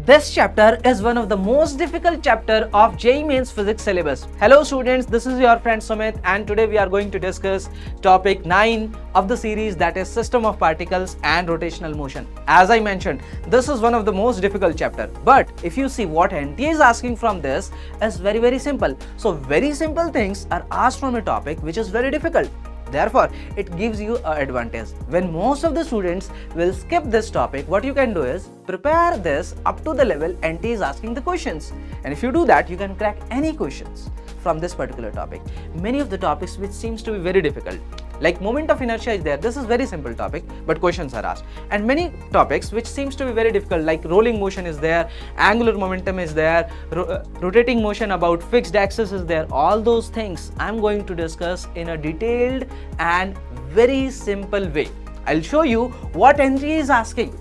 This chapter is one of the most difficult chapter of JEE Mains Physics syllabus. Hello students, this is your friend Sumit and today we are going to discuss topic 9 of the series, that is system of particles and rotational motion. As I mentioned, this is one of the most difficult chapter, but if you see what NTA is asking from this is very simple. So very simple things are asked from a topic which is very difficult. Therefore, it gives you an advantage. When most of the students will skip this topic, what you can do is prepare this up to the level NT is asking the questions. And if you do that, you can crack any questions from this particular topic. Many of the topics which seems to be very difficult, like moment of inertia is there. This is very simple topic, but questions are asked. And many topics which seems to be very difficult, like rolling motion is there, angular momentum is there, rotating motion about fixed axis is there. All those things I'm going to discuss in a detailed and very simple way. I'll show you what NG is asking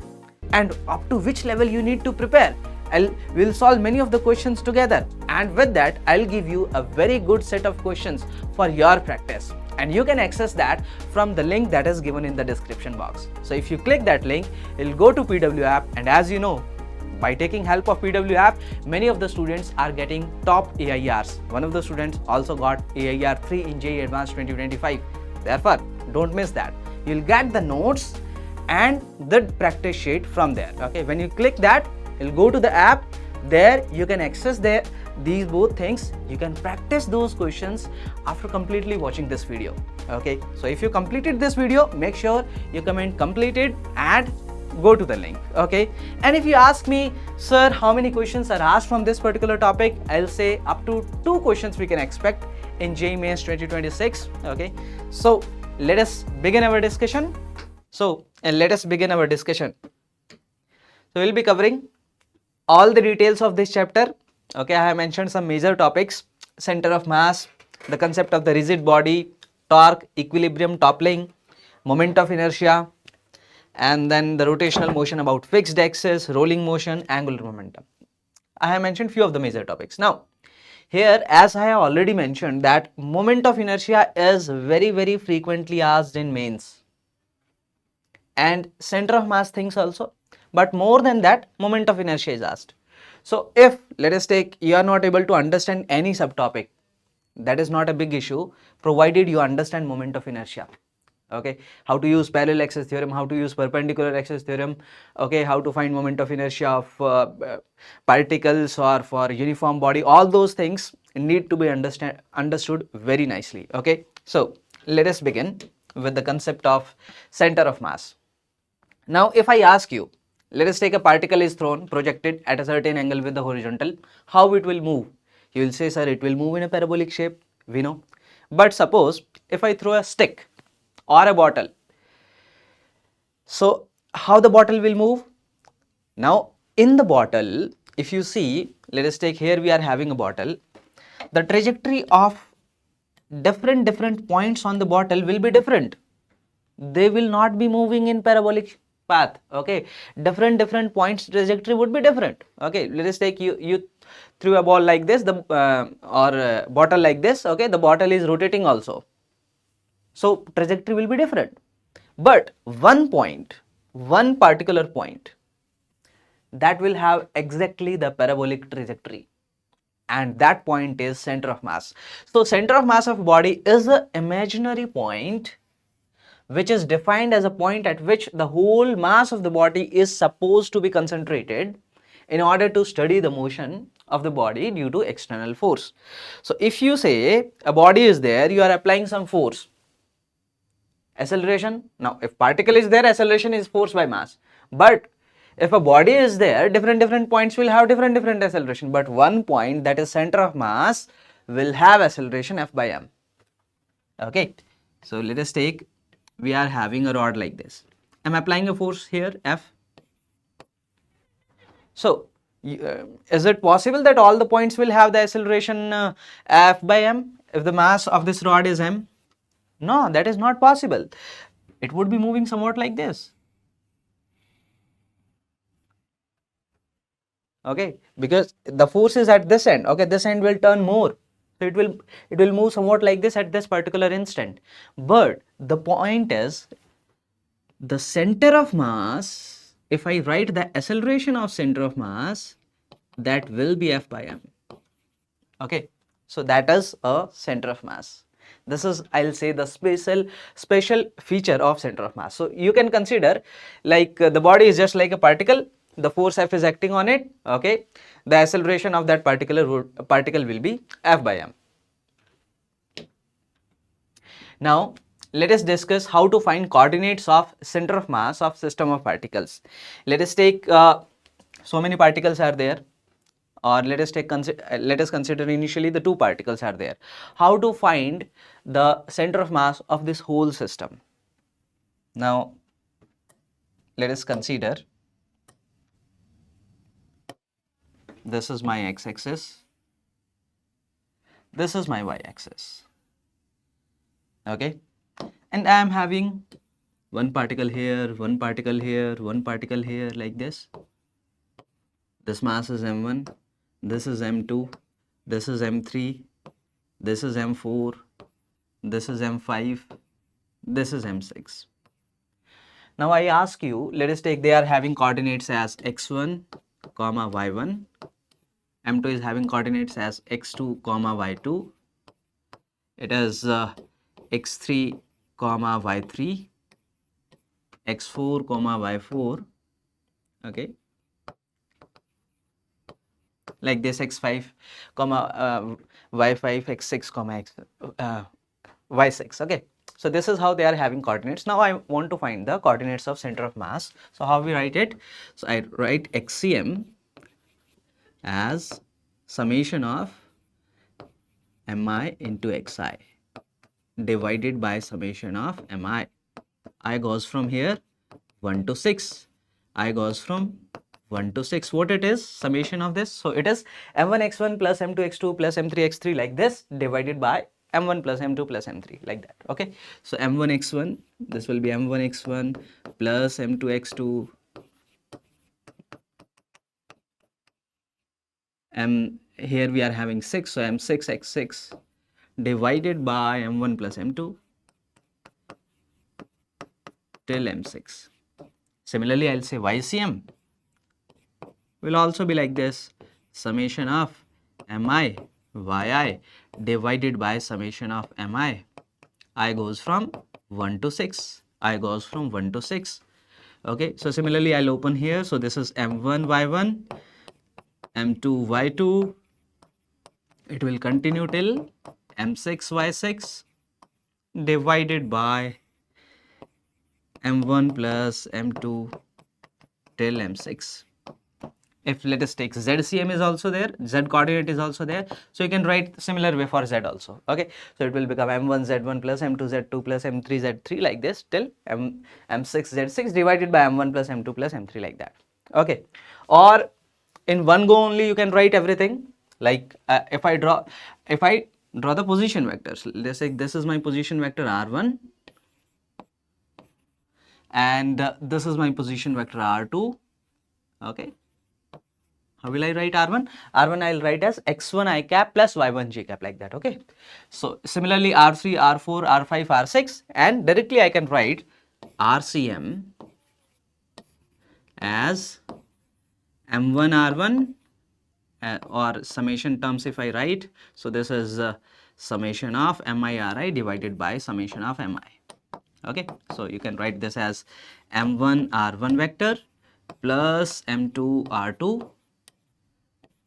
and up to which level you need to prepare. We'll solve many of the questions together, and with that I'll give you a very good set of questions for your practice, and you can access that from the link that is given in the description box. So if you click that link, it'll go to PW app, and as you know, by taking help of PW app, many of the students are getting top AIRs. One of the students also got AIR 3 in JEE Advanced 2025. Therefore, don't miss that. You'll get the notes and the practice sheet from there. Okay, when you click that, you'll go to the app. There you can access these both things. You can practice those questions after completely watching this video. Okay, so if you completed this video, make sure you comment completed and go to the link. Okay, and if you ask me, sir, how many questions are asked from this particular topic, I'll say up to 2 questions we can expect in JEE Mains 2026. Okay, so let us begin our discussion. So we'll be covering all the details of this chapter. Okay, I have mentioned some major topics: center of mass, the concept of the rigid body, torque, equilibrium, toppling, moment of inertia, and then the rotational motion about fixed axis, rolling motion, angular momentum. I have mentioned few of the major topics. Now, here, as I have already mentioned, that moment of inertia is very frequently asked in mains, and center of mass things also. But more than that, moment of inertia is asked. So if, let us take, you are not able to understand any subtopic, that is not a big issue, provided you understand moment of inertia. Okay, how to use parallel axis theorem, how to use perpendicular axis theorem, okay, how to find moment of inertia of particles or for uniform body, all those things need to be understood very nicely. Okay, so let us begin with the concept of center of mass. Now, if I ask you, let us take a particle is thrown, projected at a certain angle with the horizontal, how it will move? You will say, sir, it will move in a parabolic shape, we know. But suppose if I throw a stick or a bottle, so how the bottle will move? Now, in the bottle, if you see, let us take here we are having a bottle, the trajectory of different points on the bottle will be different. They will not be moving in parabolic path. Okay, different points trajectory would be different. Okay, let us take you threw a ball like this, the bottle like this. Okay, the bottle is rotating also, so trajectory will be different. But one particular point that will have exactly the parabolic trajectory, and that point is center of mass. So center of mass of body is an imaginary point which is defined as a point at which the whole mass of the body is supposed to be concentrated in order to study the motion of the body due to external force. So if you say a body is there, you are applying some force, acceleration. Now if particle is there, acceleration is force by mass. But if a body is there, different points will have different acceleration, but one point, that is center of mass, will have acceleration F by m. Okay, so let us take, we are having a rod like this. I'm applying a force here, F. So, is it possible that all the points will have the acceleration F by m if the mass of this rod is m? No, that is not possible. It would be moving somewhat like this. Okay, because the force is at this end. Okay, this end will turn more. So it will move somewhat like this at this particular instant. But the point is, the center of mass if I write the acceleration of center of mass, that will be F by m. Okay, so that is a center of mass. This is, I'll say, the special feature of center of mass. So you can consider like the body is just like a particle, the force F is acting on it. Okay, the acceleration of that particle will be F by m. Now let us discuss how to find coordinates of center of mass of system of particles. Let us take so many particles are there, or let us consider initially the two particles are there. How to find the center of mass of this whole system? Now let us consider this is my x-axis, this is my y-axis. Okay, and I am having one particle here, one particle here, one particle here, like this. This mass is m1, this is m2, this is m3, this is m4, this is m5, this is m6. Now I ask you, let us take, they are having coordinates as x1 comma y1, m2 is having coordinates as x2 comma y2, it is x3 comma y3, x4 comma y4, okay, like this, x5 comma y5, x6 comma y6. Okay, so this is how they are having coordinates. Now I want to find the coordinates of center of mass. So how we write it? So I write xcm as summation of mi into xi divided by summation of mi. I goes from here 1 to 6. I goes from 1 to 6. What it is? Summation of this. So it is m1 x1 plus m2 x2 plus m3 x3, like this, divided by m1 plus m2 plus m3, like that. Okay, so m1 x1, this will be m1 x1 plus m2 x2, here we are having 6, so m6 x6 divided by m1 plus m2 till m6. Similarly, I'll say YCM will also be like this, summation of mi yi divided by summation of mi. I goes from 1 to 6. I goes from 1 to 6. Okay, so similarly, I'll open here. So this is m1 y1, m2 y2. It will continue till m6 y6 divided by m1 plus m2 till m6. If let us take ZCM is also there, Z coordinate is also there, so you can write similar way for Z also. Okay, so it will become m1 z1 plus m2 z2 plus m3 z3, like this, till m6 z6 divided by m1 plus m2 plus m3, like that. Okay, or in one go only you can write everything. Like if I draw the position vectors, let's say this is my position vector r1 and this is my position vector r2. Okay, how will I write r1? r1 I'll write as x1 I cap plus y1 j cap, like that. Okay, so similarly r3, r4, r5, r6, and directly I can write rcm as m1 r1 or summation terms if I write. So this is summation of mi divided by summation of mi. Okay, so you can write this as m1 r1 vector plus m2 r2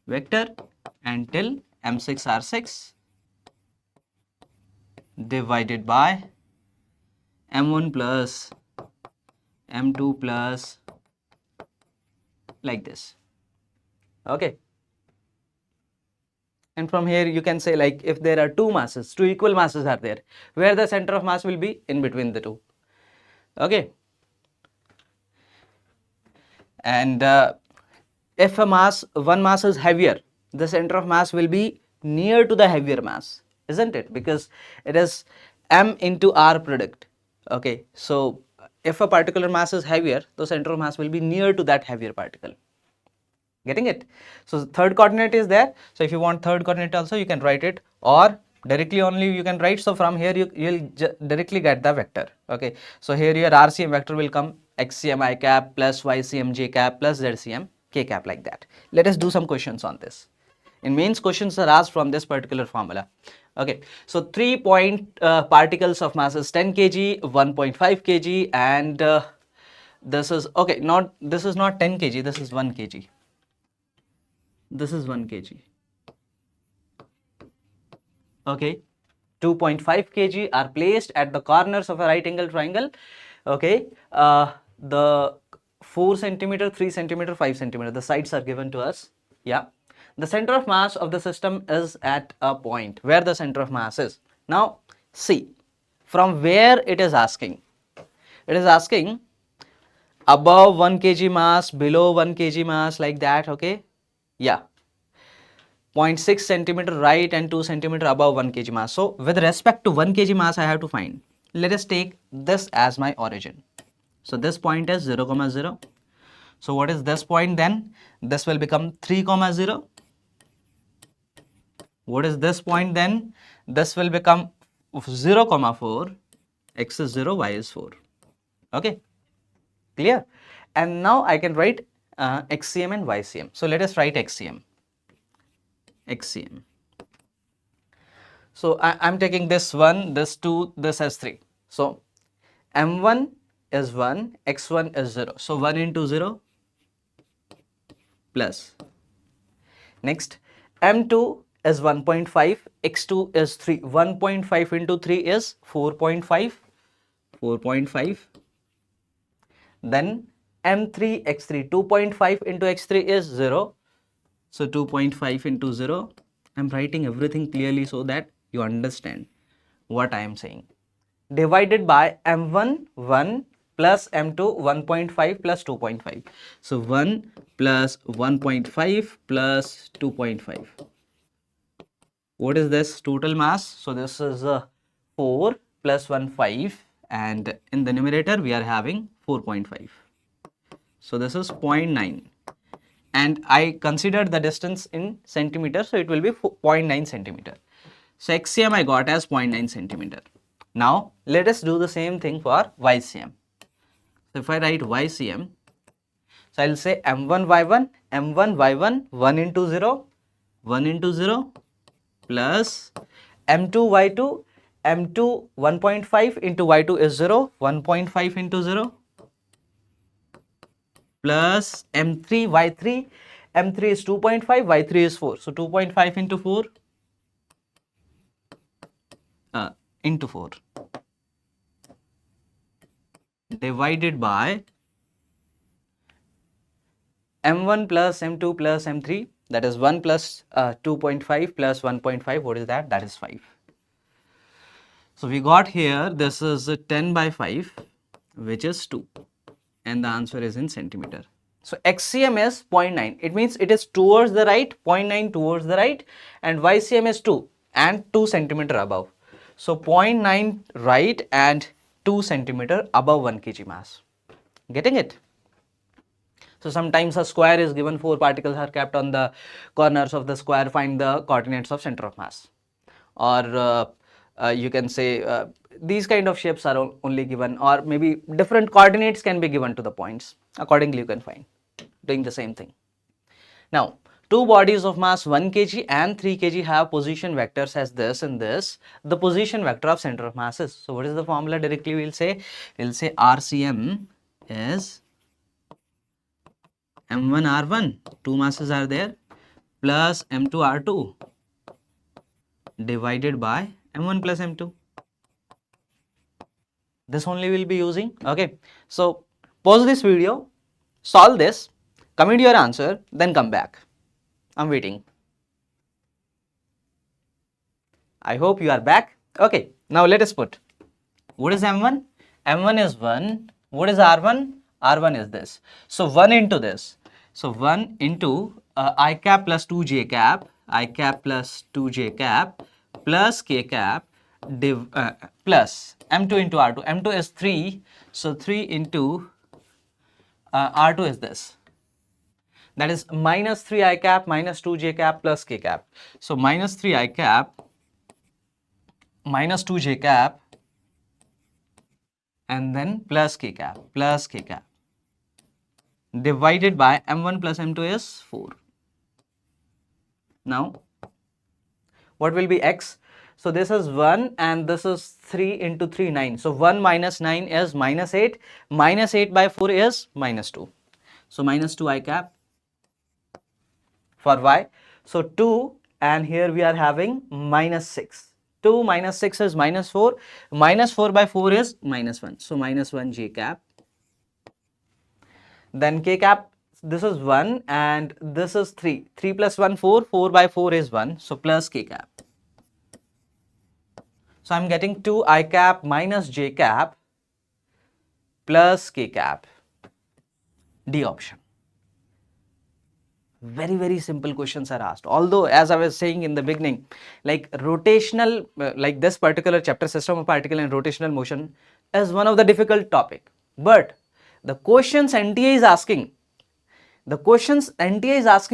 vector until m6 r6 divided by m1 plus m2 plus, like this. Okay, and from here you can say, like, if there are two masses, two equal masses are there, where the center of mass will be in between the two. Okay, and if one mass is heavier, the center of mass will be near to the heavier mass, isn't it? Because it is m into r product. Okay, so if a particular mass is heavier, the center of mass will be near to that heavier particle. Getting it? So third coordinate is there. So if you want third coordinate also, you can write it, or directly only you can write. So from here you'll directly get the vector. Okay, so here your RCM vector will come xcm I cap plus ycm j cap plus zcm k cap, like that. Let us do some questions on this. In mains, questions are asked from this particular formula. Okay, so 3 particles of mass is 10 kg, 1.5 kg, and this is okay. This is not 10 kg. This is 1 kg. This is 1 kg. Okay, 2.5 kg are placed at the corners of a right angle triangle. Okay, the 4 centimeter, 3 centimeter, 5 centimeter, the sides are given to us. Yeah, the center of mass of the system is at a point where the center of mass is. Now see, from where it is asking. It is asking above 1 kg mass, below 1 kg mass, like that. Okay, yeah, 0.6 centimeter right and 2 centimeter above 1 kg mass. So with respect to 1 kg mass, I have to find. Let us take this as my origin. So this point is 0, 0. So what is this point then? This will become 3, 0. What is this point then? This will become 0, 4. X is 0, y is 4. Okay, clear? And now I can write xcm and ycm. So let us write xcm. So I'm taking this 1, this 2, this as 3. So m1 is 1, x1 is 0. So 1 into 0 plus. Next, m2 is 1.5, x2 is 3. 1.5 into 3 is 4.5. 4.5. Then m3, x3, 2.5 into x3 is 0. So 2.5 into 0. I'm writing everything clearly so that you understand what I am saying. Divided by m1, 1 plus m2, 1.5 plus 2.5. So 1 plus 1.5 plus 2.5. What is this total mass? So this is 4 plus 1, 5, and in the numerator we are having 4.5. So this is 0.9. And I considered the distance in centimeters, so it will be 0.9 centimeter. So xcm I got as 0.9 centimeter. Now let us do the same thing for ycm. So if I write ycm, so I'll say m1 y1, m1 y1, 1 into 0, 1 into 0 plus m2 y2, m2 1.5 into y2 is 0, 1.5 into 0 plus m3 y3, m3 is 2.5, y3 is 4. So 2.5 into 4 into 4 divided by m1 plus m2 plus m3, that is 1 plus 2.5 plus 1.5. What is that? That is 5. So we got here, this is 10 by 5, which is 2, and the answer is in centimeter. So xcm is 0.9. It means it is towards the right, 0.9 towards the right, and ycm is 2 and 2 centimeter above. So 0.9 right and 2 centimeter above 1 kg mass. Getting it? So sometimes a square is given, 4 particles are kept on the corners of the square, find the coordinates of center of mass. Or you can say these kind of shapes are only given, or maybe different coordinates can be given to the points. Accordingly you can find, doing the same thing. Now, two bodies of mass 1 kg and 3 kg have position vectors as this and this. The position vector of center of mass is. So what is the formula? Directly we'll say RCM is m1 r1, two masses are there, plus m2 r2 divided by m1 plus m2. This only we'll be using. Okay, so pause this video, solve this, comment your answer, then come back. I'm waiting. I hope you are back. Okay, now let us put. What is m1? m1 is 1. What is r1? r1 is this. So 1 into this. So 1 into I cap plus 2j cap, I cap plus 2j cap plus k cap plus m2 into r2. m2 is 3. So 3 into r2 is this. That is minus 3 I cap minus 2j cap plus k cap. So minus 3 I cap minus 2j cap and then plus k cap divided by m1 plus m2 is 4. Now, what will be x? So this is 1 and this is 3 into 3, 9. So 1 minus 9 is minus 8. Minus 8 by 4 is minus 2. So minus 2 I cap for y. So 2 and here we are having minus 6. 2 minus 6 is minus 4. Minus 4 by 4 is minus 1. So minus 1 j cap. Then k cap, this is 1 and this is 3. 3 plus 1, 4. 4 by 4 is 1. So plus k cap. So I'm getting 2 I cap minus j cap plus k cap. D option. Very simple questions are asked. Although, as I was saying in the beginning, like rotational, like this particular chapter, system of particle and rotational motion, is one of the difficult topic. But the questions NTA is asking,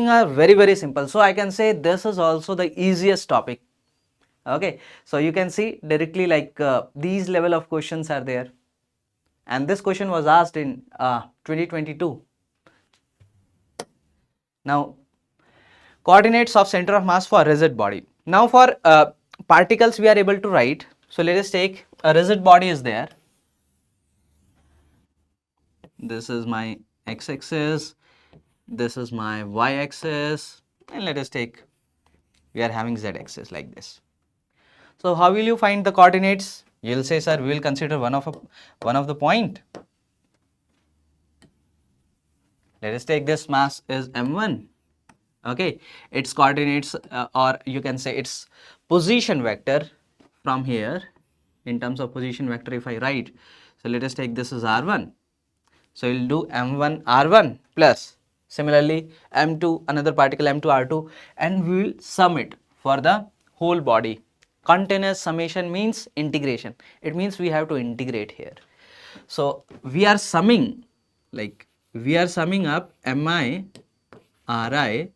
are very simple. So I can say this is also the easiest topic. Okay, so you can see directly like these level of questions are there, and this question was asked in 2022. Now, coordinates of center of mass for a rigid body. Now for particles we are able to write. So let us take a rigid body is there. This is my x-axis, this is my y-axis, and let us take, we are having z-axis like this. So how will you find the coordinates? You will say, sir, we will consider one of the point. Let us take this mass is m1. Okay, its coordinates or you can say its position vector from here in terms of position vector if I write. So let us take this as r1. So we will do m1 r1 plus similarly m2 another particle m2 r2, and we will sum it for the whole body. Continuous summation means integration. It means we have to integrate here. So we are summing, like we are summing up mi ri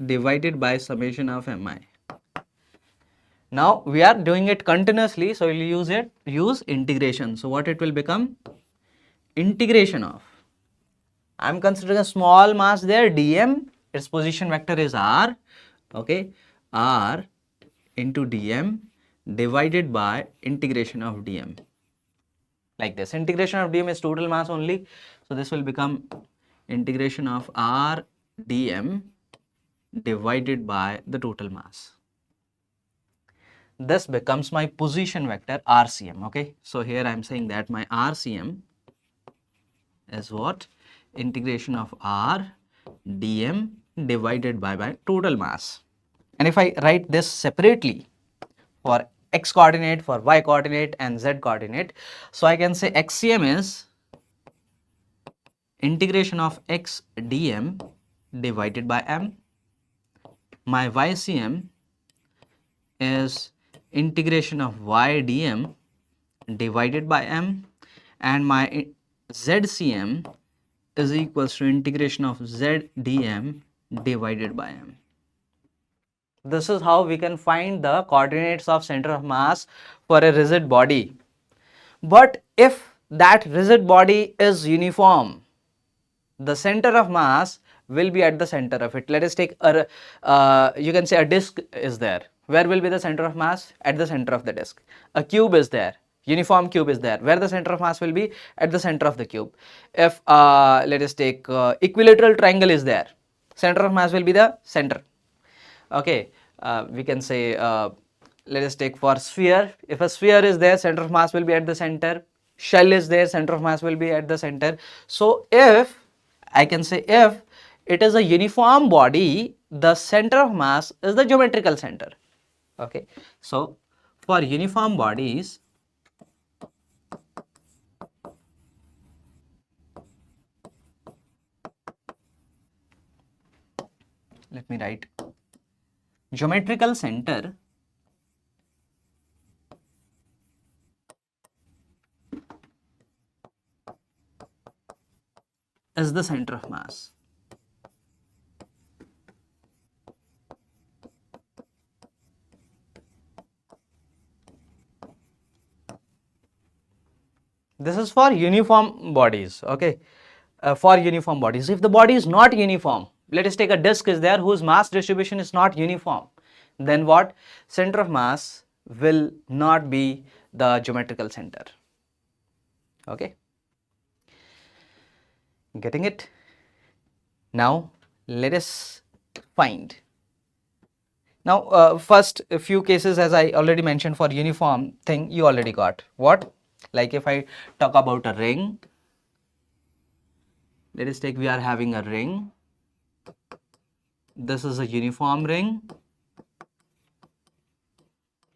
divided by summation of mi. Now we are doing it continuously, so we will use integration. So what it will become? Integration of, I am considering a small mass there dm, its position vector is r, okay, r into dm divided by integration of dm. Like this, integration of dm is total mass only, so this will become integration of r dm divided by the total mass. This becomes my position vector rcm. Okay, so here I am saying that my rcm is what? Integration of r dm divided by total mass. And if I write this separately for x coordinate, for y coordinate and z coordinate, so I can say xcm is integration of x dm divided by m. My ycm is integration of y dm divided by m, and my zcm is equals to integration of z dm divided by m. This is how we can find the coordinates of center of mass for a rigid body. But if that rigid body is uniform, the center of mass will be at the center of it. Let us take a, you can say a disc is there. Where will be the center of mass? At the center of the disc. A cube is there. Uniform cube is there. Where the center of mass will be? At the center of the cube. If let us take equilateral triangle is there. Center of mass will be the center. Okay, we can say let us take for sphere. If a sphere is there, center of mass will be at the center. Shell is there, center of mass will be at the center. So if I can say if it is a uniform body, the center of mass is the geometrical center. Okay, so for uniform bodies, let me write geometrical center is the center of mass. This is for uniform bodies. Okay, for uniform bodies. If the body is not uniform, let us take a disk is there whose mass distribution is not uniform, then what? Center of mass will not be the geometrical center. Okay, getting it? Now let us find. Now first a few cases, as I already mentioned, for uniform thing you already got. What? Like if I talk about a ring, let us take, we are having a ring. This is a uniform ring.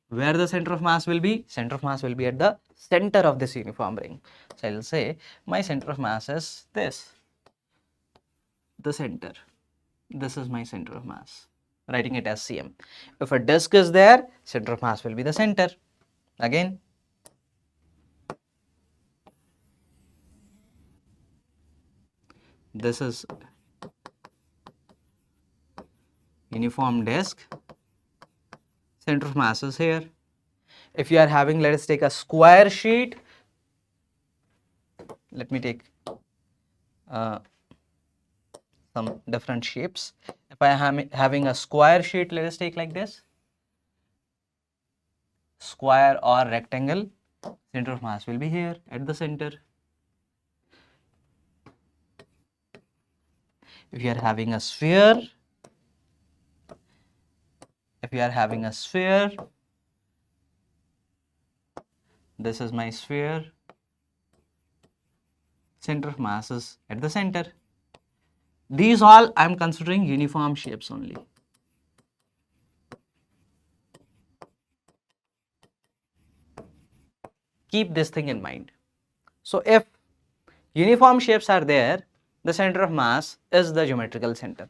Where the center of mass will be? Center of mass will be at the center of this uniform ring. So I will say my center of mass is this, the center. This is my center of mass, writing it as Cm. If a disk is there, center of mass will be the center. Again, this is uniform disk, center of mass is here. If you are having, let us take a square sheet. Let me take some different shapes. If I am having a square sheet, let us take like this, square or rectangle, center of mass will be here at the center. If you are having a sphere, this is my sphere, center of mass is at the center. These all I am considering uniform shapes only. Keep this thing in mind. So if uniform shapes are there, the center of mass is the geometrical center.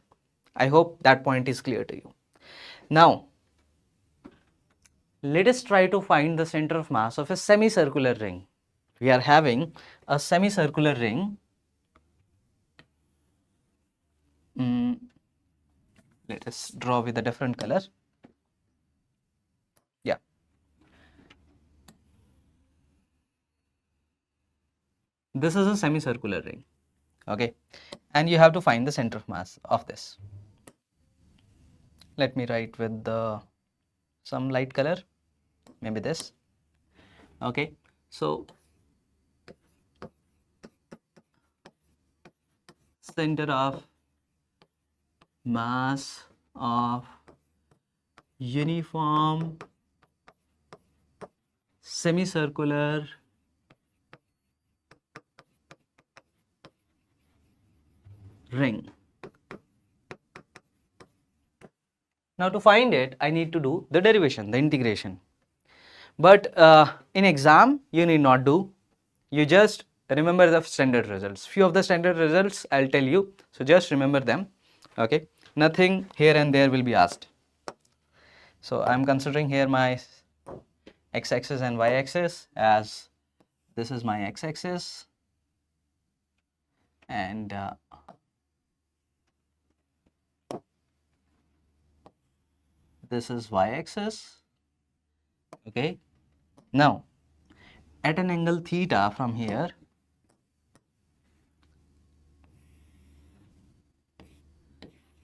I hope that point is clear to you. Now let us try to find the center of mass of a semicircular ring. We are having a semicircular ring. Let us draw with a different color. Yeah. This is a semicircular ring. Okay. And you have to find the center of mass of this. Let me write with some light color, maybe this. Okay. So center of mass of uniform semicircular ring. Now to find it, I need to do the derivation, the integration. But in exam, you need not do. You just remember the standard results. Few of the standard results I'll tell you. So just remember them. Okay. Nothing here and there will be asked. So I'm considering here my x-axis and y-axis as this is my x-axis and this is y-axis. Okay. Now at an angle theta from here,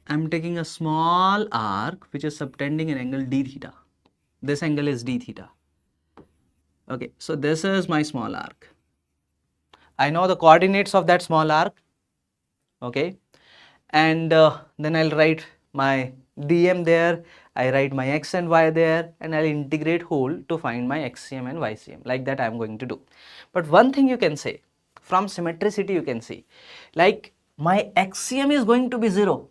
I'm taking a small arc which is subtending an angle d theta. This angle is d theta. Okay, so this is my small arc. I know the coordinates of that small arc. Okay, and then I'll write my dm there. I write my x and y there, and I'll integrate whole to find my xcm and ycm. Like that I'm going to do. But one thing you can say, from symmetricity you can see, like my xcm is going to be 0.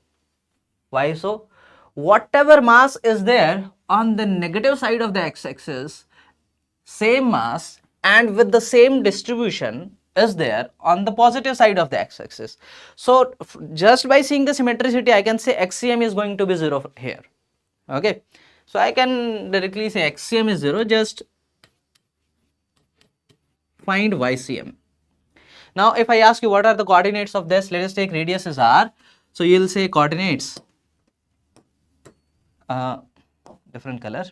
Why so? Whatever mass is there on the negative side of the x-axis, same mass and with the same distribution is there on the positive side of the x-axis. So just by seeing the symmetricity, I can say xcm is going to be 0 here. Okay, so I can directly say xcm is 0. Just find ycm. Now if I ask you what are the coordinates of this, let us take radius is r. So you will say coordinates, different color.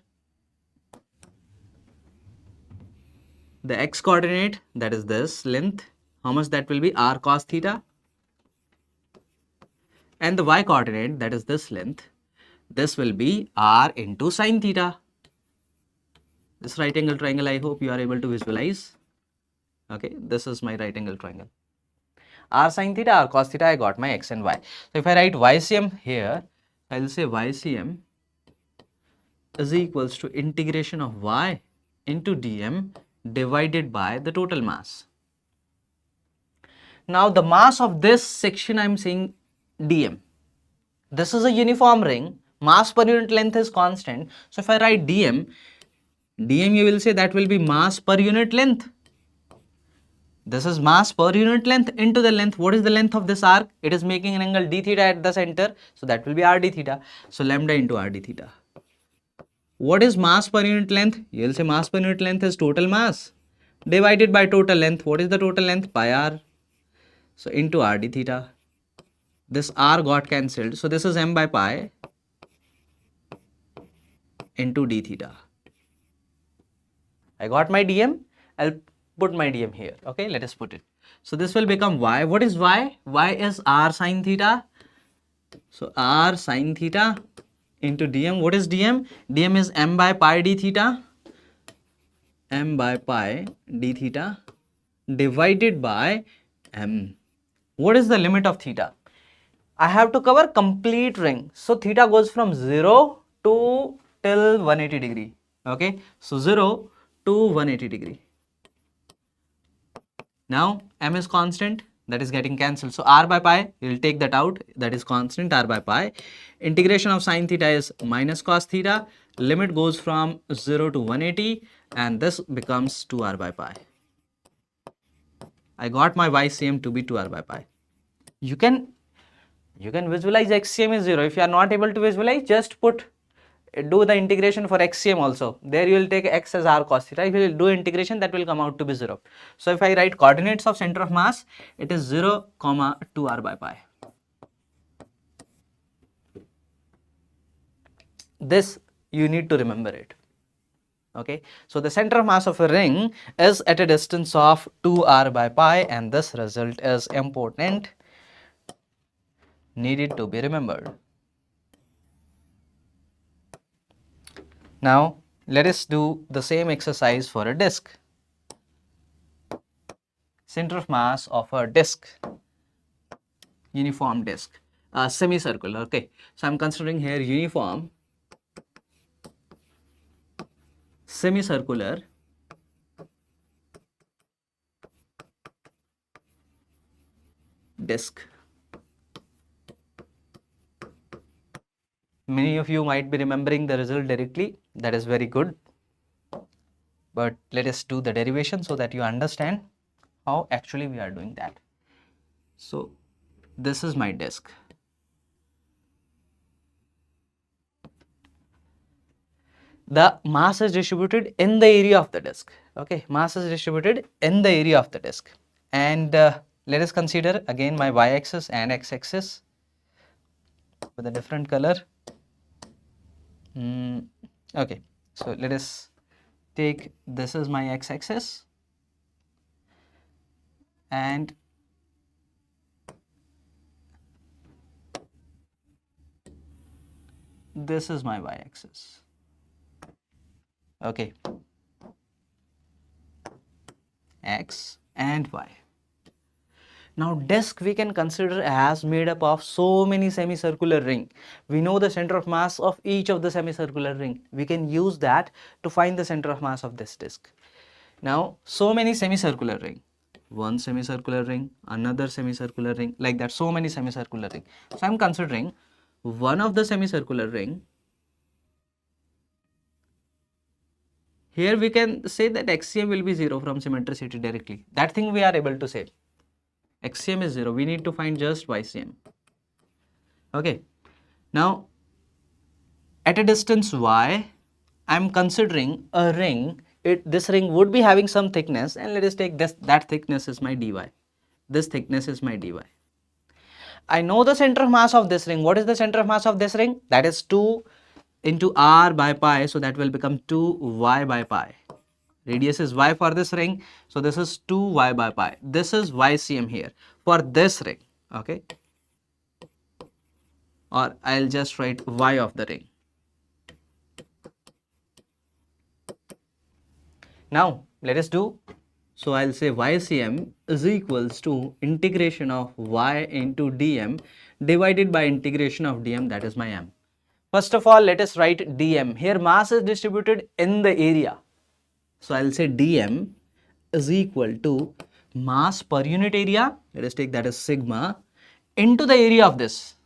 The x coordinate, that is this length, how much that will be? R cos theta. And the y coordinate, that is this length, this will be r into sine theta. This right angle triangle, I hope you are able to visualize. Okay, this is my right angle triangle. R sine theta, R cos theta, I got my x and y. So if I write YCM here, I will say YCM is equals to integration of y into dm divided by the total mass. Now the mass of this section I am saying dm. This is a uniform ring, mass per unit length is constant. So if I write dm you will say that will be mass per unit length. This is mass per unit length into the length. What is the length of this arc? It is making an angle d theta at the center. So that will be r d theta. So lambda into r d theta. What is mass per unit length? You will say mass per unit length is total mass divided by total length. What is the total length? Pi r. So into r d theta. This r got cancelled. So this is m by pi into d theta. I got my dm. I'll put my dm here. Okay, let us put it. So this will become y. What is y? Y is r sine theta. So r sine theta into dm. What is dm? dm is m by pi d theta. M by pi d theta divided by m. What is the limit of theta? I have to cover complete ring. So theta goes from 0 to till 180 degree. Okay. So 0 to 180 degree. Now m is constant, that is getting cancelled. So r by pi, you will take that out, that is constant, r by pi. Integration of sine theta is minus cos theta. Limit goes from 0 to 180 and this becomes 2r by pi. I got my YCM to be 2r by pi. You can visualize XCM is 0. If you are not able to visualize, just do the integration for XCM also. There you will take x as r cos theta. If you will do integration, that will come out to be 0. So if I write coordinates of center of mass, it is 0, 2r by pi. This you need to remember it. Okay, so the center of mass of a ring is at a distance of 2r by pi and this result is important, needed to be remembered. Now let us do the same exercise for a disk. Center of mass of a disk, uniform disk, semicircular. Okay, so I'm considering here uniform semicircular disk. Many of you might be remembering the result directly. That is very good. But let us do the derivation so that you understand how actually we are doing that. So this is my disk. The mass is distributed in the area of the disk. Okay, mass is distributed in the area of the disk. And let us consider again my y-axis and x-axis with a different color. Okay, so let us take, this is my x-axis and this is my y-axis. Okay, x and y. Now disk we can consider as made up of so many semicircular ring. We know the center of mass of each of the semicircular ring. We can use that to find the center of mass of this disk. Now so many semicircular ring, one semicircular ring, another semicircular ring, like that, so many semicircular ring. So I'm considering one of the semicircular ring. Here we can say that XCM will be 0 from symmetricity directly. That thing we are able to say. XCM is 0. We need to find just YCM. Okay. Now, at a distance y, I am considering a ring. This ring would be having some thickness, and let us take this. That thickness is my dy. This thickness is my dy. I know the center of mass of this ring. What is the center of mass of this ring? That is 2 into r by pi, so that will become 2y by pi. Radius is y for this ring, so this is 2y by pi. This is YCM here for this ring. Okay, or I'll just write y of the ring. Now let us do, so I'll say YCM is equals to integration of y into dm divided by integration of dm, that is my m. First of all, let us write dm. Here mass is distributed in the area. So I'll say dm is equal to mass per unit area, let us take that as sigma, into the area of this.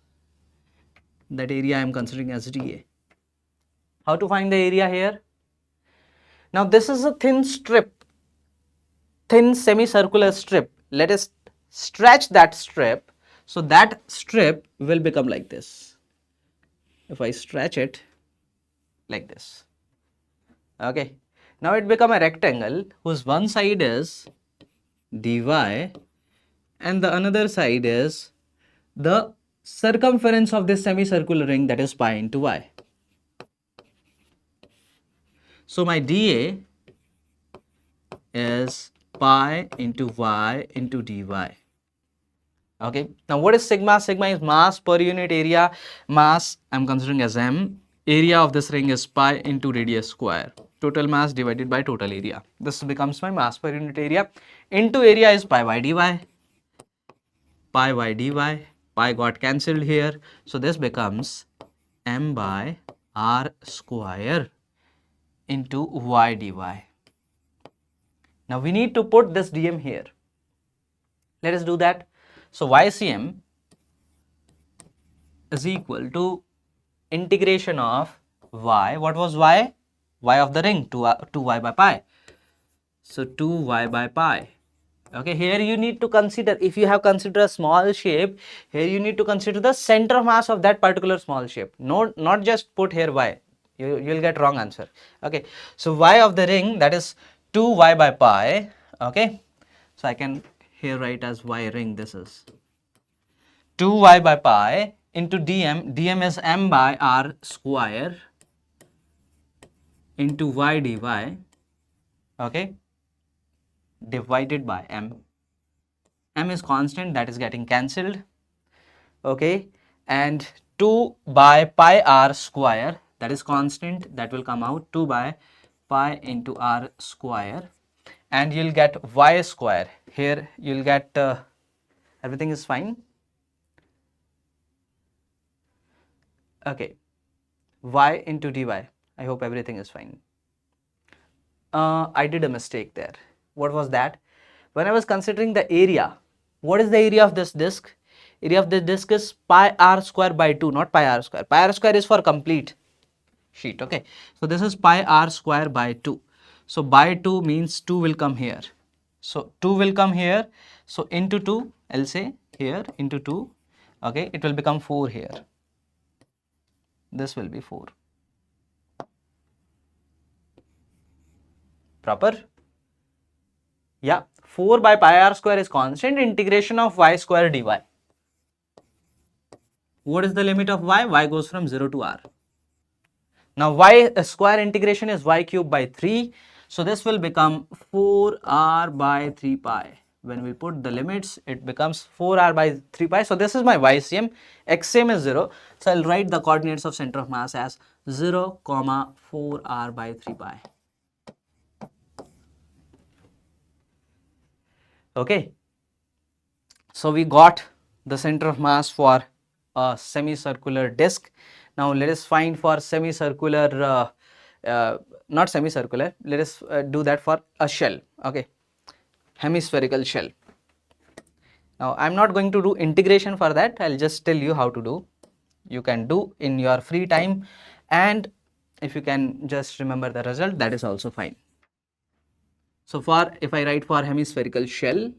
That area I am considering as dA. How to find the area here? Now this is a thin strip, thin semicircular strip. Let us stretch that strip. So that strip will become like this. If I stretch it like this. Okay. Now it become a rectangle whose one side is dy and the another side is the circumference of this semicircular ring, that is pi into y. So my dA is pi into y into dy. Okay. Now what is sigma? Sigma is mass per unit area. Mass I'm considering as m. Area of this ring is pi into radius square. Total mass divided by total area. This becomes my mass per unit area. Into area is pi y dy. Pi y dy. Pi got cancelled here. So this becomes m by r square into y dy. Now we need to put this dm here. Let us do that. So YCM is equal to integration of y. What was y? Y of the ring, 2y by pi. So 2y by pi. Okay, here you need to consider, if you have considered a small shape, here you need to consider the center of mass of that particular small shape. Not just put here y. You'll get wrong answer. Okay, so y of the ring, that is 2y by pi. Okay, so I can here write as y ring, this is 2y by pi into dm. Dm is m by r square into y dy. Okay, divided by m. M is constant, that is getting cancelled. Okay, and 2 by pi r square, that is constant, that will come out 2 by pi into r square, and you'll get y square. Here you'll get everything is fine. Okay, y into dy. I hope everything is fine. I did a mistake there. What was that? When I was considering the area, what is the area of this disk? Area of the disk is pi r square by 2, not pi r square. Pi r square is for complete sheet. Okay, so this is pi r square by 2. So by 2 means 2 will come here. So 2 will come here. So into 2, I'll say here into 2. Okay, it will become 4 here. This will be 4. Proper? Yeah, 4 by pi r square is constant, integration of y square dy. What is the limit of y? Y goes from 0 to r. Now y square integration is y cube by 3. So this will become 4r by 3 pi. When we put the limits, it becomes 4r by 3 pi. So this is my YCM. XCM is 0. So I'll write the coordinates of center of mass as 0, 4r by 3 pi. Okay. So we got the center of mass for a semicircular disc. Now let us find for semicircular, not semicircular, let us do that for a shell. Okay, hemispherical shell. Now I am not going to do integration for that, I will just tell you how to do. You can do in your free time, and if you can just remember the result, that is also fine. So for, if I write for hemispherical shell,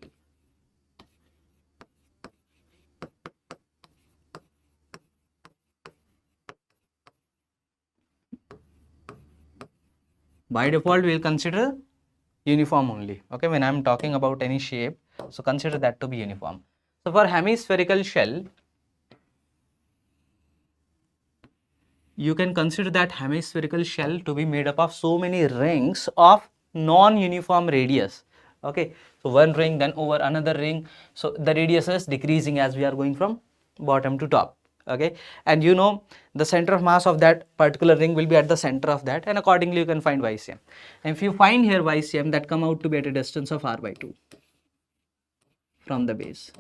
by default we will consider uniform only. Okay, when I am talking about any shape, so consider that to be uniform. So for hemispherical shell, you can consider that hemispherical shell to be made up of so many rings of non-uniform radius. Okay, so one ring, then over another ring, so the radius is decreasing as we are going from bottom to top. Okay, and you know the center of mass of that particular ring will be at the center of that, and accordingly you can find YCM. And if you find here YCM, that come out to be at a distance of r by 2 from the base.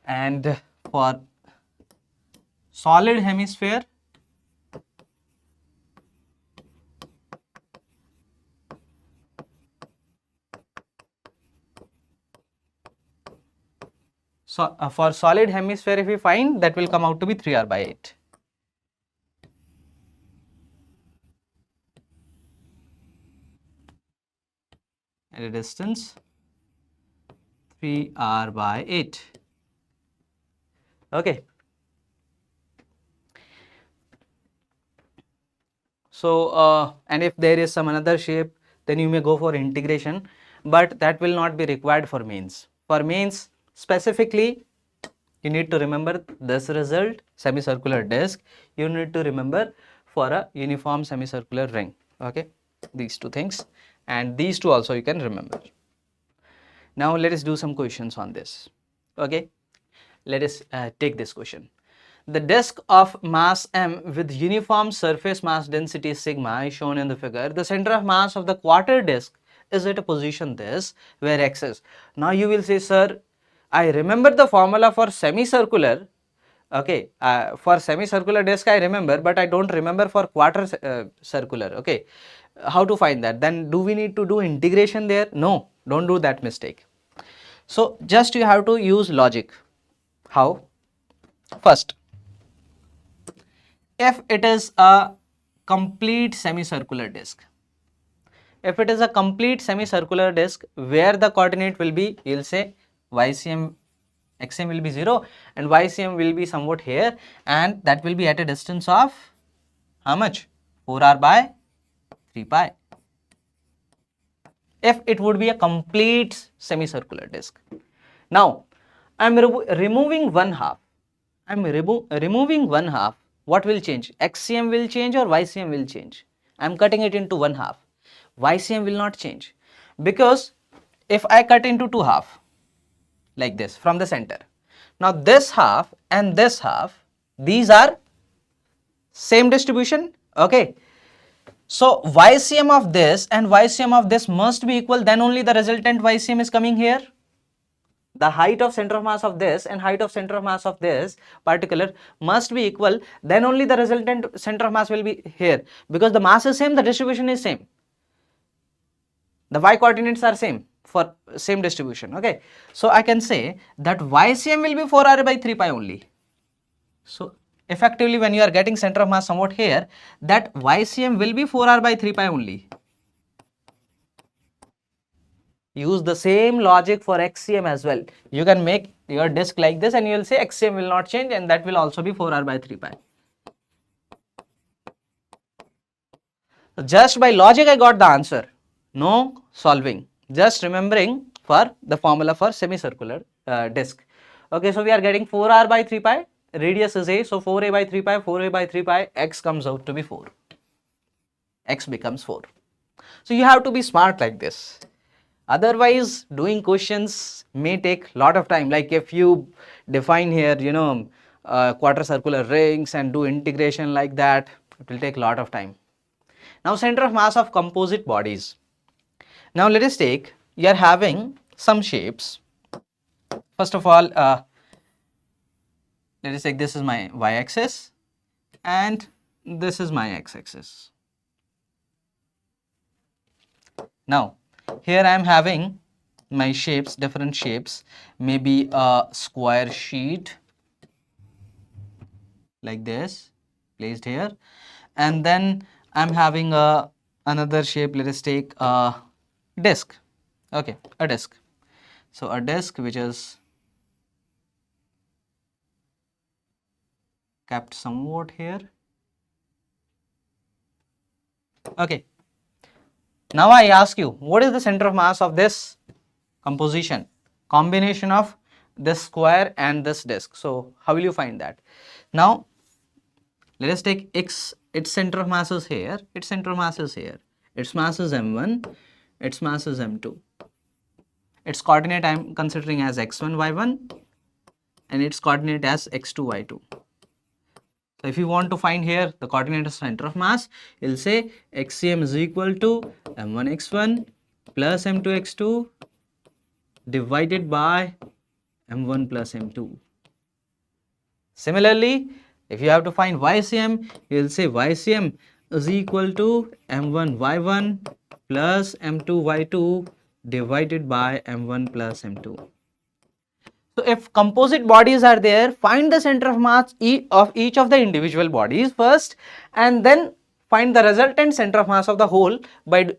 And for solid hemisphere, so for solid hemisphere, if we find, that will come out to be 3r by 8. At a distance 3r by 8. Okay. So, and if there is some another shape, then you may go for integration, but that will not be required for mains. For mains, specifically, you need to remember this result, semicircular disc. You need to remember for a uniform semicircular ring. Okay, these two things, and these two also you can remember. Now let us do some questions on this. Okay, let us take this question. The disk of mass m with uniform surface mass density sigma is shown in the figure. The center of mass of the quarter disk is at a position this, where x is. Now you will say, sir, I remember the formula for semicircular. Okay, for semicircular disk I remember, but I don't remember for quarter circular. Okay, how to find that? Then do we need to do integration there? No, don't do that mistake. So just you have to use logic. How? First, if it is a complete semicircular disk, if it is a complete semicircular disk where the coordinate will be, you will say YCM, XM will be 0 and YCM will be somewhat here, and that will be at a distance of how much? 4r by 3 pi. If it would be a complete semicircular disk. Now, I am removing one half. I am removing one half. What will change? XCM will change or YCM will change? I am cutting it into one half. YCM will not change, because if I cut into two half like this from the center, now this half and this half, these are same distribution. Okay, so YCM of this and YCM of this must be equal, then only the resultant YCM is coming here. The height of center of mass of this and height of center of mass of this particular must be equal, then only the resultant center of mass will be here, because the mass is same, the distribution is same, the y coordinates are same for same distribution. Okay, so I can say that YCM will be 4r by 3 pi only. So effectively, when you are getting center of mass somewhat here, that YCM will be 4r by 3 pi only. Use the same logic for XCM as well. You can make your disk like this and you will say XCM will not change, and that will also be 4r by 3 pi. Just by logic I got the answer. No solving. Just remembering for the formula for semicircular disk. Okay, so we are getting 4r by 3 pi. Radius is a, so 4a by 3 pi, 4a by 3 pi, x comes out to be 4. X becomes 4. So you have to be smart like this. Otherwise, doing questions may take lot of time. Like if you define here, you know, quarter circular rings and do integration like that, it will take lot of time. Now, center of mass of composite bodies. Now, let us take, you are having some shapes. First of all, let us take, this is my y-axis and this is my x-axis. Now, here I am having my shapes, different shapes, maybe a square sheet like this placed here, and then I am having another shape. Let us take a disc. Okay, a disc. So a disc which is kept somewhat here. Okay. Now I ask you, what is the center of mass of this composition? Combination of this square and this disc. So how will you find that? Now let us take X, its center of mass is here, its center of mass is here, its mass is m1, its mass is m2. its coordinate I am considering as x1, y1 and its coordinate as x2, y2. So if you want to find here the coordinate of center of mass, you'll say xcm is equal to m1 x1 plus m2 x2 divided by m1 plus m2. Similarly, if you have to find YCM, you will say YCM is equal to m1 y1 plus m2 y2 divided by m1 plus m2. So if composite bodies are there, find the center of mass of each of the individual bodies first and then find the resultant center of mass of the whole by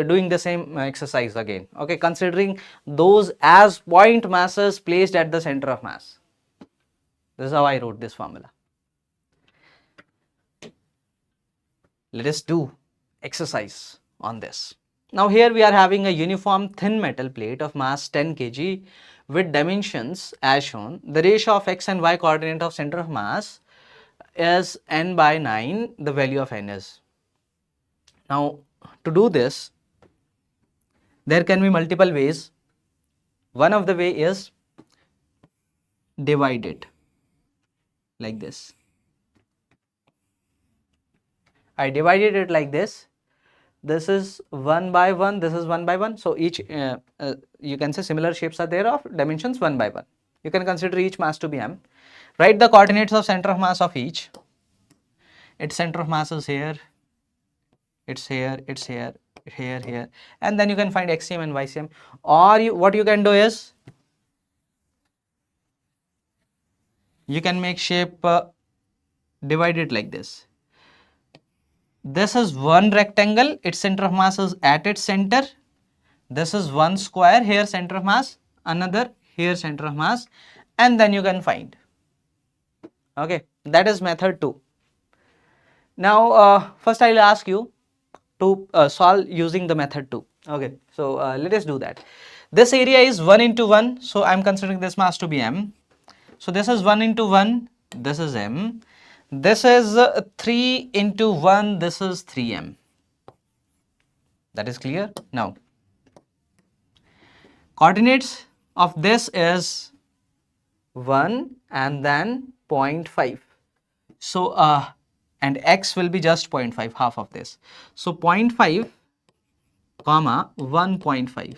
doing the same exercise again. Okay, considering those as point masses placed at the center of mass. This is how I wrote this formula. Let us do exercise on this. Now here we are having a uniform thin metal plate of mass 10 kg with dimensions as shown. The ratio of x and y coordinate of center of mass is n by 9, the value of n is. Now to do this, there can be multiple ways. One of the way is divide it like this. I divided it like this. This is 1 by 1, this is 1 by 1. So each, you can say similar shapes are there of dimensions 1 by 1. You can consider each mass to be m. Write the coordinates of center of mass of each. Its center of mass is here, it's here, it's here, here, here. And then you can find xcm and ycm. Or what you can do is, you can make shape divided like this. This is one rectangle, its center of mass is at its center. This is one square, here center of mass, another here center of mass, and then you can find. Okay, that is method 2. Now first I will ask you to solve using the method 2. Okay, so let us do that. This area is 1 into 1, so I am considering this mass to be m. So this is 1 into 1, this is m. This is 3 into 1, this is 3m. That is clear? Now, coordinates of this is 1 and then 0.5. So, and x will be just 0.5, half of this. So, 0.5 comma 1.5.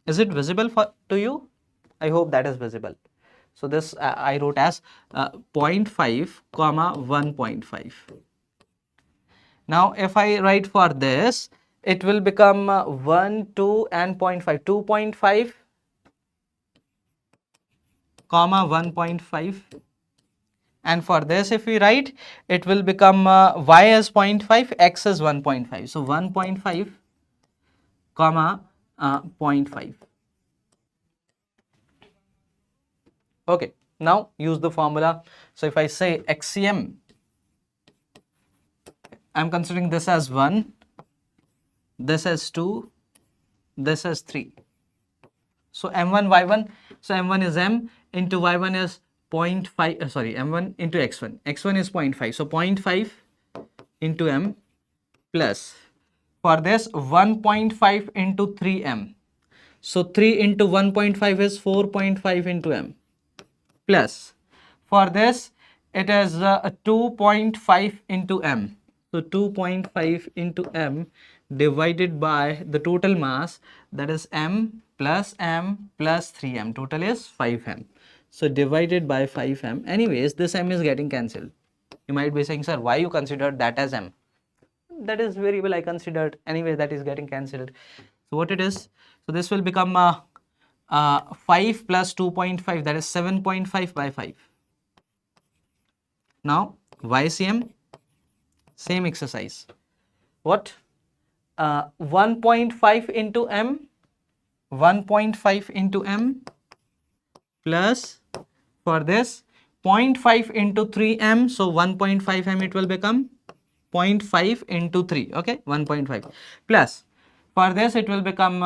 Is it visible to you? I hope that is visible. So this I wrote as 0.5 comma 1.5. Now if I write for this, it will become 1, 2 and 0.5, 2.5 comma 1.5. And for this if we write, it will become y as 0.5, x is 1.5. So 1.5 comma 0.5. Okay, now use the formula. So if I say xcm, I am considering this as 1, this as 2, this as 3. So m1 y1, so m1 is m into y1 is 0.5, m1 into x1, x1 is 0.5, so 0.5 into m plus, for this 1.5 into 3m, so 3 into 1.5 is 4.5 into m. Plus, for this it is 2.5 into m. So 2.5 into m divided by the total mass, that is m plus 3m. Total is 5m. So divided by 5m. Anyways, this m is getting cancelled. You might be saying, sir, why you considered that as m? That is variable I considered. Anyway, that is getting cancelled. So what it is? So this will become 5 plus 2.5, that is 7.5 by 5. Now YCM, same exercise. What? 1.5 into m, 1.5 into m plus, for this 0.5 into 3m, so 1.5m it will become 0.5 into 3, okay, 1.5 plus, for this it will become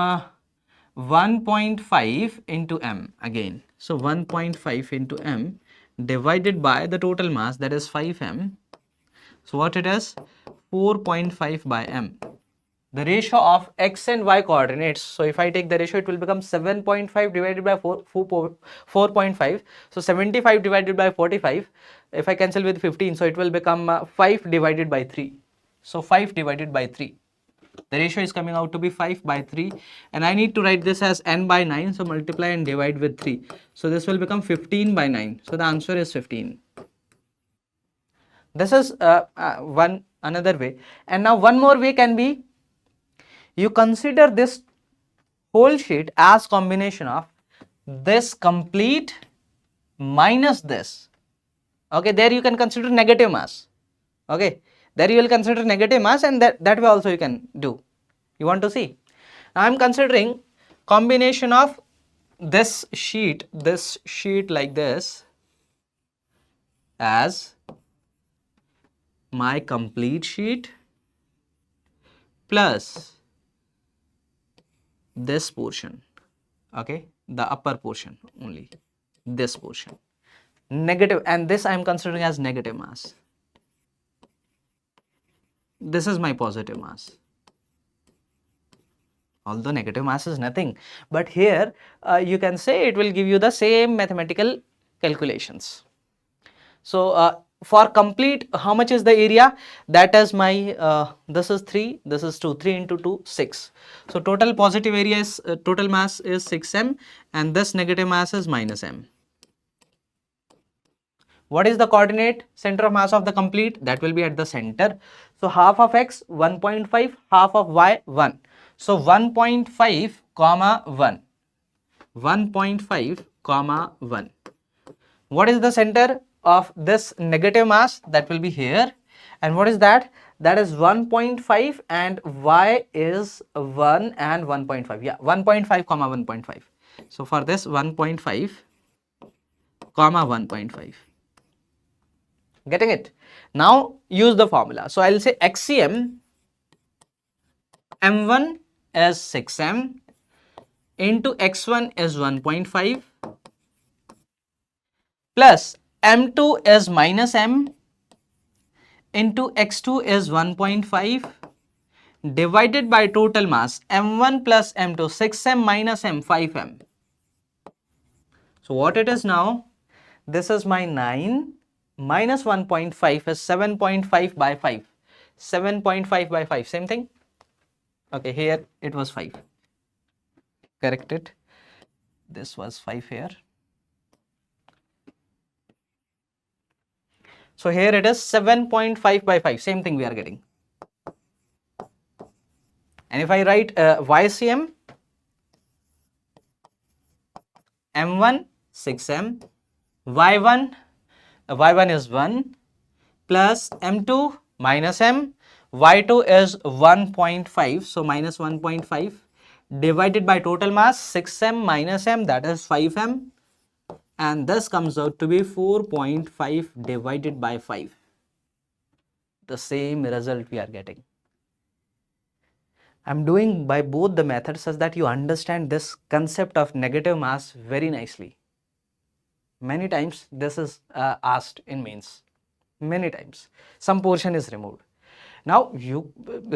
1.5 into m again. So 1.5 into m divided by the total mass, that is 5m. So what it is? 4.5 by m. the ratio of x and y coordinates. So if I take the ratio, it will become 7.5 divided by 4.5. So 75 divided by 45. If I cancel with 15, so it will become 5 divided by 3. So 5 divided by 3. The ratio is coming out to be 5 by 3, and I need to write this as n by 9. So multiply and divide with 3. So this will become 15 by 9. So the answer is 15. This is one another way. And now one more way can be, you consider this whole sheet as combination of this complete minus this. Okay, there you can consider negative mass. Okay, there you will consider negative mass, and that way also you can do. You want to see? I am considering combination of this sheet like this as my complete sheet plus this portion. Okay, the upper portion only, this portion negative, and this I am considering as negative mass. This is my positive mass. Although negative mass is nothing, but here you can say it will give you the same mathematical calculations. So for complete, how much is the area? That is my this is 3, this is 2, 3 into 2, 6. So total positive area is total mass is 6m, and this negative mass is minus m. What is the coordinate center of mass of the complete? That will be at the center. So half of x 1.5, half of y 1. So 1.5 comma 1. 1.5 comma 1. What is the center of this negative mass? That will be here. And what is that? That is 1.5, and y is 1 and 1.5. Yeah, 1.5 comma 1.5. So for this 1.5 comma 1.5. Getting it? Now use the formula. So I will say XCM M1 is 6m into x1 is 1.5 plus m2 is minus m into x2 is 1.5 divided by total mass m1 plus m2, 6m minus m, 5m. So what it is now? This is my 9 minus 1.5 is 7.5 by 5. 7.5 by 5, same thing. Okay, here it was 5. Correct it. This was 5 here. So here it is 7.5 by 5, same thing we are getting. And if I write YCM, M1 6m, Y1 is 1 plus M2 minus M, Y2 is 1.5, so minus 1.5 divided by total mass 6m minus m, that is 5m, and this comes out to be 4.5 divided by 5. The same result we are getting. I am doing by both the methods such that you understand this concept of negative mass very nicely. Many times this is asked in mains. Many times. Some portion is removed. Now you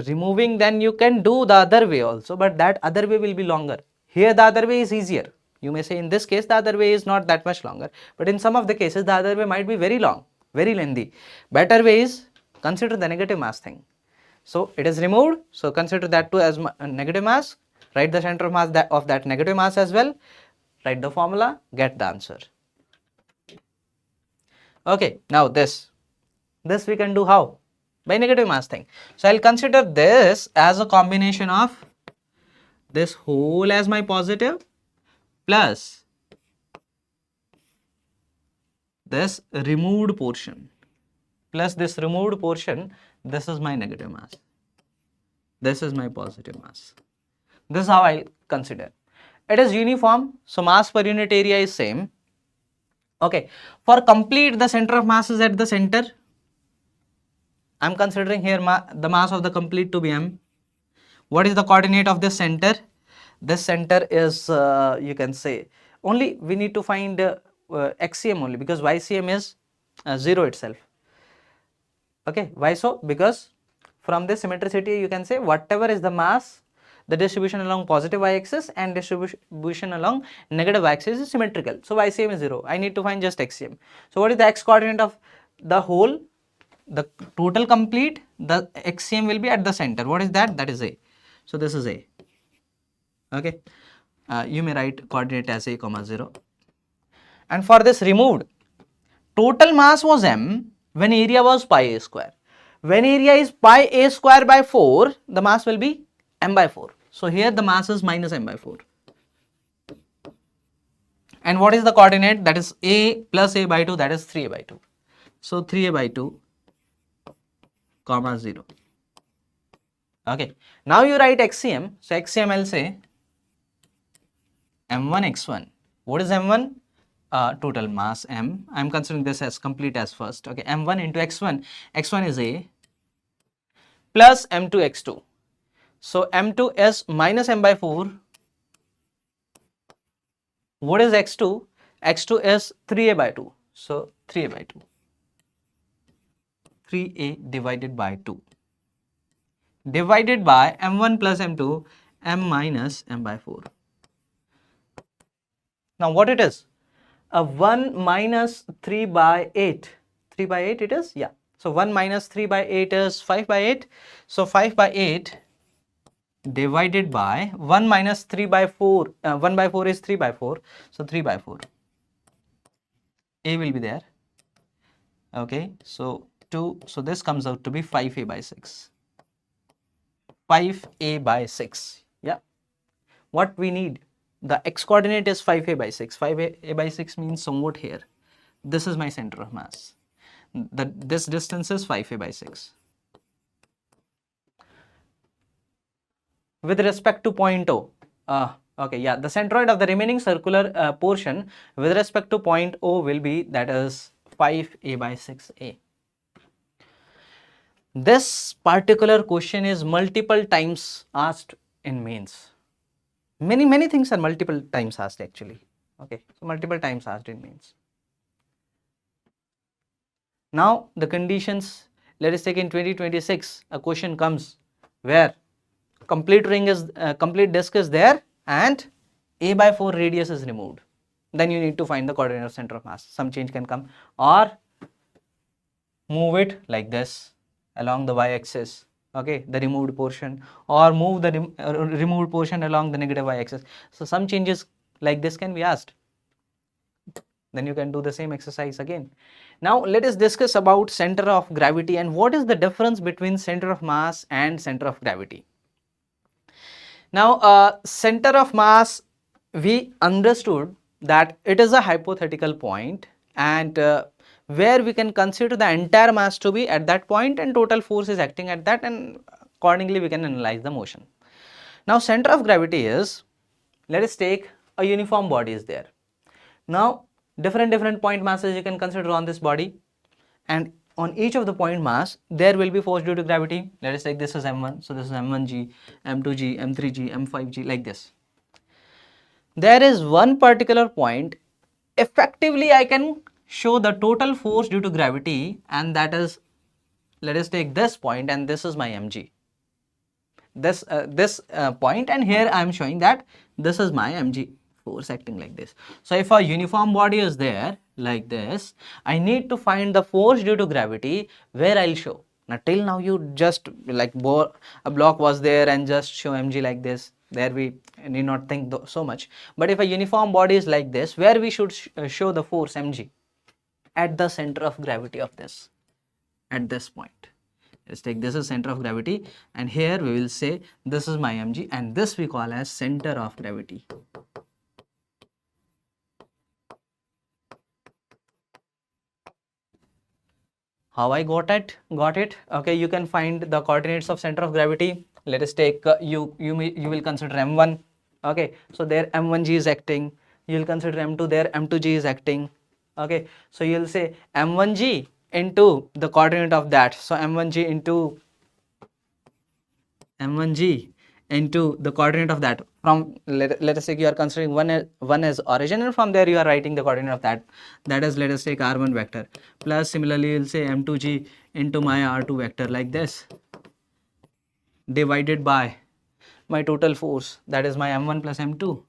removing, then you can do the other way also, but that other way will be longer. Here the other way is easier. You may say in this case the other way is not that much longer, but in some of the cases the other way might be very long, very lengthy. Better way is consider the negative mass thing. So it is removed, so consider that too as negative mass, write the center of mass of that negative mass as well, write the formula, get the answer. Okay, now this we can do how? By negative mass thing. So I'll consider this as a combination of this whole as my positive plus this removed portion plus this removed portion. This is my negative mass. This is my positive mass. This is how I consider. It is uniform, so mass per unit area is same. Okay, for complete the center of mass is at the center. I am considering here the mass of the complete to be m. What is the coordinate of this center? This center is you can say, only we need to find XCM only, because YCM is 0 itself. Okay, why so? Because from this symmetricity you can say whatever is the mass, the distribution along positive y-axis and distribution along negative y-axis is symmetrical. So YCM is 0. I need to find just XCM. So what is the x coordinate of the whole? The total complete, the XCM will be at the center. What is that? That is A. So this is A. Okay. You may write coordinate as A comma 0. And for this removed, total mass was M when area was pi A square. When area is pi A square by 4, the mass will be M by 4. So here the mass is minus M by 4. And what is the coordinate? That is A plus A by 2, that is 3A by 2. So 3A by 2 comma 0. Okay. Now you write XCM. So XCM I'll say M1 X1. What is M1? Total mass M. I am considering this as complete as first. Okay. M1 into X1. X1 is A plus M2 X2. So M2 is minus M by 4. What is X2? X2 is 3A by 2. So 3A by 2. 3A divided by 2. Divided by M1 plus M2, M minus M by 4. Now what it is? 1 minus 3 by 8. 3 by 8 it is? Yeah. So 1 minus 3 by 8 is 5 by 8. So 5 by 8 divided by 1 minus 3 by 4. 1 by 4 is 3 by 4. So 3 by 4. A will be there. Okay. So 2. So this comes out to be 5A by 6. 5A by 6. Yeah. What we need? The x coordinate is 5A by 6. 5A by 6 means somewhat here. This is my center of mass. This distance is 5A by 6. With respect to point O, okay, yeah, the centroid of the remaining circular portion with respect to point O will be, that is 5A by 6A. This particular question is multiple times asked in mains. Many things are multiple times asked actually. Okay, so multiple times asked in mains. Now the conditions, let us take in 2026 a question comes where complete ring is complete disk is there and A by 4 radius is removed. Then you need to find the coordinate of center of mass. Some change can come, or move it like this along the y-axis, okay, the removed portion, or move the removed portion along the negative y-axis. So some changes like this can be asked. Then you can do the same exercise again. Now let us discuss about center of gravity and what is the difference between center of mass and center of gravity. Now center of mass, we understood that it is a hypothetical point and where we can consider the entire mass to be at that point and total force is acting at that, and accordingly we can analyze the motion. Now center of gravity is, let us take a uniform body is there. Now different point masses you can consider on this body, and on each of the point mass there will be force due to gravity. Let us take this as M1, so this is M1G, M2G, M3G, M5G, like this. There is one particular point, effectively I can show the total force due to gravity, and that is, let us take this point and this is my mg. This point, and here I am showing that this is my mg force acting like this. So if a uniform body is there like this, I need to find the force due to gravity where I'll show. Now till now you just like a block was there and just show mg like this. There we need not think so much. But if a uniform body is like this, where we should show the force mg? At the center of gravity of this, at this point. Let's take this as center of gravity, and here we will say this is my mg, and this we call as center of gravity. How I got it? Okay, you can find the coordinates of center of gravity. Let us take you will consider m1. Okay, so there m1g is acting. You will consider m2, there m2g is acting. Okay, so you will say m1g into the coordinate of that. So m1g into the coordinate of that. From let us say you are considering one as origin, and from there you are writing the coordinate of that. That is, let us take r1 vector plus similarly you will say m2g into my r2 vector like this. divided by my total force, that is my m1 plus m2,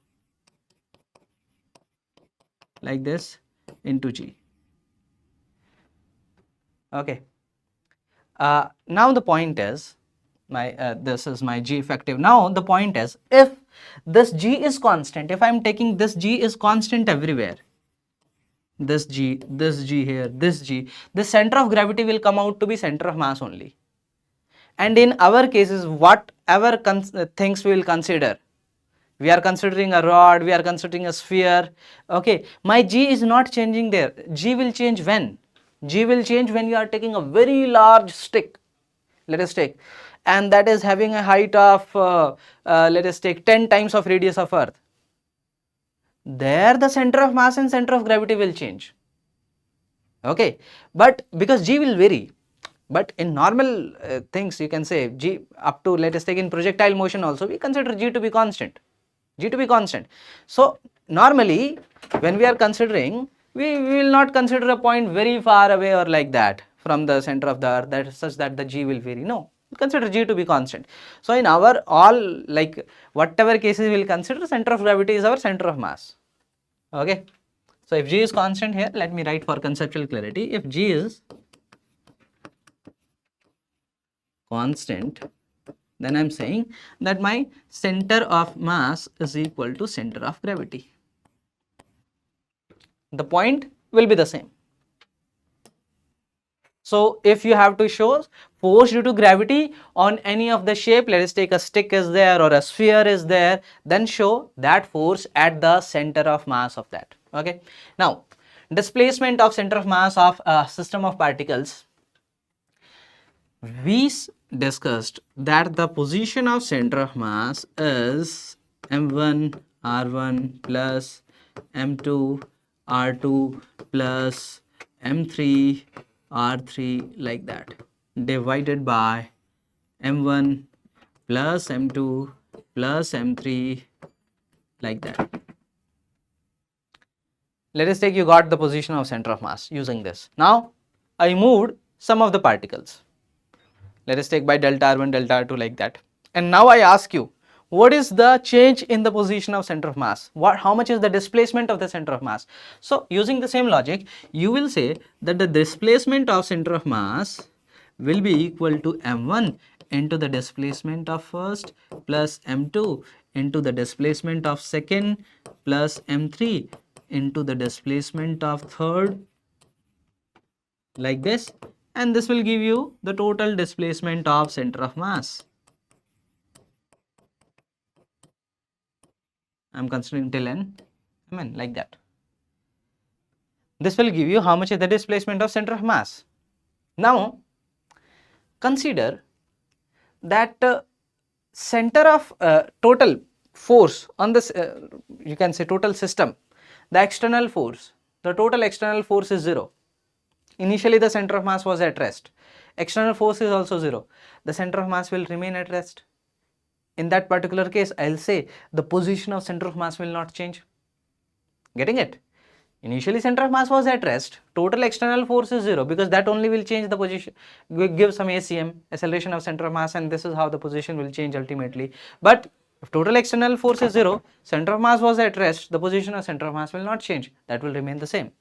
like this, into g. Okay. Now the point is, this is my g effective. Now the point is, if this g is constant, if I am taking this g is constant everywhere, this g here, this g, the center of gravity will come out to be center of mass only. And in our cases, whatever things we will consider, we are considering a rod, we are considering a sphere, okay, my g is not changing there. G will change when? G will change when you are taking a very large stick, let us take, and that is having a height of, let us take 10 times of radius of earth. There the center of mass and center of gravity will change. Okay, but because g will vary, but in normal things you can say g up to, let us take in projectile motion also, we consider g to be constant, so normally when we are considering, we will not consider a point very far away or like that from the center of the earth, that is such that the g will vary. No, we consider g to be constant. So in our all, like whatever cases we will consider, center of gravity is our center of mass. Okay, so if g is constant here, let me write for conceptual clarity. If g is constant, then I am saying that my center of mass is equal to center of gravity. The point will be the same. So if you have to show force due to gravity on any of the shape, let us take a stick is there or a sphere is there, then show that force at the center of mass of that. Okay. Now, displacement of center of mass of a system of particles. We discussed that the position of center of mass is m1 r1 plus m2 r2 plus m3 r3, like that, divided by m1 plus m2 plus m3, like that. Let us take, you got the position of center of mass using this. Now I moved some of the particles, let us take by delta r1 delta r2, like that, and now I ask you, what is the change in the position of center of mass? How much is the displacement of the center of mass? So using the same logic, you will say that the displacement of center of mass will be equal to m1 into the displacement of first plus m2 into the displacement of second plus m3 into the displacement of third, like this, and this will give you the total displacement of center of mass. I am considering till n, like that. This will give you how much is the displacement of center of mass. Now consider that center of total force on this, you can say total system, the external force, the total external force is 0. Initially the center of mass was at rest, external force is also 0, the center of mass will remain at rest. In that particular case, I will say the position of center of mass will not change. Getting it? Initially center of mass was at rest, total external force is 0, because that only will change the position, give some ACM, acceleration of center of mass, and this is how the position will change ultimately. But if total external force is 0, center of mass was at rest, the position of center of mass will not change, that will remain the same.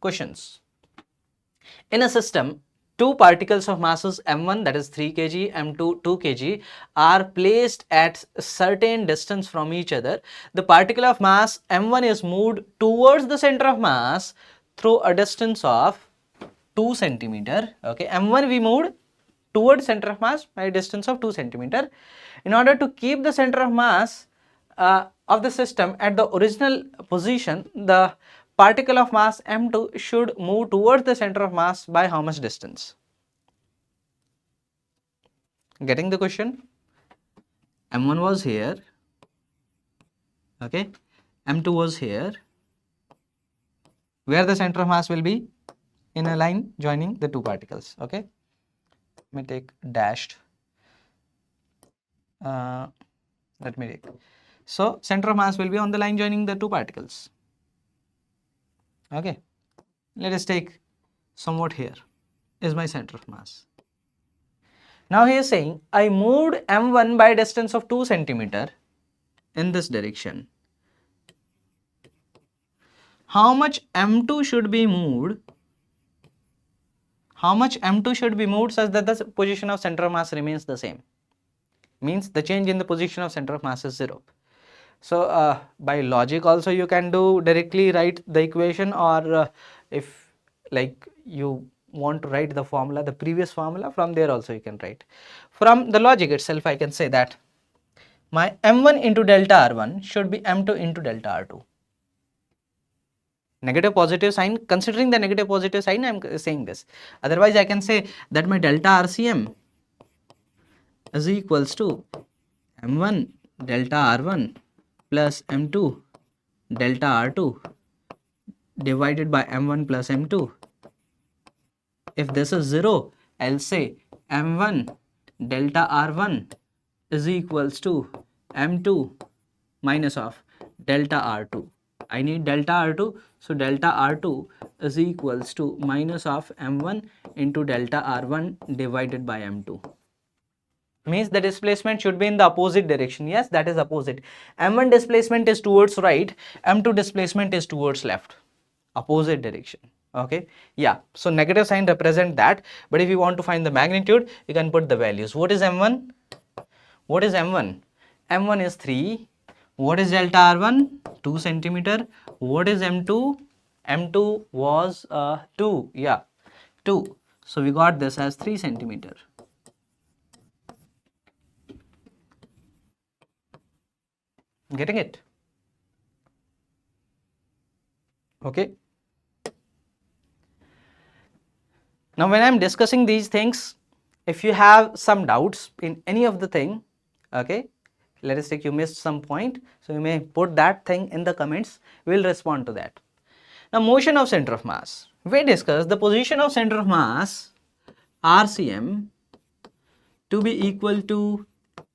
Questions. In a system, two particles of masses m1, that is 3 kg, m2 2 kg, are placed at a certain distance from each other. The particle of mass m1 is moved towards the center of mass through a distance of 2 centimeter. Okay, m1 we moved towards center of mass by a distance of 2 centimeter. In order to keep the center of mass of the system at the original position, the particle of mass m2 should move towards the center of mass by how much distance? Getting the question? m1 was here, okay, m2 was here, where the center of mass will be? In a line joining the two particles. Okay, let me take dashed, let me take, so center of mass will be on the line joining the two particles. Okay, let us take somewhat here is my center of mass. Now he is saying I moved m1 by a distance of 2 centimeter in this direction. How much m2 should be moved? How much m2 should be moved such that the position of center of mass remains the same? Means the change in the position of center of mass is 0. So by logic also you can do directly write the equation, or if like you want to write the formula, the previous formula, from there also you can write. From the logic itself I can say that my m1 into delta r1 should be m2 into delta r2. Negative positive sign, considering the negative positive sign I am saying this. Otherwise I can say that my delta RCM is equals to m1 delta r1 plus m2 delta r2 divided by m1 plus m2. If this is 0, I'll say m1 delta r1 is equals to m2 minus of delta r2. I need delta r2, so delta r2 is equals to minus of m1 into delta r1 divided by m2. Means the displacement should be in the opposite direction. Yes, that is opposite. m1 displacement is towards right, m2 displacement is towards left, opposite direction. Okay, yeah, so negative sign represent that, but if you want to find the magnitude you can put the values. What is m1? What is m1? m1 is 3. What is delta r1? 2 centimeter. What is m2? m2 was 2. Yeah, 2. So we got this as 3 centimeter. Getting it? Okay. Now when I am discussing these things, if you have some doubts in any of the thing, okay, let us take you missed some point, so you may put that thing in the comments, we will respond to that. Now motion of center of mass, we discussed the position of center of mass RCM to be equal to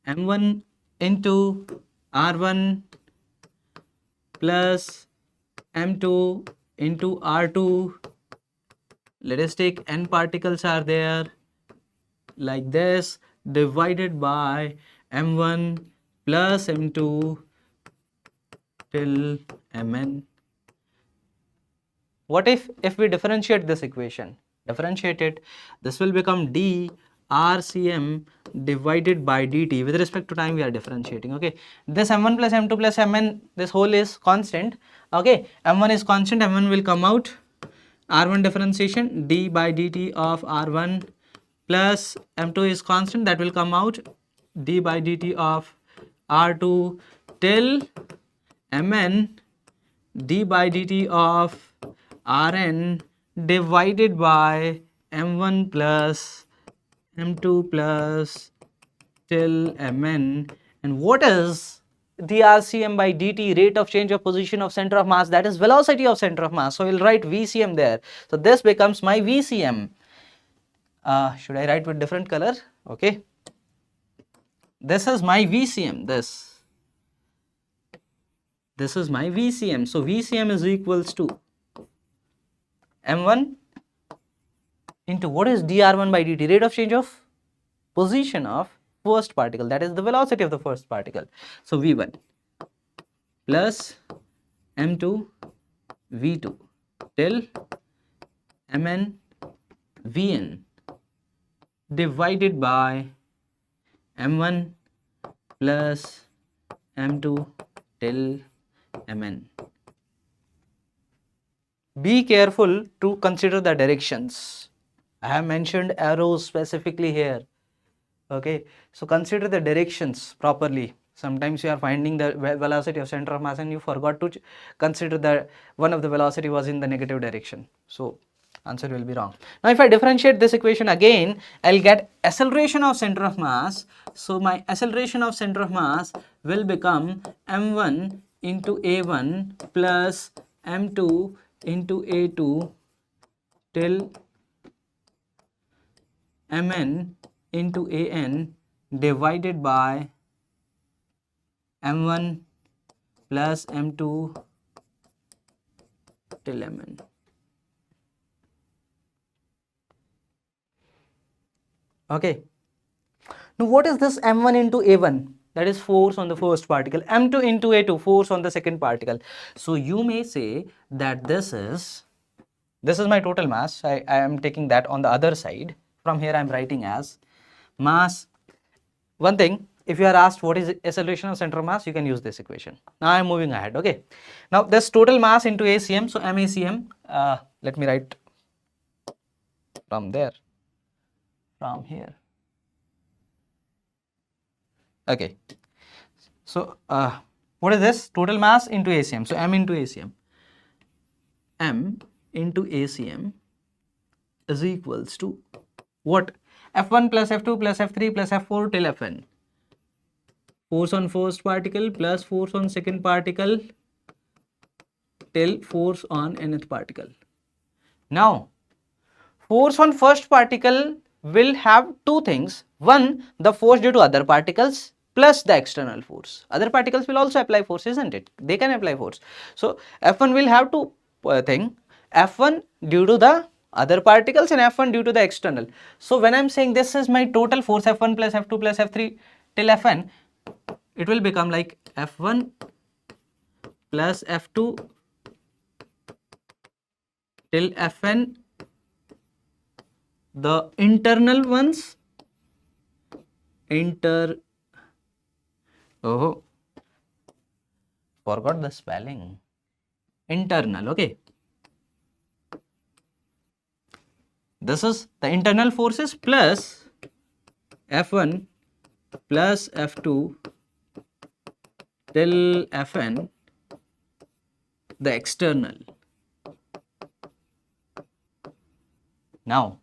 m1 into r1 plus m2 into r2. Let us take n particles are there like this, divided by m1 plus m2 till mn. What if we differentiate this equation? Differentiate it, this will become d RCM divided by dt. With respect to time we are differentiating. Okay, this m1 plus m2 plus mn, this whole is constant. Okay, m1 is constant, m1 will come out. R1 differentiation, d by dt of r1 plus m2 is constant, that will come out, d by dt of r2 till mn d by dt of Rn divided by m1 plus m2 plus till mn. And what is the RCM by dt, rate of change of position of center of mass? That is velocity of center of mass. So we'll write VCM there. So this becomes my VCM. Should I write with different color? Okay. This is my VCM. This is my VCM. So VCM is equals to m1 into what is dr1 by dt, rate of change of position of first particle, that is the velocity of the first particle. So v1 plus m2 v2 till mn vn divided by m1 plus m2 till mn. Be careful to consider the directions. I have mentioned arrows specifically here. Okay, so consider the directions properly. Sometimes you are finding the velocity of center of mass and you forgot to consider that one of the velocity was in the negative direction. So answer will be wrong. Now if I differentiate this equation again, I'll get acceleration of center of mass. So my acceleration of center of mass will become m1 into a1 plus m2 into a2 till mn into an divided by m1 plus m2 till mn. Okay, Now what is this m1 into a1? That is force on the first particle. m2 into a2, force on the second particle. So you may say that this is my total mass. I am taking that on the other side. From here I am writing as mass. One thing, if you are asked what is acceleration of center of mass, you can use this equation. Now I am moving ahead. Okay. Now this total mass into ACM. So MACM. Let me write from there. From here. Okay. So what is this? Total mass into ACM. So M into ACM. M into ACM is equals to what? F1 plus F2 plus F3 plus F4 till Fn. Force on first particle plus force on second particle till force on nth particle. Now, force on first particle will have two things. One, the force due to other particles plus the external force. Other particles will also apply force, isn't it? They can apply force. So, F1 will have two thing. F1 due to the other particles and F1 due to the external. So, when I am saying this is my total force F1 plus F2 plus F3 till Fn, it will become like F1 plus F2 till Fn, the internal ones, forgot the spelling, internal, okay. This is the internal forces plus F1 plus F2 till Fn, the external. Now,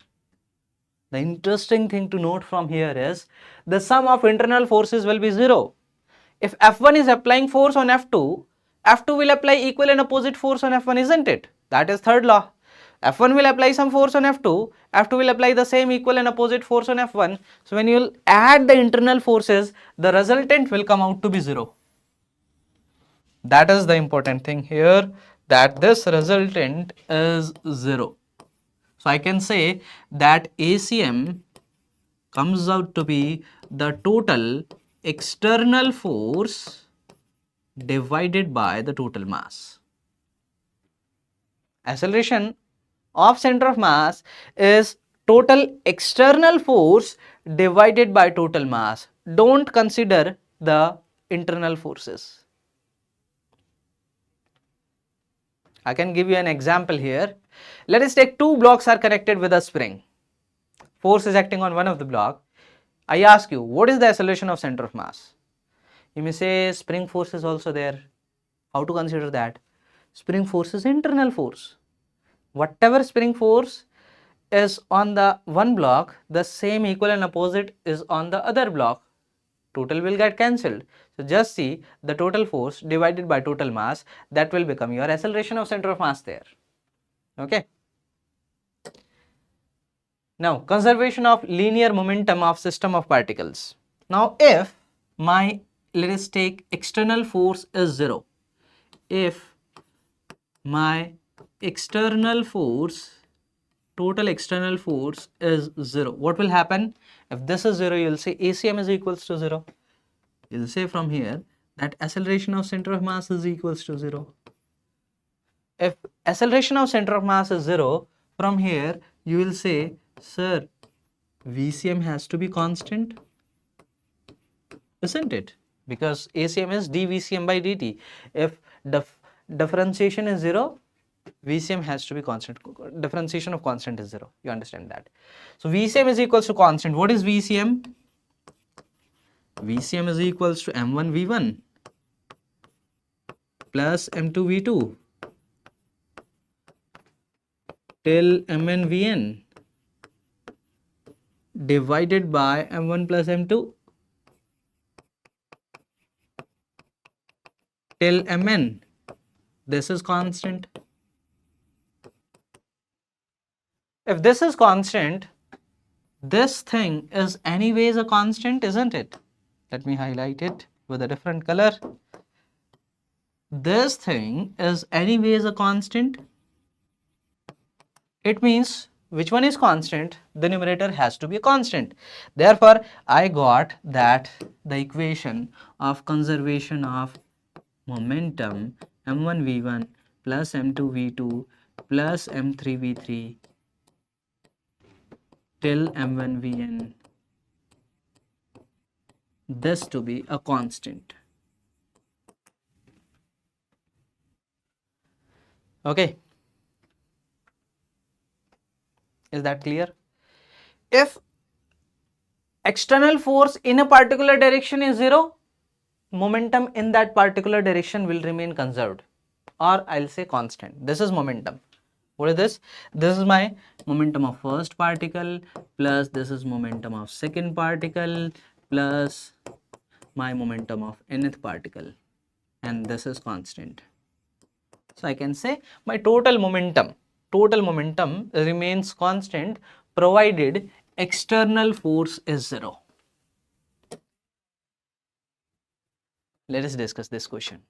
the interesting thing to note from here is the sum of internal forces will be 0. If F1 is applying force on F2, F2 will apply equal and opposite force on F1, isn't it? That is third law. F1 will apply some force on F2, F2 will apply the same equal and opposite force on F1. So when you will add the internal forces, the resultant will come out to be 0. That is the important thing here, that this resultant is 0. So I can say that ACM comes out to be the total external force divided by the total mass. Acceleration of center of mass is total external force divided by total mass. Don't consider the internal forces. I can give you an example here. Let us take two blocks are connected with a spring. Force is acting on one of the block. I ask you, what is the acceleration of center of mass? You may say spring force is also there. How to consider that? Spring force is internal force. Whatever spring force is on the one block, the same equal and opposite is on the other block. Total will get cancelled. So just see the total force divided by total mass, that will become your acceleration of center of mass there. Okay. Now, conservation of linear momentum of system of particles. Now, if my, let us take external force is 0. If my external force, total external force is 0, what will happen? If this is 0, you will say ACM is equals to 0. You will say from here that acceleration of center of mass is equals to 0. If acceleration of center of mass is 0, from here you will say, sir, VCM has to be constant, isn't it? Because ACM is dVCM by dt. If differentiation is 0, VCM has to be constant. Differentiation of constant is 0. You understand that? So VCM is equals to constant. What is VCM? VCM is equals to M1 V1 plus M2 V2 till Mn Vn divided by M1 plus M2 till Mn. This is constant. If this is constant, this thing is anyways a constant, isn't it? Let me highlight it with a different color. This thing is anyways a constant. It means which one is constant? The numerator has to be a constant. Therefore, I got that the equation of conservation of momentum m1 v1 plus m2 v2 plus m3 v3 till m1 vn, this to be a constant. Okay, is that clear? If external force in a particular direction is 0, momentum in that particular direction will remain conserved, or I'll say constant. This is momentum. What is this? This is my momentum of first particle plus this is momentum of second particle plus my momentum of nth particle, and this is constant. So I can say my total momentum remains constant provided external force is 0. Let us discuss this question.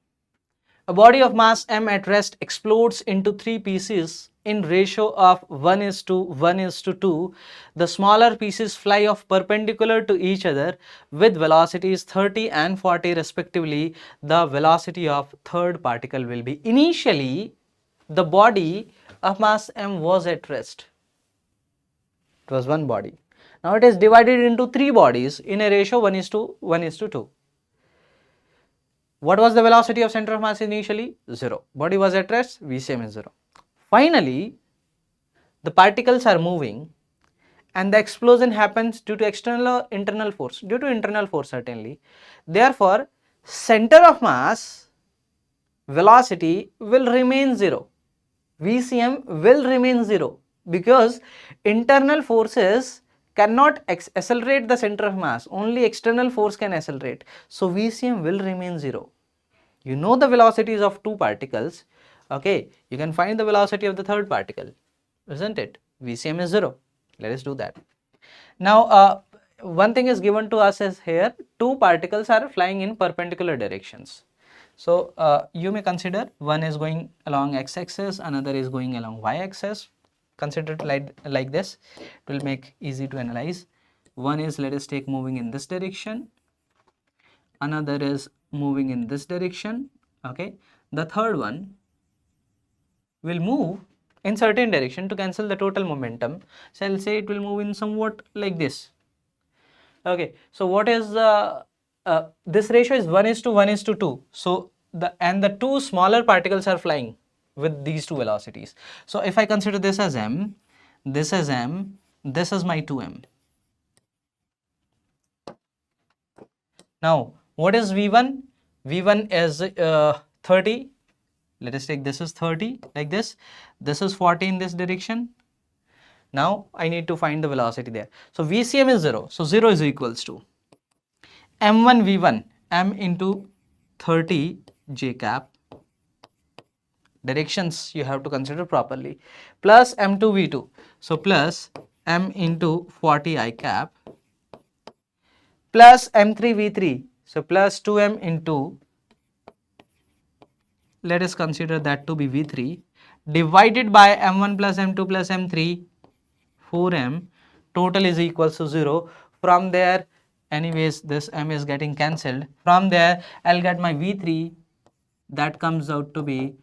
A body of mass m at rest explodes into 3 pieces in ratio of 1:1:2. The smaller pieces fly off perpendicular to each other with velocities 30 and 40 respectively. The velocity of third particle will be. Initially, the body of mass m was at rest. It was one body. Now it is divided into 3 bodies in a ratio 1:1:2. What was the velocity of center of mass initially? 0. Body was at rest, VCM is 0. Finally, the particles are moving and the explosion happens due to external or internal force? Due to internal force certainly. Therefore, center of mass velocity will remain 0. VCM will remain 0 because internal forces cannot accelerate the center of mass, only external force can accelerate. So VCM will remain 0. You know the velocities of 2 particles, okay, you can find the velocity of the third particle, isn't it? VCM is 0. Let us do that. Now, one thing is given to us is here, 2 particles are flying in perpendicular directions. So, you may consider one is going along x-axis, another is going along y-axis. Consider it like this, it will make easy to analyze. One is, let us take, moving in this direction, another is moving in this direction, okay. The third one will move in certain direction to cancel the total momentum. So I'll say it will move in somewhat like this. Okay, so what is this ratio is 1:1:2. So the 2 smaller particles are flying with these 2 velocities. So if I consider this as m, this is m, this is my 2m. Now what is v1? v1 is 30. Let us take, this is 30 like this, this is 40 in this direction. Now I need to find the velocity there. So VCM is 0. So 0 is equals to m1 v1, m into 30 j cap, directions you have to consider properly, plus m2 v2. So plus m into 40 I cap plus m3 v3. So plus 2m into, let us consider that to be v3, divided by m1 plus m2 plus m3, 4m, total is equals to 0. From there, anyways, this m is getting cancelled. From there, I'll get my v3, that comes out to be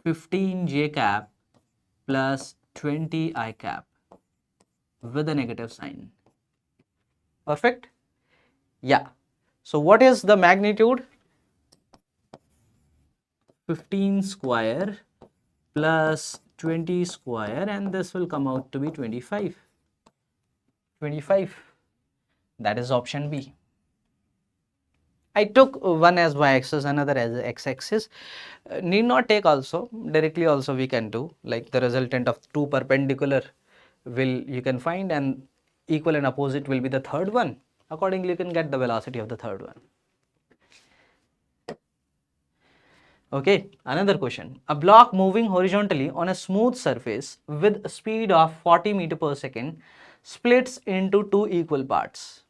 15 j cap plus 20 I cap with a negative sign. Perfect? Yeah. So what is the magnitude? 15 square plus 20 square, and this will come out to be 25. 25. That is option B. I took one as y-axis, another as x-axis. Need not take also, directly also we can do, like the resultant of 2 perpendicular will you can find, and equal and opposite will be the third one. Accordingly, you can get the velocity of the third one. Okay, another question. A block moving horizontally on a smooth surface with a speed of 40 meters per second splits into 2 equal parts.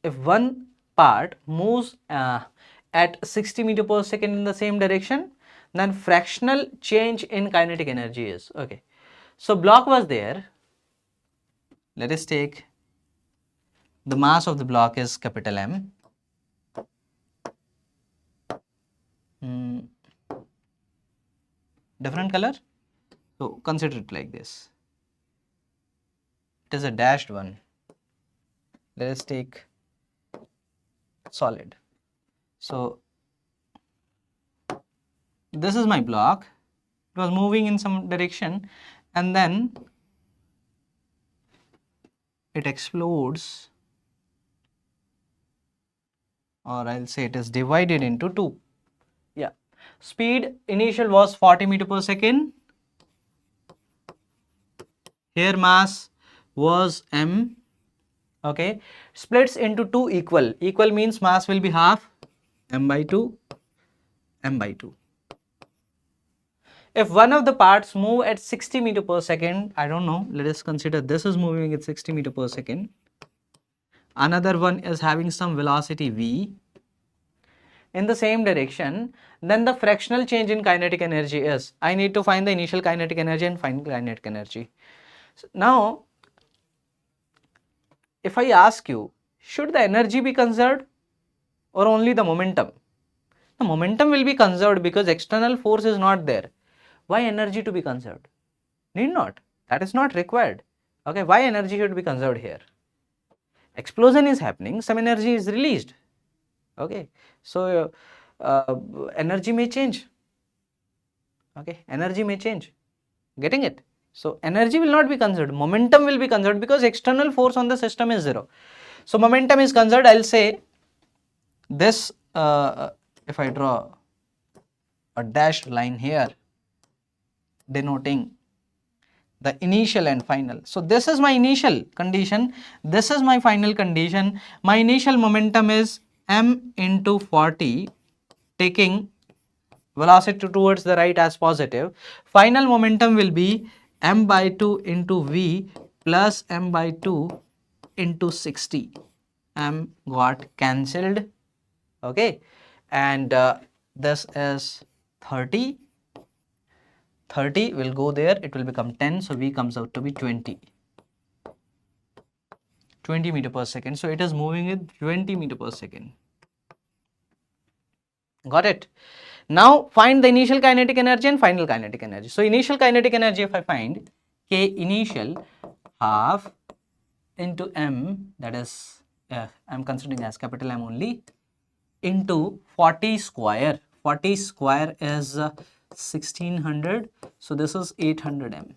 If one part moves at 60 meters per second in the same direction, then fractional change in kinetic energy is, okay. So block was there, let us take the mass of the block is capital M. Different color? So consider it like this. It is a dashed one. Let us take solid. So this is my block. It was moving in some direction and then it explodes, or I'll say it is divided into two. Yeah. Speed initial was 40 meter per second. Here mass was M. Okay. Splits into two equal. Equal means mass will be half, M by 2, M by 2. If one of the parts move at 60 meter per second, I don't know, let us consider this is moving at 60 meter per second. Another one is having some velocity v in the same direction, then the fractional change in kinetic energy is, I need to find the initial kinetic energy and final kinetic energy. So now, if I ask you, should the energy be conserved or only the momentum? The momentum will be conserved because external force is not there. Why energy to be conserved? Need not. That is not required. Okay, why energy should be conserved here? Explosion is happening, some energy is released. Okay, so energy may change. Okay, energy may change. Getting it? So energy will not be conserved, momentum will be conserved because external force on the system is zero. So momentum is conserved. I'll say this, if I draw a dashed line here denoting the initial and final. So this is my initial condition, this is my final condition. My initial momentum is m into 40, taking velocity towards the right as positive. Final momentum will be m by 2 into v plus m by 2 into 60. M got cancelled. Okay, and this is 30. 30 will go there, it will become 10, so v comes out to be 20 meter per second. So it is moving with 20 meter per second. Got it? Now find the initial kinetic energy and final kinetic energy. So initial kinetic energy, if I find K initial half into m, that is I'm considering as capital M only, into 40 square. 40 square is 1600, so this is 800 m.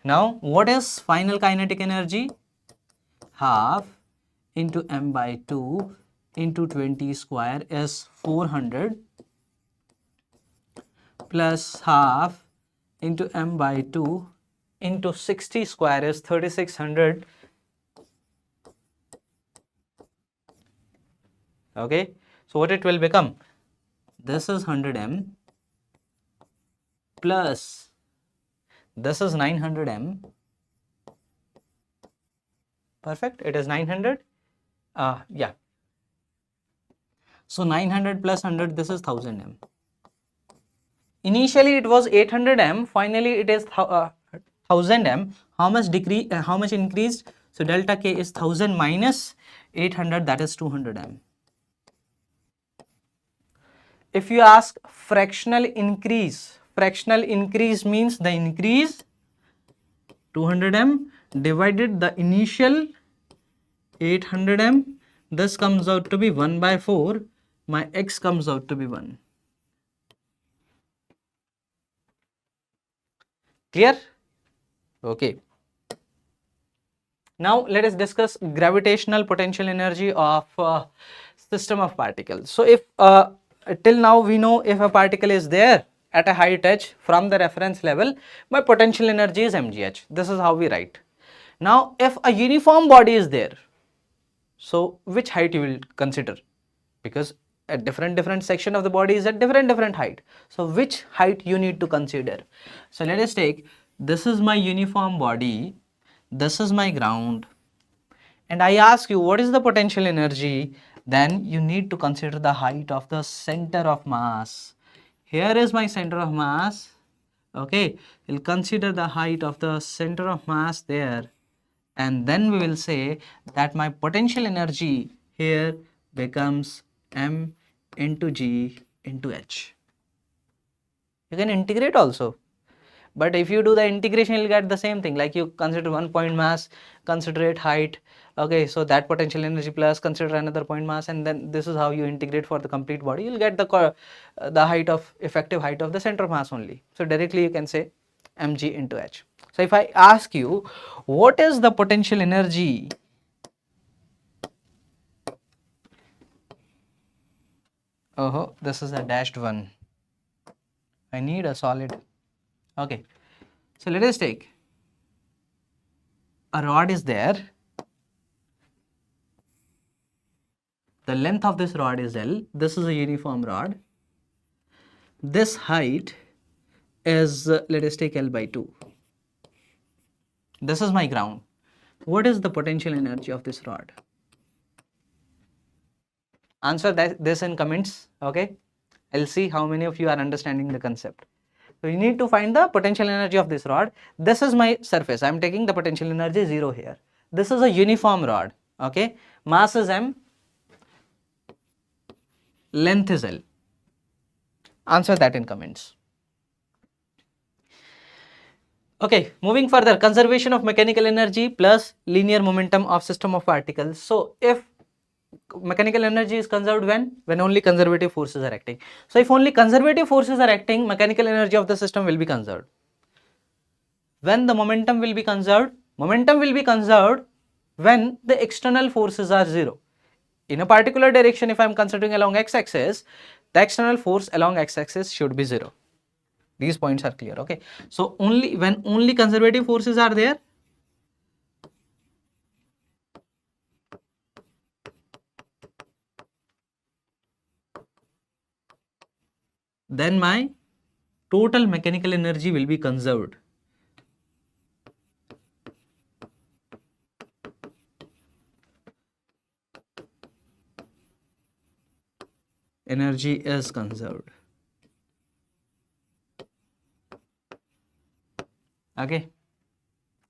Now what is final kinetic energy? Half into m by 2 into 20 square is 400 plus half into m by 2 into 60 square is 3600. Okay, so what it will become? This is 100 m plus this is 900 m. Perfect, it is 900. Yeah. So 900 plus 100, this is 1000 m. Initially it was 800 m, finally it is 1000 m. How much decrease? How much increased? So delta K is 1000 minus 800, that is 200 m. If you ask fractional increase means the increase 200 m divided the initial 800 m. This comes out to be 1 by 4. My x comes out to be 1. Clear? Okay. Now let us discuss gravitational potential energy of system of particles. So if till now we know if a particle is there at a height h from the reference level, my potential energy is mgh. This is how we write. Now if a uniform body is there, so which height you will consider? Because a different section of the body is at different height. So which height you need to consider? So let us take, this is my uniform body, this is my ground, and I ask you what is the potential energy, then you need to consider the height of the center of mass. Here is my center of mass, Okay, we'll consider the height of the center of mass there, and then we will say that my potential energy here becomes m into g into h. You can integrate also, but if you do the integration, you'll get the same thing. Like you consider one point mass, consider it height. Okay, so that potential energy plus consider another point mass, and then this is how you integrate for the complete body. You'll get the height of effective height of the center of mass only. So directly you can say mg into h. So if I ask you, what is the potential energy oh, this is a dashed one. I need a solid. Okay, so let us take a rod is there. The length of this rod is L. This is a uniform rod. This height is, let us take L by 2. This is my ground. What is the potential energy of this rod? Answer this in comments, okay? I'll see how many of you are understanding the concept. So you need to find the potential energy of this rod. This is my surface. I am taking the potential energy 0 here. This is a uniform rod, okay? Mass is m, length is L. Answer that in comments. Okay, moving further, conservation of mechanical energy plus linear momentum of system of particles. So if mechanical energy is conserved when only conservative forces are acting. So if only conservative forces are acting, mechanical energy of the system will be conserved. When the momentum will be conserved? Momentum will be conserved when the external forces are 0. In a particular direction, if I am considering along x-axis, the external force along x-axis should be 0. These points are clear, okay? So only when only conservative forces are there, then my total mechanical energy will be conserved. Energy is conserved. Okay.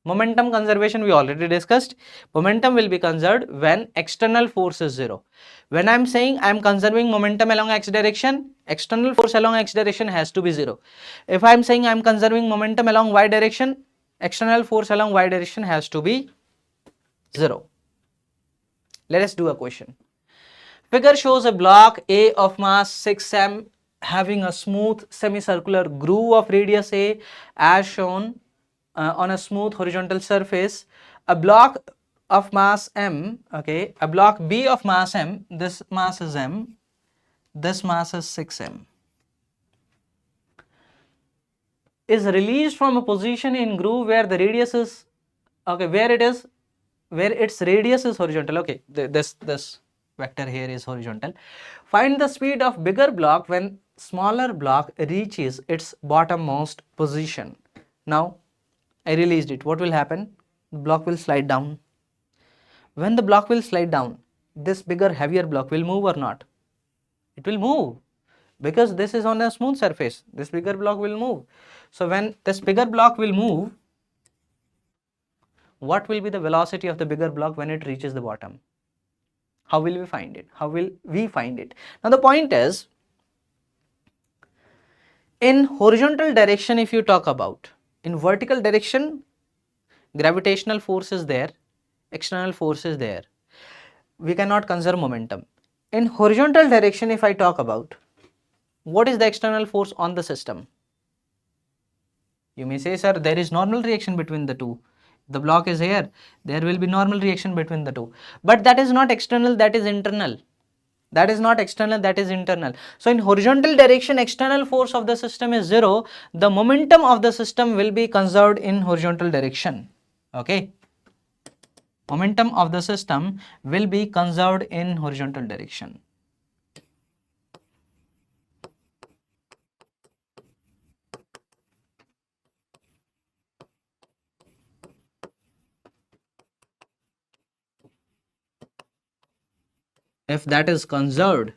Momentum conservation we already discussed. Momentum will be conserved when external force is 0. When I am saying I am conserving momentum along x direction, external force along x direction has to be 0. If I am saying I am conserving momentum along y direction, external force along y direction has to be 0. Let us do a question. Figure shows a block A of mass 6m having a smooth semicircular groove of radius A as shown on a smooth horizontal surface. A block of mass m, okay, a block B of mass m, this mass is m, this mass is 6m, is released from a position in groove where the radius is, okay, where its radius is horizontal, okay, this vector here is horizontal. Find the speed of bigger block when smaller block reaches its bottommost position. Now I released it. What will happen? The block will slide down. When the block will slide down, this bigger heavier block will move or not? It will move because this is on a smooth surface. This bigger block will move. So when this bigger block will move, what will be the velocity of the bigger block when it reaches the bottom? How will we find it? How will we find it? Now the point is, in horizontal direction if you talk about, in vertical direction gravitational force is there, external force is there, we cannot conserve momentum. In horizontal direction if I talk about, what is the external force on the system? You may say, sir, there is normal reaction between the two. The block is here, there will be normal reaction between the two, but that is not external, that is internal. That is not external, that is internal. So in horizontal direction, external force of the system is 0. The momentum of the system will be conserved in horizontal direction. Okay. Momentum of the system will be conserved in horizontal direction. If that is conserved,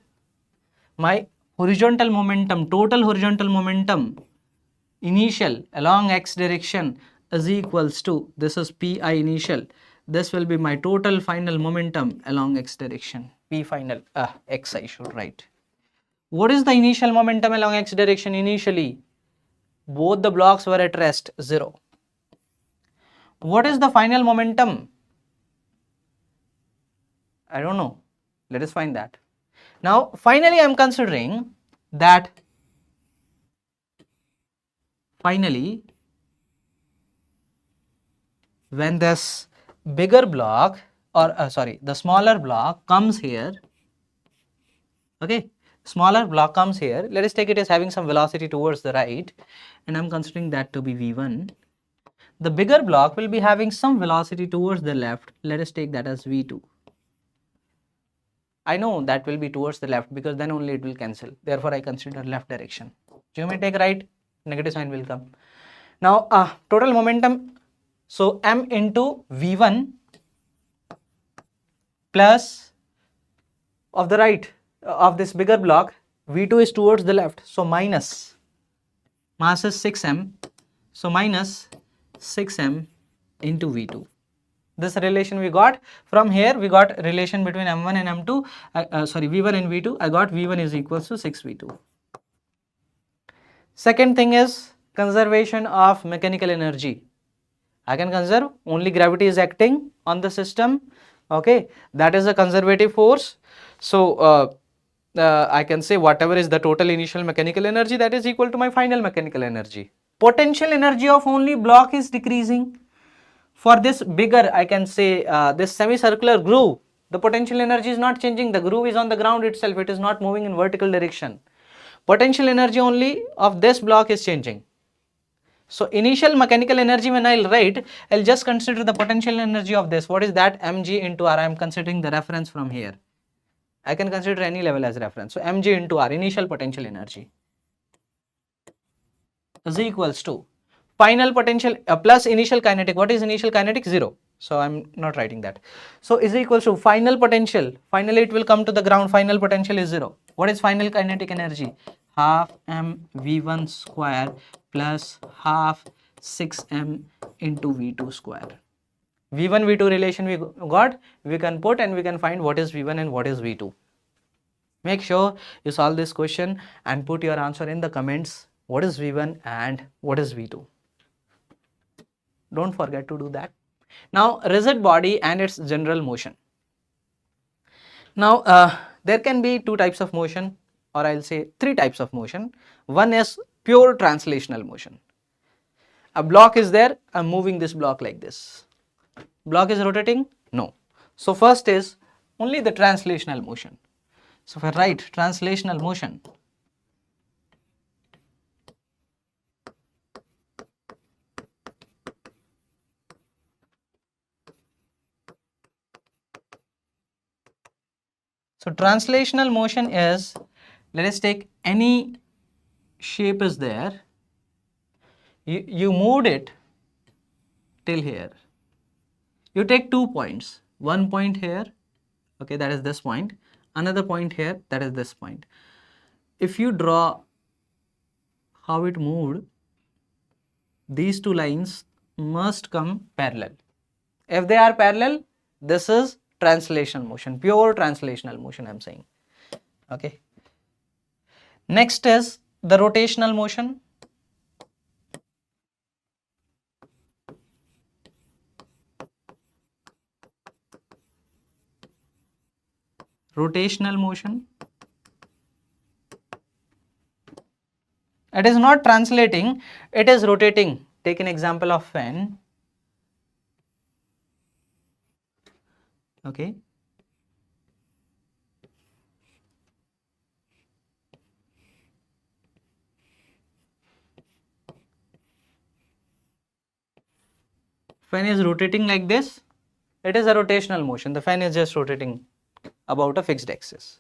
my horizontal momentum, total horizontal momentum initial along x direction is equals to, this is Pi initial, this will be my total final momentum along x direction, P final, x I should write. What is the initial momentum along x direction initially? Both the blocks were at rest, 0. What is the final momentum? I don't know. Let us find that. Now, finally, I am considering that finally, when this bigger block or the smaller block comes here, okay, smaller block comes here, let us take it as having some velocity towards the right, and I'm considering that to be v1. The bigger block will be having some velocity towards the left, let us take that as v2. I know that will be towards the left because then only it will cancel, therefore I consider left direction. You may take right, negative sign will come. Now total momentum, so m into v1 plus of the right of this bigger block, v2 is towards the left, so minus, mass is 6m, so minus 6m into v2. This relation we got from here, we got relation between m1 and m2, v1 and v2, I got v1 is equals to 6v2. Second thing is conservation of mechanical energy. I can conserve, only gravity is acting on the system, okay, that is a conservative force. So I can say whatever is the total initial mechanical energy, that is equal to my final mechanical energy. Potential energy of only block is decreasing. For this bigger, I can say this semicircular groove, the potential energy is not changing, the groove is on the ground itself, it is not moving in vertical direction. Potential energy only of this block is changing. So initial mechanical energy, when I'll write, I'll just consider the potential energy of this. What is that? Mg into R. I am considering the reference from here. I can consider any level as reference. So Mg into R, initial potential energy, is equals to final potential plus initial kinetic. What is initial kinetic? 0. So I'm not writing that. So is equals to final potential. Finally, it will come to the ground. Final potential is 0. What is final kinetic energy? Half m v1 square plus half 6m into v2 square. v1 v2 relation we got, we can put and we can find what is v1 and what is v2. Make sure you solve this question and put your answer in the comments. What is v1 and what is v2? Don't forget to do that. Now, rigid body and its general motion. Now, there can be two types of motion, or I'll say three types of motion. One is pure translational motion. A block is there, I'm moving this block like this. Block is rotating? No. So first is only the translational motion. So if I write translational motion, so translational motion is, let us take any shape is there, you moved it till here. You take 2 points, one point here, okay, that is this point, another point here, that is this point. If you draw how it moved, these two lines must come parallel. If they are parallel, this is translational motion, pure translational motion I am saying, okay. Next is the rotational motion. Rotational motion, it is not translating, it is rotating. Take an example of fan, okay. Fan is rotating like this, it is a rotational motion, the fan is just rotating about a fixed axis.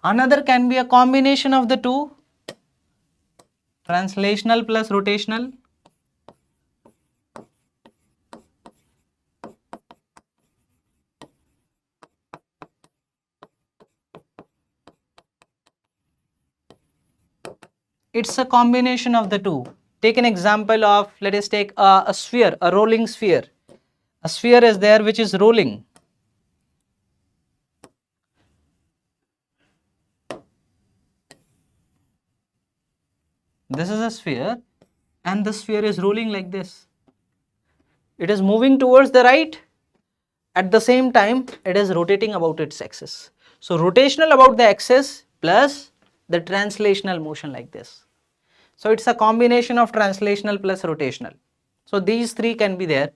Another can be a combination of the two, translational plus rotational. It's a combination of the two. take an example of, let us take a sphere, a rolling sphere. A sphere is there which is rolling. This is a sphere and the sphere is rolling like this. It is moving towards the right. At the same time, it is rotating about its axis. So rotational about the axis plus the translational motion like this. So it's a combination of translational plus rotational. So these three can be there.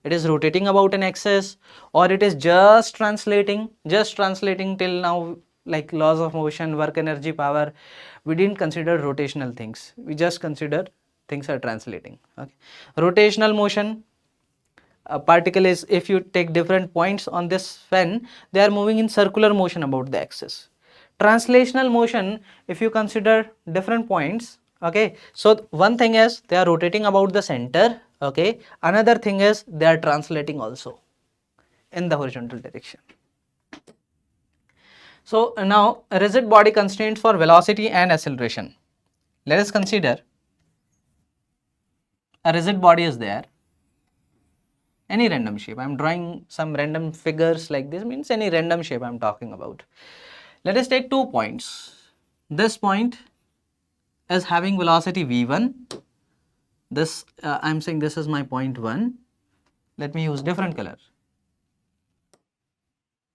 It is rotating about an axis, or it is just translating till now, like laws of motion, work, energy, power. We didn't consider rotational things. We just consider things are translating. Okay. Rotational motion, a particle is, if you take different points on this fan, they are moving in circular motion about the axis. Translational motion, if you consider different points, okay, so one thing is they are rotating about the center, okay, another thing is they are translating also in the horizontal direction. So now rigid body constraints for velocity and acceleration. Let us consider a rigid body is there, any random shape. I am drawing some random figures like this, means any random shape I am talking about. Let us take 2 points. This point is having velocity v1. This I am saying this is my point 1. Let me use different color.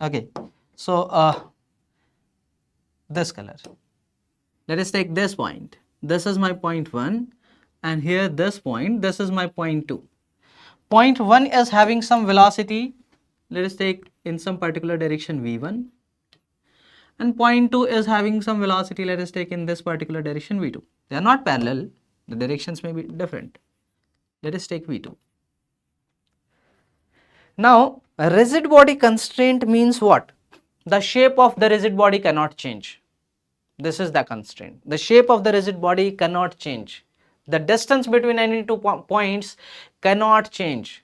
Okay, so this color. Let us take this point. This is my point 1, and here this point, this is my point 2. Point 1 is having some velocity, let us take in some particular direction v1, and point 2 is having some velocity, let us take in this particular direction v2. They are not parallel, the directions may be different. Let us take v2. Now, a rigid body constraint means what? The shape of the rigid body cannot change. This is the constraint. The shape of the rigid body cannot change. The distance between any two points cannot change.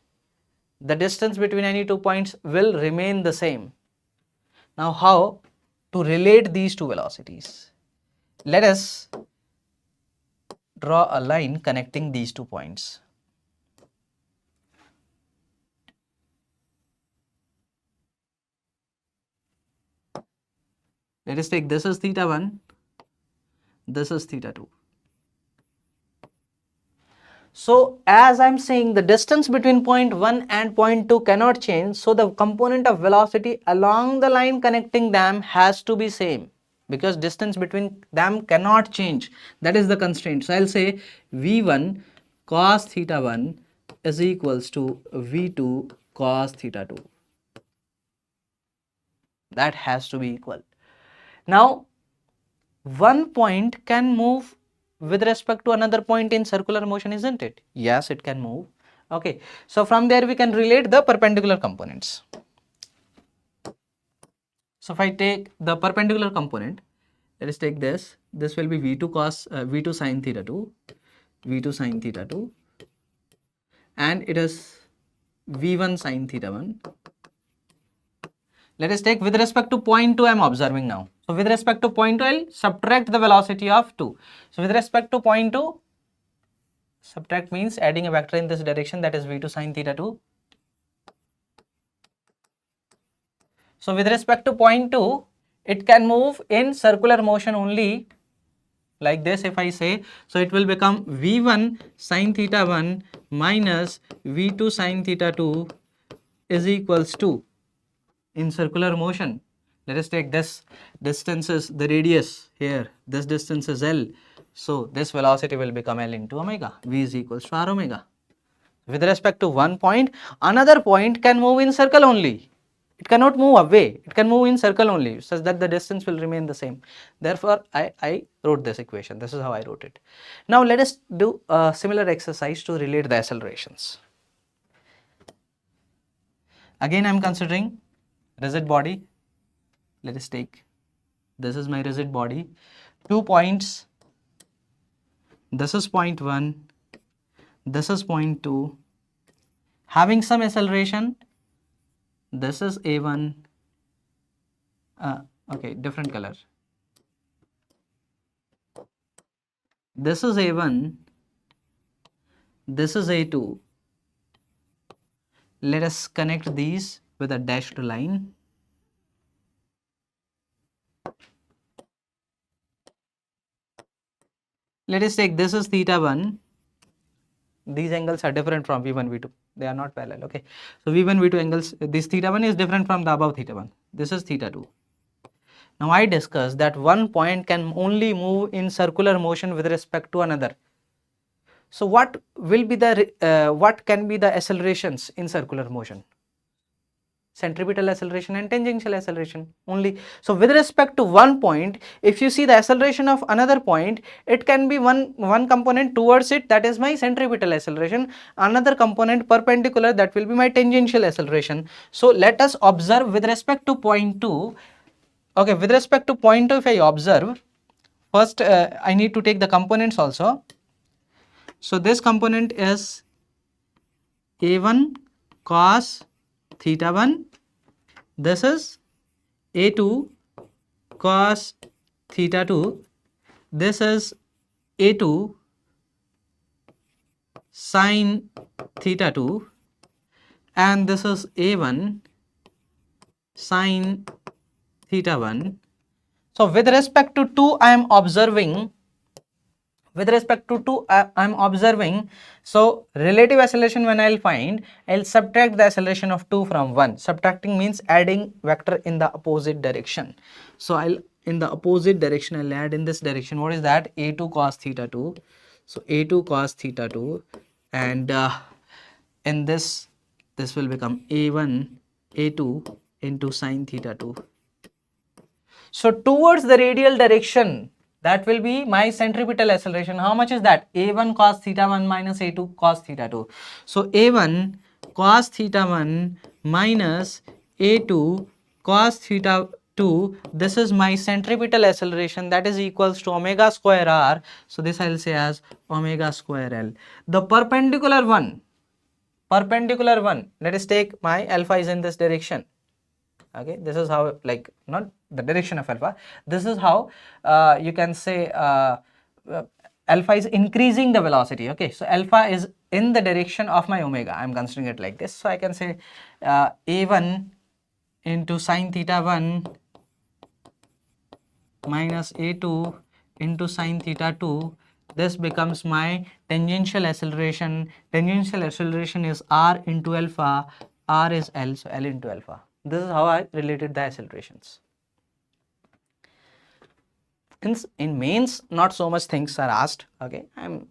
The distance between any 2 points will remain the same. Now, how to relate these two velocities? Let us draw a line connecting these 2 points. Let us take, this is theta 1, this is theta 2. So, as I am saying, the distance between point 1 and point 2 cannot change. So, the component of velocity along the line connecting them has to be same, because distance between them cannot change. That is the constraint. So, I will say v1 cos theta 1 is equals to v2 cos theta 2. That has to be equal. Now, one point can move with respect to another point in circular motion, isn't it? Yes, it can move. Okay, so from there we can relate the perpendicular components. So if I take the perpendicular component, let us take this. This will be v2 cos v2 sin theta 2, v2 sin theta 2, and it is v1 sin theta 1. Let us take with respect to point 2 I am observing now. So with respect to point 2 I will subtract the velocity of 2. So with respect to point 2, subtract means adding a vector in this direction, that is v2 sin theta 2. So with respect to point 2, it can move in circular motion only like this if I say. So it will become v1 sin theta 1 minus v2 sin theta 2 is equals to, in circular motion, let us take this distance is the radius here, this distance is L. So this velocity will become L into omega, v is equals to r omega. With respect to one point, another point can move in circle only. It cannot move away, it can move in circle only, such that the distance will remain the same. Therefore, I wrote this equation. This is how I wrote it. Now let us do a similar exercise to relate the accelerations. Again, I am considering rigid body. Let us take, this is my rigid body, 2 points, this is point 1, this is point 2, having some acceleration, this is a1, okay, different color, this is a1, this is A2. Let us connect these with a dashed line. Let us take this is theta 1. These angles are different from V1, V2. They are not parallel. Okay. So V1, V2 angles, this theta 1 is different from the above theta 1. This is theta 2. Now I discussed that one point can only move in circular motion with respect to another. So what will be the what can be the accelerations in circular motion? Centripetal acceleration and tangential acceleration only. So with respect to one point, if you see the acceleration of another point, it can be one component towards it, that is my centripetal acceleration, another component perpendicular, that will be my tangential acceleration. So let us observe with respect to point 2. Okay, with respect to point 2, if I observe, first I need to take the components also. So this component is A1 cos theta 1, this is A2 cos theta 2, this is A2 sin theta 2, and this is A1 sin theta 1. So with respect to 2, I am observing, so relative acceleration, when I'll find, I'll subtract the acceleration of 2 from 1. Subtracting means adding vector in the opposite direction. So I'll, in the opposite direction, I'll add in this direction. What is that? A2 cos theta 2. So A2 cos theta 2, and in this will become A1 A2 into sin theta 2. So towards the radial direction, that will be my centripetal acceleration. How much is that? A1 cos theta 1 minus A2 cos theta 2. So A1 cos theta 1 minus A2 cos theta 2, this is my centripetal acceleration, that is equals to omega square r. So this I will say as omega square L. The perpendicular one, let us take my alpha is in this direction. Okay, this is how, like, not the direction of alpha, this is how you can say alpha is increasing the velocity. Okay, so alpha is in the direction of my omega, I am considering it like this. So I can say A1 into sin theta 1 minus A2 into sin theta 2, this becomes my tangential acceleration. Tangential acceleration is r into alpha, r is L, so L into alpha. This is how I related the accelerations. In mains, not so much things are asked. Okay, I'm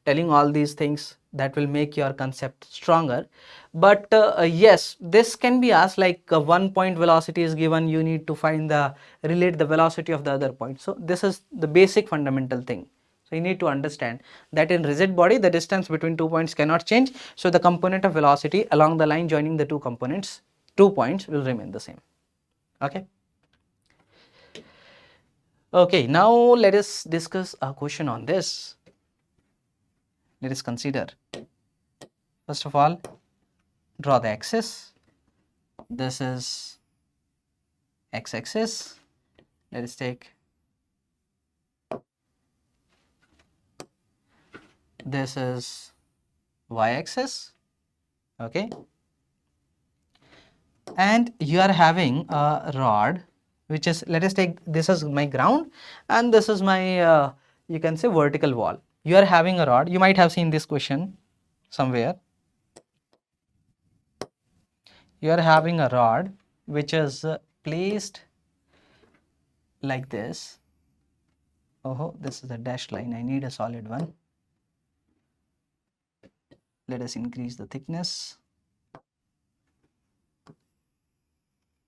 telling all these things that will make your concept stronger. But yes, this can be asked, like 1 point velocity is given, you need to find the relate the velocity of the other point. So this is the basic fundamental thing. So you need to understand that in rigid body, the distance between 2 points cannot change. So the component of velocity along the line joining the two components, 2 points, will remain the same. Okay. Okay, now let us discuss a question on this. Let us consider, first of all, draw the axis. This is x-axis. Let us take this is y-axis. Okay, and you are having a rod which is, let us take, this is my ground and this is my you can say vertical wall. You are having a rod, you might have seen this question somewhere. You are having a rod which is placed like this. Oh, this is a dashed line, I need a solid one. Let us increase the thickness.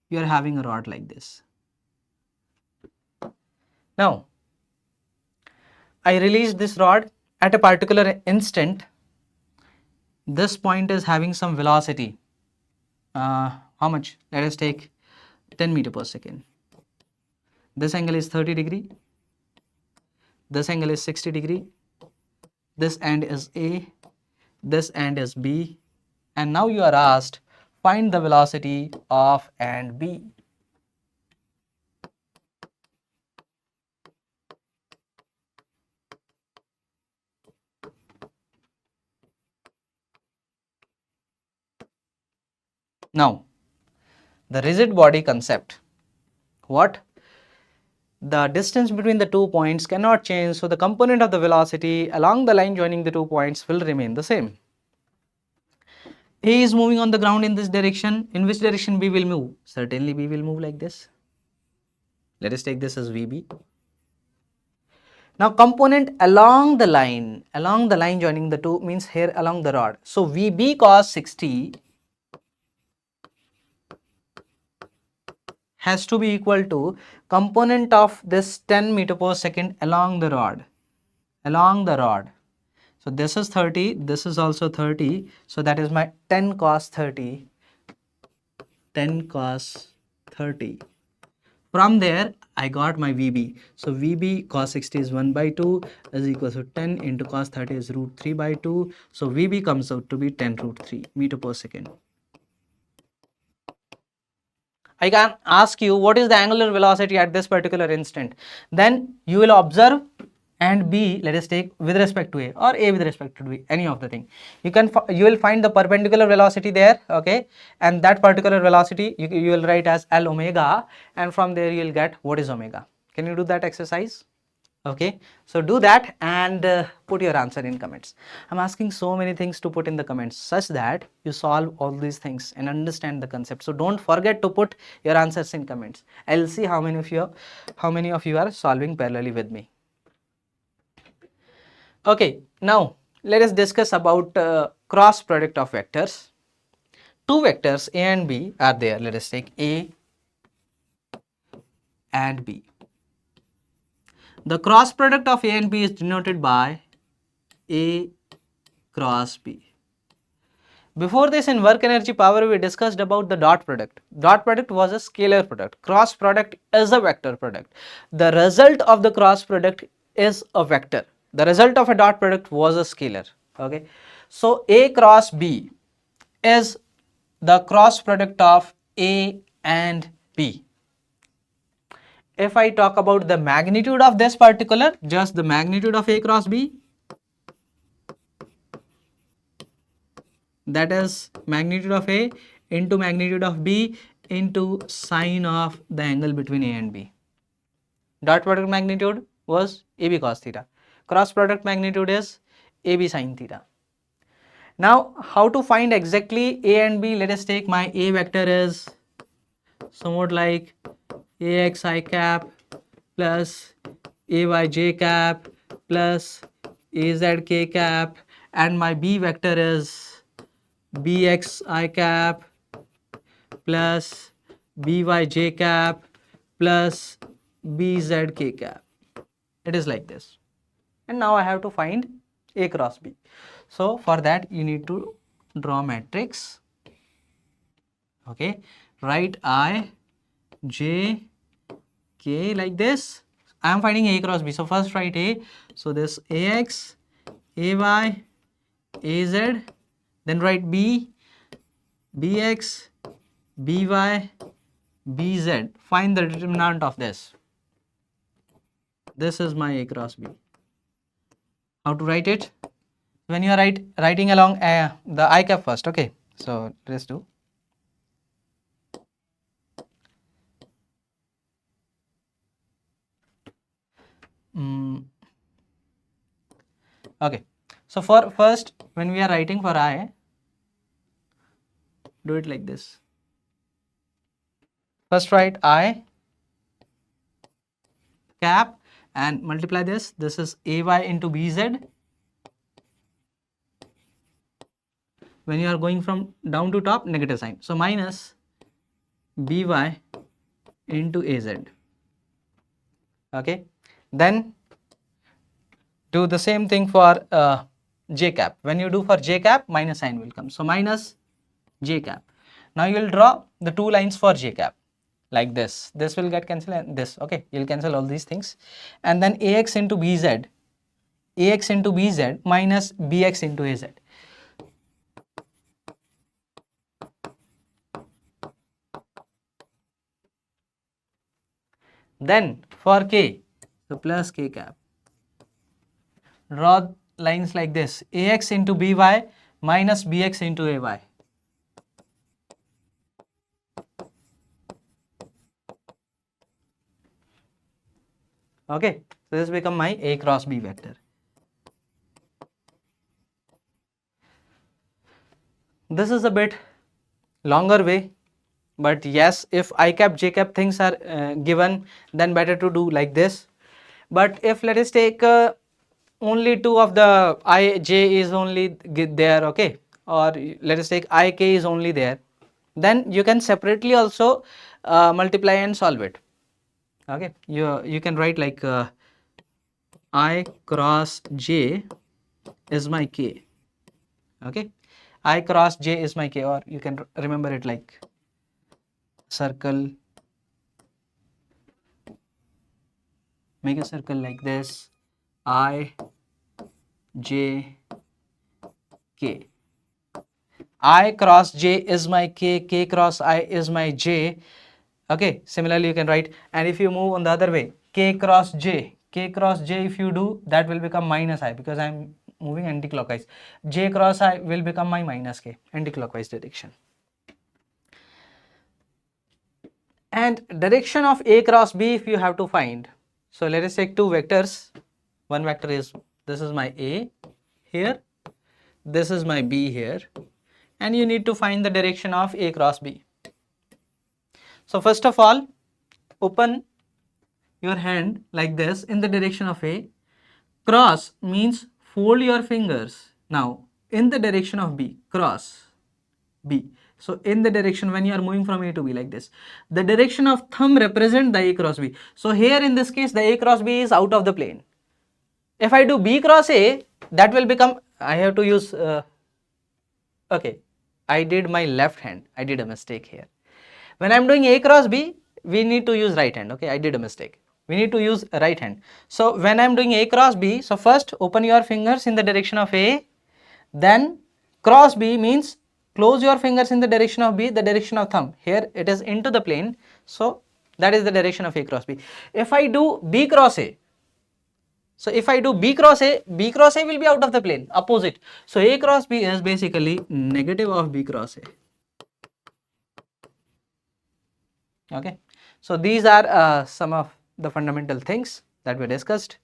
You are having a rod like this. Now, I release this rod at a particular instant. This point is having some velocity. How much? Let us take 10 meter per second. This angle is 30 degree. This angle is 60 degree. This end is A. This end is B. And now you are asked, find the velocity of end B. Now, the rigid body concept. What? The distance between the 2 points cannot change, so the component of the velocity along the line joining the 2 points will remain the same. A is moving on the ground in this direction. In which direction B will move? Certainly B will move like this. Let us take this as VB. Now component along the line joining the 2 means here along the rod. So VB cos 60 has to be equal to component of this 10 meter per second along the rod. So this is 30, this is also 30. So that is my 10 cos 30. From there, I got my VB. So VB cos 60 is 1 by 2 is equal to 10 into cos 30 is root 3 by 2. So VB comes out to be 10 root 3 meter per second. I can ask you what is the angular velocity at this particular instant. Then you will observe and B, let us take with respect to A or A with respect to B, any of the thing. You will find the perpendicular velocity there, okay, and that particular velocity you will write as L omega, and from there you will get what is omega. Can you do that exercise? Okay, so do that and put your answer in comments. I'm asking so many things to put in the comments such that you solve all these things and understand the concept. So don't forget to put your answers in comments. I'll see how many of you are solving parallelly with me. Okay, now let us discuss about cross product of vectors. Two vectors A and B are there. Let us take A and B. The cross product of A and B is denoted by A cross B. Before this, in work energy power, we discussed about the dot product. Dot product was a scalar product. Cross product is a vector product. The result of the cross product is a vector. The result of a dot product was a scalar. Okay. So A cross B is the cross product of A and B. If I talk about the magnitude of this particular, just the magnitude of A cross B, that is magnitude of A into magnitude of B into sine of the angle between A and B. Dot product magnitude was AB cos theta. Cross product magnitude is AB sin theta. Now, how to find exactly A and B? Let us take my A vector is somewhat like AXI cap plus AYJ cap plus AZK cap, and my B vector is BXI cap plus BYJ cap plus BZK cap. It is like this. And now I have to find A cross B. So for that you need to draw matrix. Okay, write I, J, K like this. I am finding A cross B. So first write A. So this AX, AY, AZ. Then write B, BX, BY, BZ. Find the determinant of this. This is my A cross B. How to write it? When you are writing along the I cap first. Okay. So let's do. Okay. So for first, when we are writing for I, do it like this. First write I cap and multiply this. This is AY into BZ. When you are going from down to top, negative sign. So minus BY into AZ. Okay. Then do the same thing for J cap. When you do for J cap, minus sign will come. So minus J cap. Now you will draw the two lines for J cap like this. This will get cancelled and this. Okay, you will cancel all these things. And then AX into BZ minus BX into AZ. Then for K, so plus K cap. Draw lines like this. AX into BY minus BX into AY. Okay, so this become my A cross B vector. This is a bit longer way, but yes, if I cap j cap things are given, then better to do like this. But if let us take only two of the I j is only there, okay, or let us take I k is only there, then you can separately also multiply and solve it. Okay, you can write like I cross j is my k. Okay, I cross j is my k, or you can remember it like circle, make a circle like this, I j k. I cross j is my k, k cross I is my j. Okay, similarly you can write, and if you move on the other way, k cross j if you do, that will become minus I, because I am moving anti-clockwise. J cross I will become my minus k, anti-clockwise direction. And direction of A cross B if you have to find. So let us take two vectors. One vector is, this is my A here, this is my B here, and you need to find the direction of A cross B. So first of all, open your hand like this in the direction of A. Cross means fold your fingers now in the direction of B, cross B. So in the direction when you are moving from A to B like this, the direction of thumb represent the A cross B. So here in this case the A cross B is out of the plane. If I do B cross A, that will become, I have to use, okay, I did my left hand, I did a mistake here. When I am doing A cross B, we need to use right hand, okay, I did a mistake. We need to use right hand. So when I am doing A cross B, so first open your fingers in the direction of A, then cross B means close your fingers in the direction of B, the direction of thumb. Here it is into the plane, so that is the direction of A cross B. If I do B cross A, so if I do B cross A will be out of the plane, opposite. So A cross B is basically negative of B cross A. Okay, so these are some of the fundamental things that we discussed.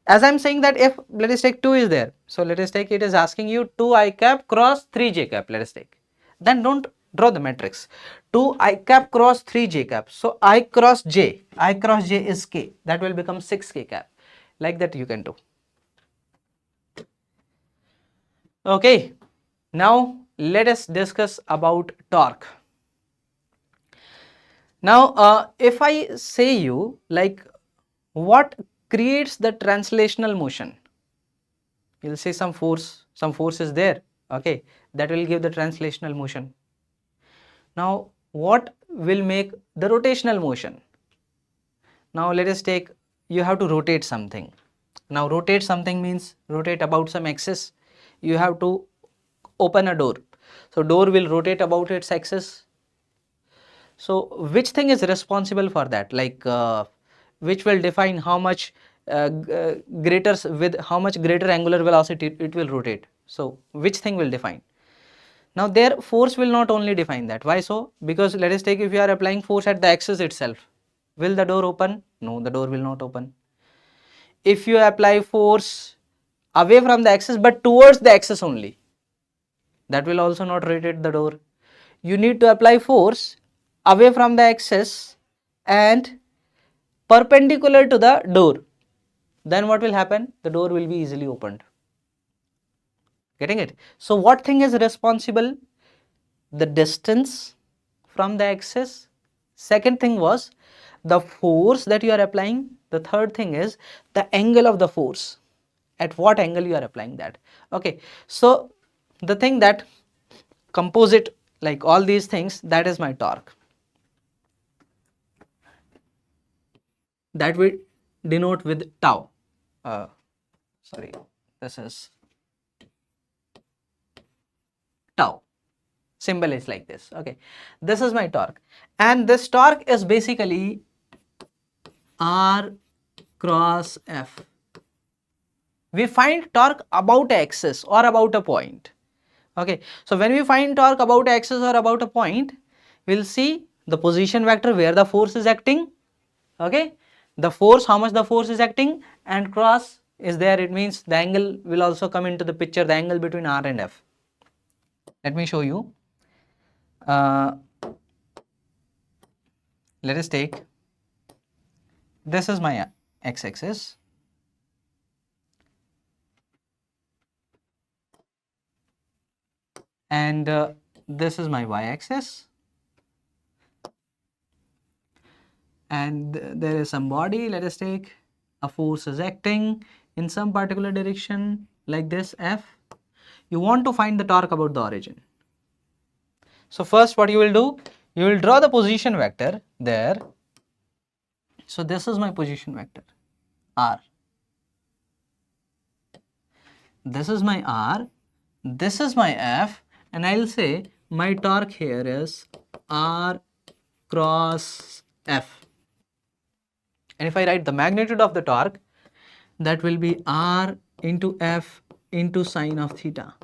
As I am saying that if let us take 2 is there, so let us take, it is asking you 2 I cap cross 3 j cap, let us take, then don't draw the matrix. 2 I cap cross 3 j cap, so I cross j is k, that will become 6 k cap, like that you can do. Okay, now let us discuss about torque. Now if I say you like what creates the translational motion, you will say some force is there, okay, that will give the translational motion. Now what will make the rotational motion? Now let us take, you have to rotate something. Now rotate something means rotate about some axis. You have to open a door, so door will rotate about its axis. So which thing is responsible for that, like which will define how much with how much greater angular velocity it will rotate? So which thing will define? Now there force will not only define that. Why so? Because let us take, if you are applying force at the axis itself, will the door open? No, the door will not open. If you apply force away from the axis but towards the axis only, that will also not rotate the door. You need to apply force away from the axis and perpendicular to the door, then what will happen? The door will be easily opened. Getting it? So what thing is responsible? The distance from the axis. Second thing was the force that you are applying. The third thing is the angle of the force. At what angle you are applying that. Okay, so the thing that composite, like all these things, that is my torque. That we denote with tau. Sorry, this is tau. Symbol is like this. Okay, this is my torque, and this torque is basically R cross F. We find torque about axis or about a point. Okay, so when we find torque about axis or about a point, we'll see the position vector where the force is acting. Okay, the force, how much the force is acting, and cross is there, it means the angle will also come into the picture, the angle between R and F. Let me show you. Let us take, this is my x-axis, and this is my y-axis, and there is some body. Let us take, a force is acting in some particular direction like this, F. You want to find the torque about the origin. So first what you will do, you will draw the position vector there. So this is my position vector, R. This is my R, this is my F, and I will say my torque here is R cross F. And if I write the magnitude of the torque, that will be R into F into sine of theta,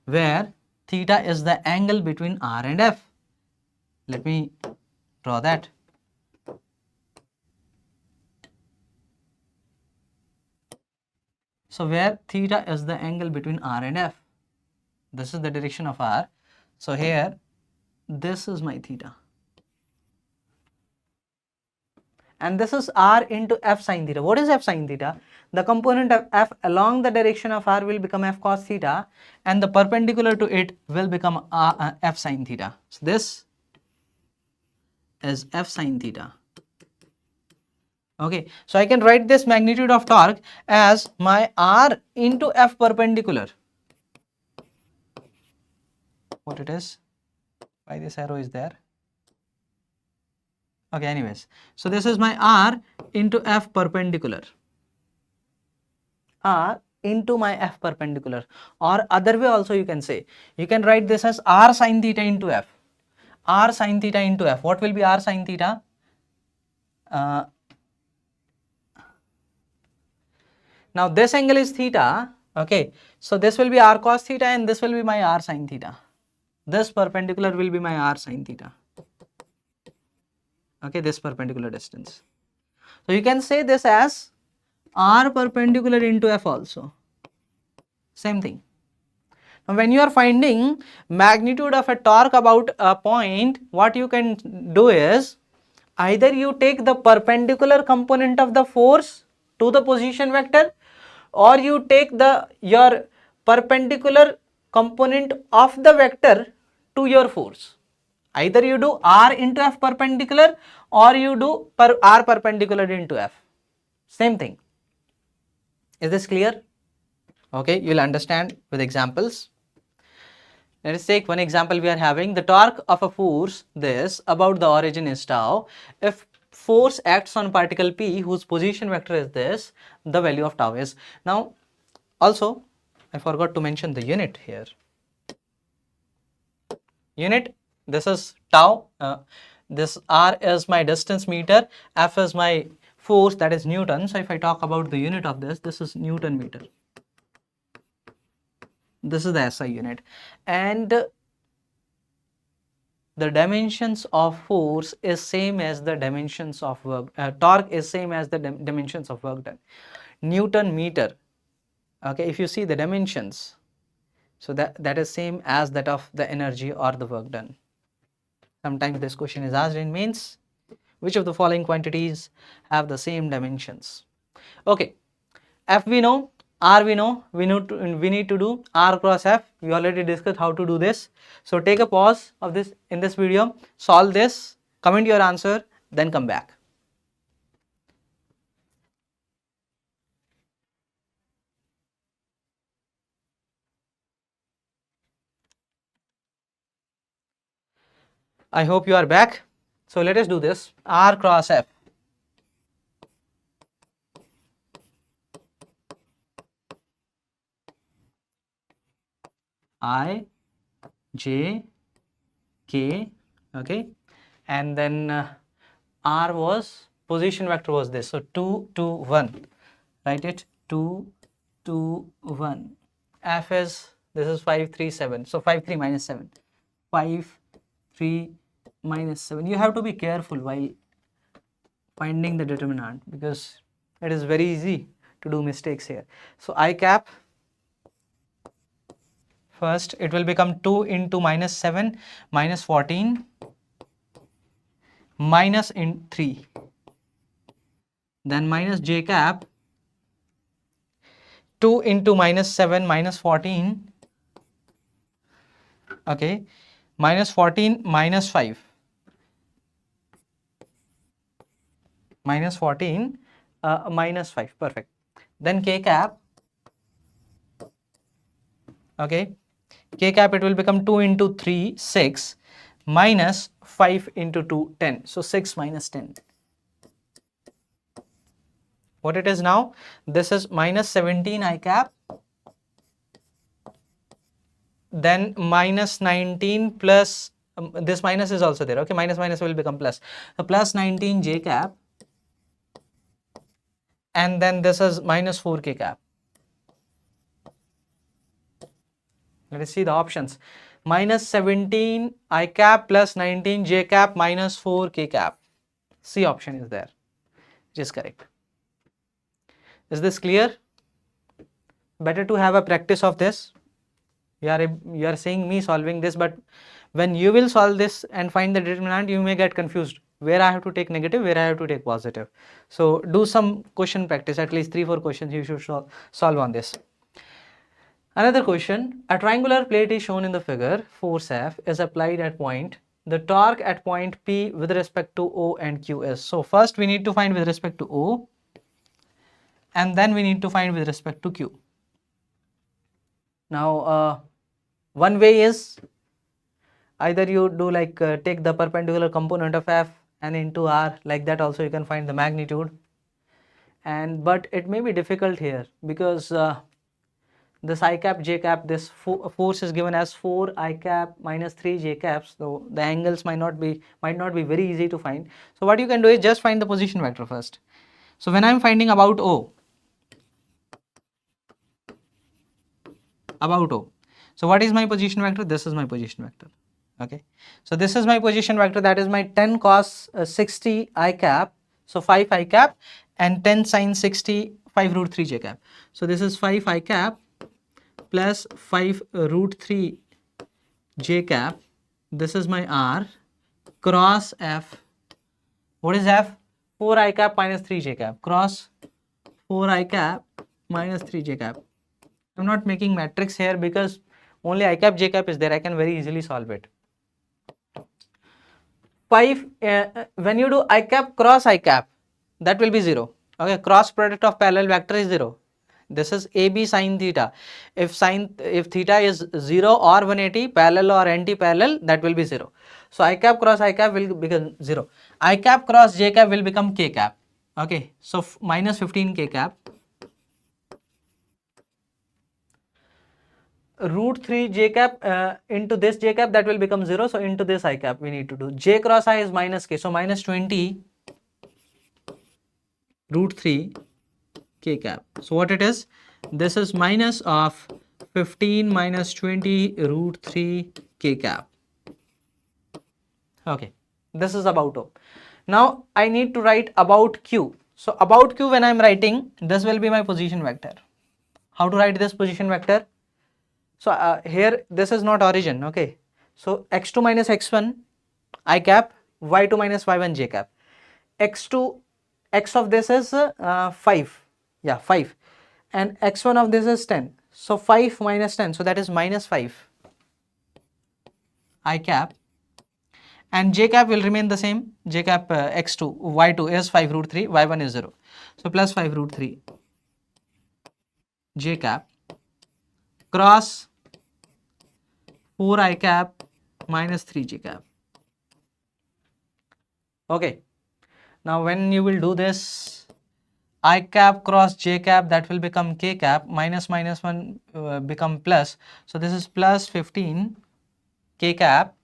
where theta is the angle between R and F. Let me draw that. So where theta is the angle between R and F, this is the direction of R. So here, this is my theta, and this is R into F sine theta. What is F sine theta? The component of F along the direction of R will become F cos theta, and the perpendicular to it will become F sine theta. So this is F sine theta. Okay, so I can write this magnitude of torque as my R into F perpendicular. What it is? Why this arrow is there? Okay, anyways, so this is my R into F perpendicular. R into my F perpendicular, or other way also you can say, you can write this as R sine theta into F. R sine theta into F. What will be R sine theta? Now this angle is theta, okay, so this will be R cos theta and this will be my R sine theta. This perpendicular will be my R sine theta, okay, this perpendicular distance. So you can say this as R perpendicular into F also, same thing. Now when you are finding magnitude of a torque about a point, what you can do is, either you take the perpendicular component of the force to the position vector, or you take your perpendicular component of the vector to your force. Either you do R into F perpendicular, or you do R perpendicular into F. Same thing. Is this clear? Okay, you will understand with examples. Let us take one example. We are having the torque of a force, this, about the origin is tau. If force acts on particle P whose position vector is this, the value of tau is. Now also I forgot to mention the unit here. Unit, this is tau, this R is my distance meter, F is my force, that is Newton. So if I talk about the unit of this is Newton meter. This is the SI unit, and the dimensions of force is same as the dimensions of work, torque is same as the dimensions of work done. Newton meter, okay, if you see the dimensions, so that is same as that of the energy or the work done. Sometimes this question is asked in mains, which of the following quantities have the same dimensions? Okay, F we know, R we know, we need to do R cross F. We already discussed how to do this. So take a pause of this in this video, solve this, comment your answer, then come back. I hope you are back. So let us do this. R cross F. I, J, K, okay, and then R was, position vector was this, so 2, 2, 1, write it, 2, 2, 1, F is, this is 5, 3, 7, so 5, 3 minus 7, 5, 3 minus 7, you have to be careful while finding the determinant, because it is very easy to do mistakes here. So I cap, first it will become 2 into minus 7 minus 14 minus in 3, then minus j cap 2 into minus 7 minus 14, okay, minus 14 minus 5, minus 14 minus 5, perfect. Then k cap, okay, k cap it will become 2 into 3 6 minus 5 into 2 10, so 6 minus 10. What it is now, this is minus 17 I cap, then minus 19 plus this minus is also there, okay, minus minus will become plus, so plus 19 j cap, and then this is minus 4 k cap. Let us see the options. Minus 17 I cap plus 19 j cap minus 4 k cap. C option is there, which is correct. Is this clear? Better to have a practice of this. You are seeing me solving this, but when you will solve this and find the determinant, you may get confused where I have to take negative, where I have to take positive. So do some question practice, at least 3-4 questions you should solve on this. Another question, a triangular plate is shown in the figure, force F is applied at point, the torque at point P with respect to O and Q is. So first we need to find with respect to O, and then we need to find with respect to Q. Now one way is either you do like take the perpendicular component of F and into R, like that also you can find the magnitude, and but it may be difficult here because this I cap j cap, this force is given as 4 I cap minus 3 j caps, so the angles might not be very easy to find. So what you can do is just find the position vector first. So when I am finding about O, so what is my position vector? This is my position vector, okay. So this is my position vector, that is my 10 cos 60 I cap, so 5 I cap, and 10 sin 60 5 root 3 j cap. So this is 5 I cap plus 5 root 3 j cap, this is my R, cross F. What is F? 4 I cap minus 3 j cap, cross 4 I cap minus 3 j cap. I'm not making matrix here because only I cap j cap is there, I can very easily solve it. 5 when you do I cap cross I cap, that will be 0, okay, cross product of parallel vector is 0. This is AB sin theta. If theta is 0 or 180, parallel or anti-parallel, that will be 0. So I cap cross I cap will become 0. I cap cross j cap will become k cap. Okay, so minus 15 k cap. Root 3 j cap into this j cap, that will become 0. So into this I cap we need to do. J cross I is minus k. So minus 20 root 3 k cap. So what it is? This is minus of 15 minus 20 root 3 k cap. Okay, this is about O. Now I need to write about Q. So about Q, when I am writing, this will be my position vector. How to write this position vector? So here this is not origin, okay. So x2 minus x1 I cap, y2 minus y1 j cap. X2, x of this is 5, yeah 5, and x1 of this is 10. So 5 minus 10, so that is minus 5 I cap, and j cap will remain the same. J cap x2, y2 is 5 root 3, y1 is 0. So plus 5 root 3 j cap cross 4 I cap minus 3 j cap. Okay, now when you will do this, I cap cross j cap, that will become k cap, minus minus 1 become plus. So this is plus 15 k cap,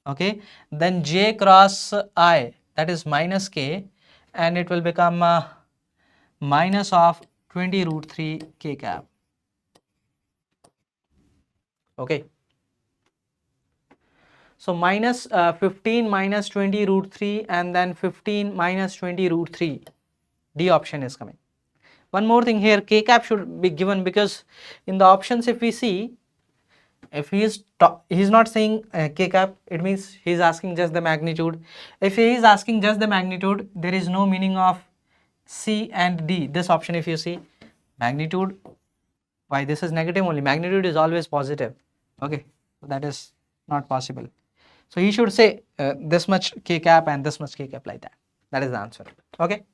okay. Then j cross I, that is minus k, and it will become minus of 20 root 3 k cap. Okay. So minus 15 minus 20 root 3 and then 15 minus 20 root 3. D option is coming. One more thing here, k cap should be given because in the options if we see, if he is not saying k cap, it means he is asking just the magnitude. If he is asking just the magnitude, there is no meaning of C and D. This option if you see, magnitude, why this is negative only, magnitude is always positive. Okay, so that is not possible. So he should say this much k cap and this much k cap, like that. That is the answer. Okay.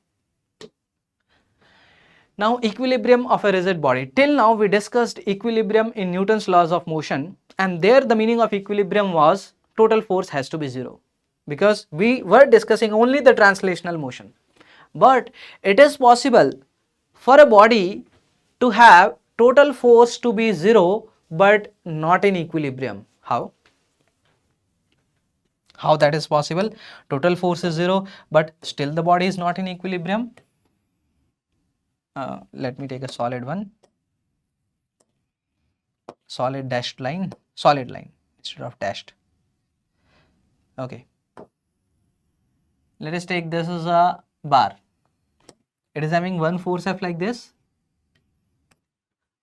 Now equilibrium of a rigid body. Till now we discussed equilibrium in Newton's laws of motion, and there the meaning of equilibrium was total force has to be 0, because we were discussing only the translational motion. But it is possible for a body to have total force to be 0 but not in equilibrium. How? How that is possible? Total force is 0 but still the body is not in equilibrium. Let me take a solid one, solid dashed line, solid line instead of dashed. Okay, let us take this as a bar. It is having one force F like this,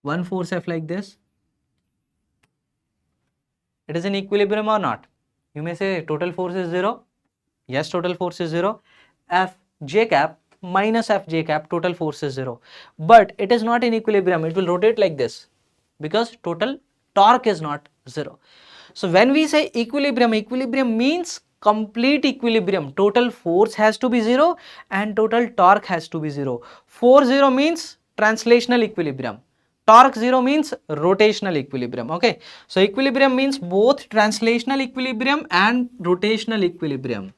one force F like this. It is in equilibrium or not? You may say total force is 0. Yes, total force is 0. F j cap minus F j cap, total force is 0. But it is not in equilibrium. It will rotate like this because total torque is not 0. So when we say equilibrium, equilibrium means complete equilibrium. Total force has to be 0 and total torque has to be 0. Force 0 means translational equilibrium. Torque 0 means rotational equilibrium. Okay, so equilibrium means both translational equilibrium and rotational equilibrium.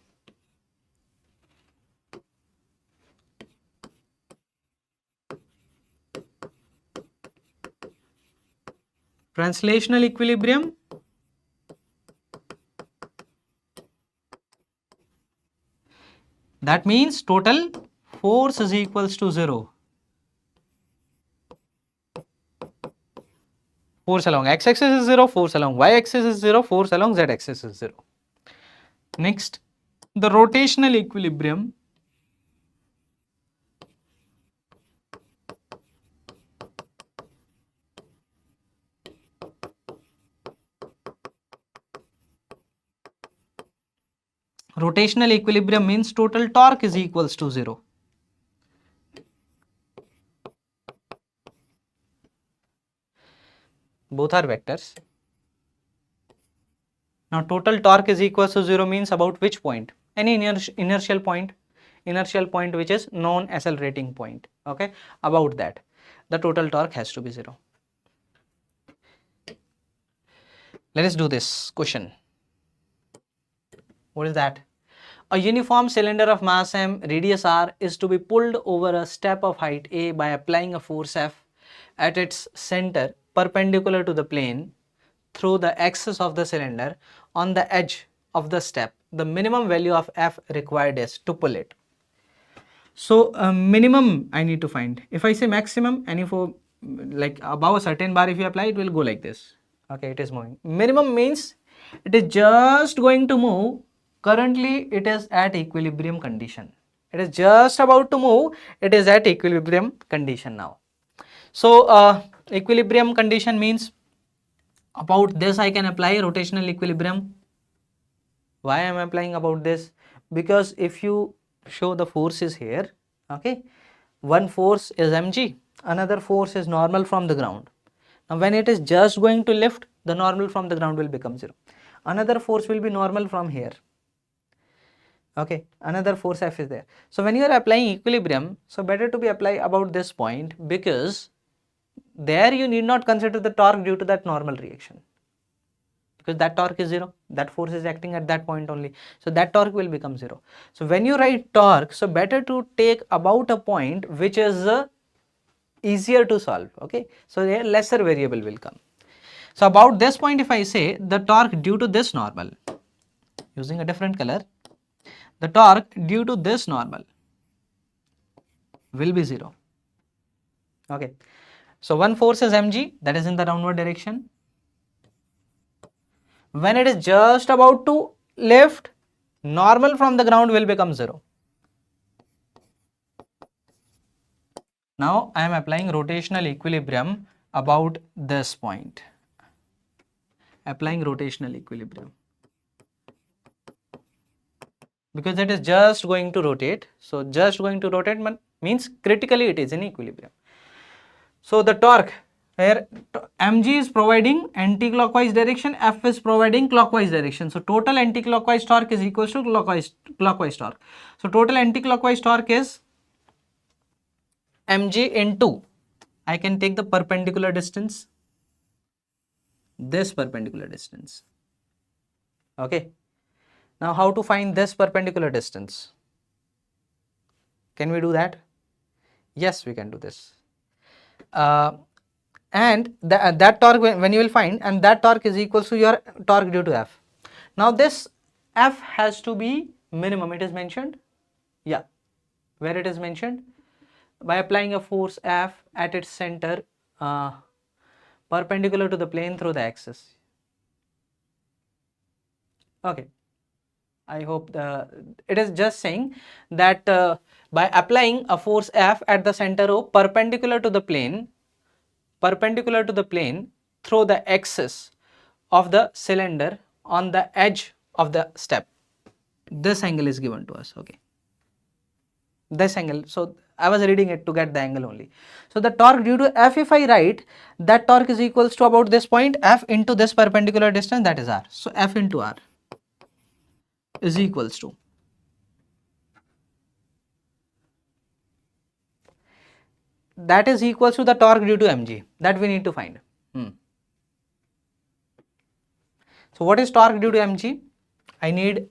Translational equilibrium that means total force is equals to 0. Force along x-axis is 0, force along y-axis is 0, force along z-axis is 0. Next, the rotational equilibrium. Rotational equilibrium means total torque is equals to 0. Both are vectors. Now total torque is equals to 0 means about which point? Any inertial point which is non-accelerating point. Okay, about that the total torque has to be 0. Let us do this question. What is that? A uniform cylinder of mass m, radius r is to be pulled over a step of height a by applying a force F at its center perpendicular to the plane through the axis of the cylinder on the edge of the step. The minimum value of F required is to pull it. So minimum I need to find. If I say maximum, any for like above a certain bar if you apply, it will go like this. Okay, it is moving. Minimum means it is just going to move. Currently it is at equilibrium condition. It is just about to move. It is at equilibrium condition now. So equilibrium condition means about this I can apply rotational equilibrium. Why I am applying about this? Because if you show the force is here, okay, one force is mg, another force is normal from the ground. Now when it is just going to lift, the normal from the ground will become 0. Another force will be normal from here. Okay, another force F is there. So when you are applying equilibrium, so better to be apply about this point, because there you need not consider the torque due to that normal reaction, because that torque is 0, that force is acting at that point only, so that torque will become 0. So when you write torque, so better to take about a point which is easier to solve. Okay, so there lesser variable will come. So about this point, if I say the torque due to this normal, using a different color, the torque due to this normal will be 0. Okay, so one force is mg, that is in the downward direction. When it is just about to lift, normal from the ground will become 0. Now I am applying rotational equilibrium about this point. Applying rotational equilibrium. Because it is just going to rotate. So just going to rotate means critically it is in equilibrium. So the torque here, mg is providing anti-clockwise direction, F is providing clockwise direction. So total anti-clockwise torque is equals to clockwise torque. So total anti-clockwise torque is mg into, I can take the perpendicular distance, this perpendicular distance. Okay. Now how to find this perpendicular distance? Can we do that? Yes, we can do this. And that torque when you will find, and that torque is equal to your torque due to F. Now this F has to be minimum, it is mentioned. Yeah, where it is mentioned? By applying a force F at its center perpendicular to the plane through the axis. Okay, I hope it is just saying that by applying a force F at the center of perpendicular to the plane through the axis of the cylinder on the edge of the step. This angle is given to us. Okay, this angle. So I was reading it to get the angle only. So the torque due to F, if I write, that torque is equals to about this point, F into this perpendicular distance, that is R. So F into R is equals to, that is equals to the torque due to mg, that we need to find. So what is torque due to mg? I need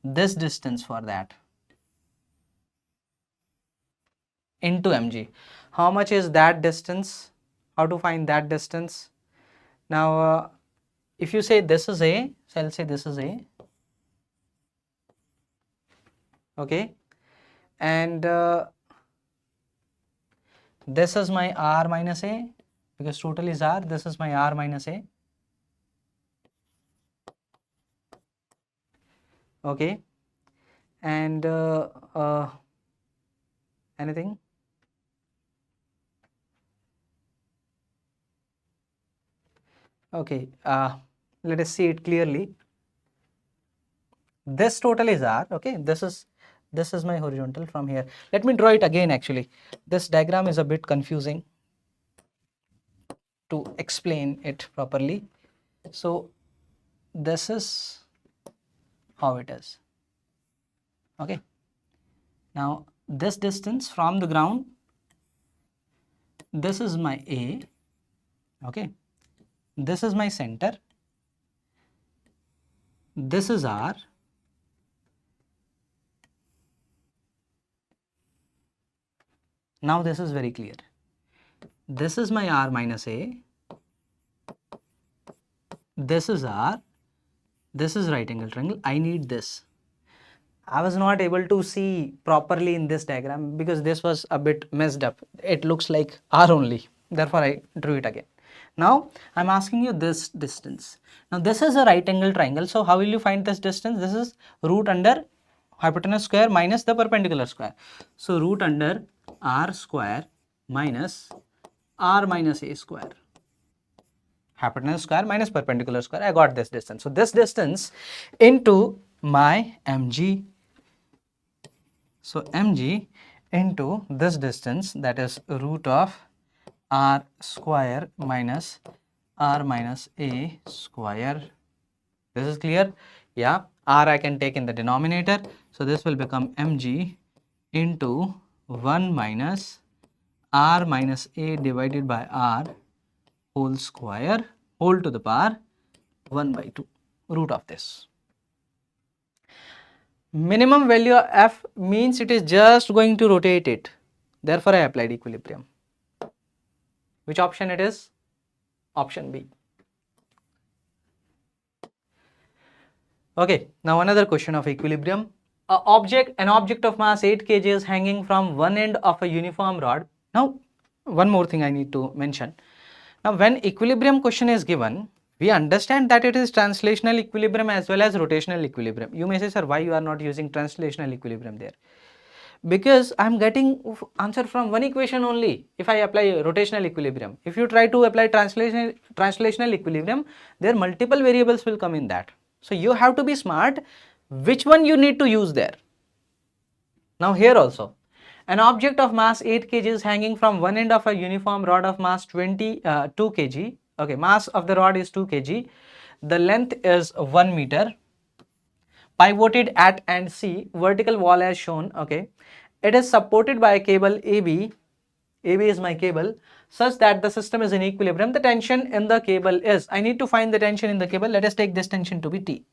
this distance for that into mg. How much is that distance? How to find that distance? Now if you say this is A, so I'll say this is A. Okay, and this is my R minus A, because total is R. This is my R minus A. Okay, and anything? Okay, let us see it clearly. This total is R. Okay, this is my horizontal from here. Let me draw it again. Actually, this diagram is a bit confusing to explain it properly. So this is how it is. Okay, now this distance from the ground, this is my A. Okay, this is my center, this is R, now this is very clear. This is my R minus A, this is R, this is right angle triangle. I need this. I was not able to see properly in this diagram because this was a bit messed up. It looks like R only, therefore I drew it again. Now I am asking you this distance. Now this is a right angle triangle, so how will you find this distance? This is root under hypotenuse square minus the perpendicular square. So root under R square minus R minus A square. Hypotenuse square minus perpendicular square. I got this distance. So this distance into my mg. So mg into this distance, that is root of R square minus R minus A square. This is clear? Yeah. R I can take in the denominator. So this will become mg into 1 minus R minus A divided by R whole square whole to the power 1 by 2 root of this. Minimum value of F means it is just going to rotate it. Therefore, I applied equilibrium. Which option it is? Option B. Okay, now another question of equilibrium. An object of mass 8 kg is hanging from one end of a uniform rod. Now, one more thing I need to mention. Now, when equilibrium question is given, We understand that it is translational equilibrium as well as rotational equilibrium. You may say, sir, why you are not using translational equilibrium there? Because I am getting answer from one equation only if I apply rotational equilibrium. If you try to apply translational equilibrium, there multiple variables will come in that. So you have to be smart which one you need to use there. Now here also, an object of mass 8 kg is hanging from one end of a uniform rod of mass 2 kg. Okay, mass of the rod is 2 kg. The length is 1 meter. Pivoted at and C, vertical wall as shown. Okay, it is supported by a cable AB. AB is my cable, such that the system is in equilibrium. The tension in the cable is, I need to find the tension in the cable. Let us take this tension to be T.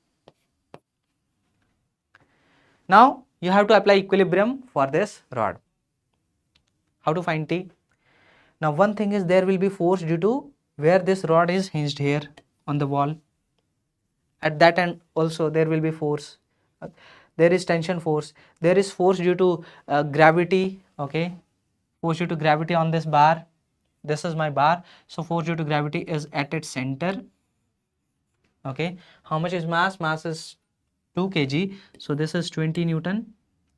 Now you have to apply equilibrium for this rod. How to find T? Now one thing is, there will be force due to where this rod is hinged here on the wall. At that end also there will be force. There is tension force. There is force due to gravity. Okay, force due to gravity on this bar. This is my bar. So force due to gravity is at its center. Okay, how much is mass? Mass is 2 kg. So this is 20 Newton,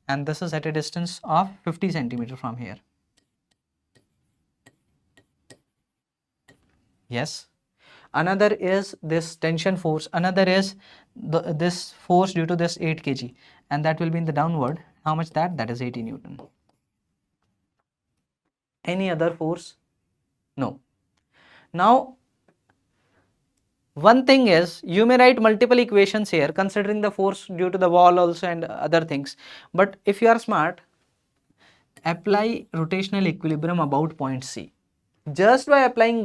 and this is at a distance of 50 centimeter from here. Yes. Another is this tension force. Another is this force due to this 8 kg, and that will be in the downward. How much that? That is 80 Newton. Any other force? No. Now one thing is, you may write multiple equations here considering the force due to the wall also and other things, but if you are smart, apply rotational equilibrium about point C. Just by writing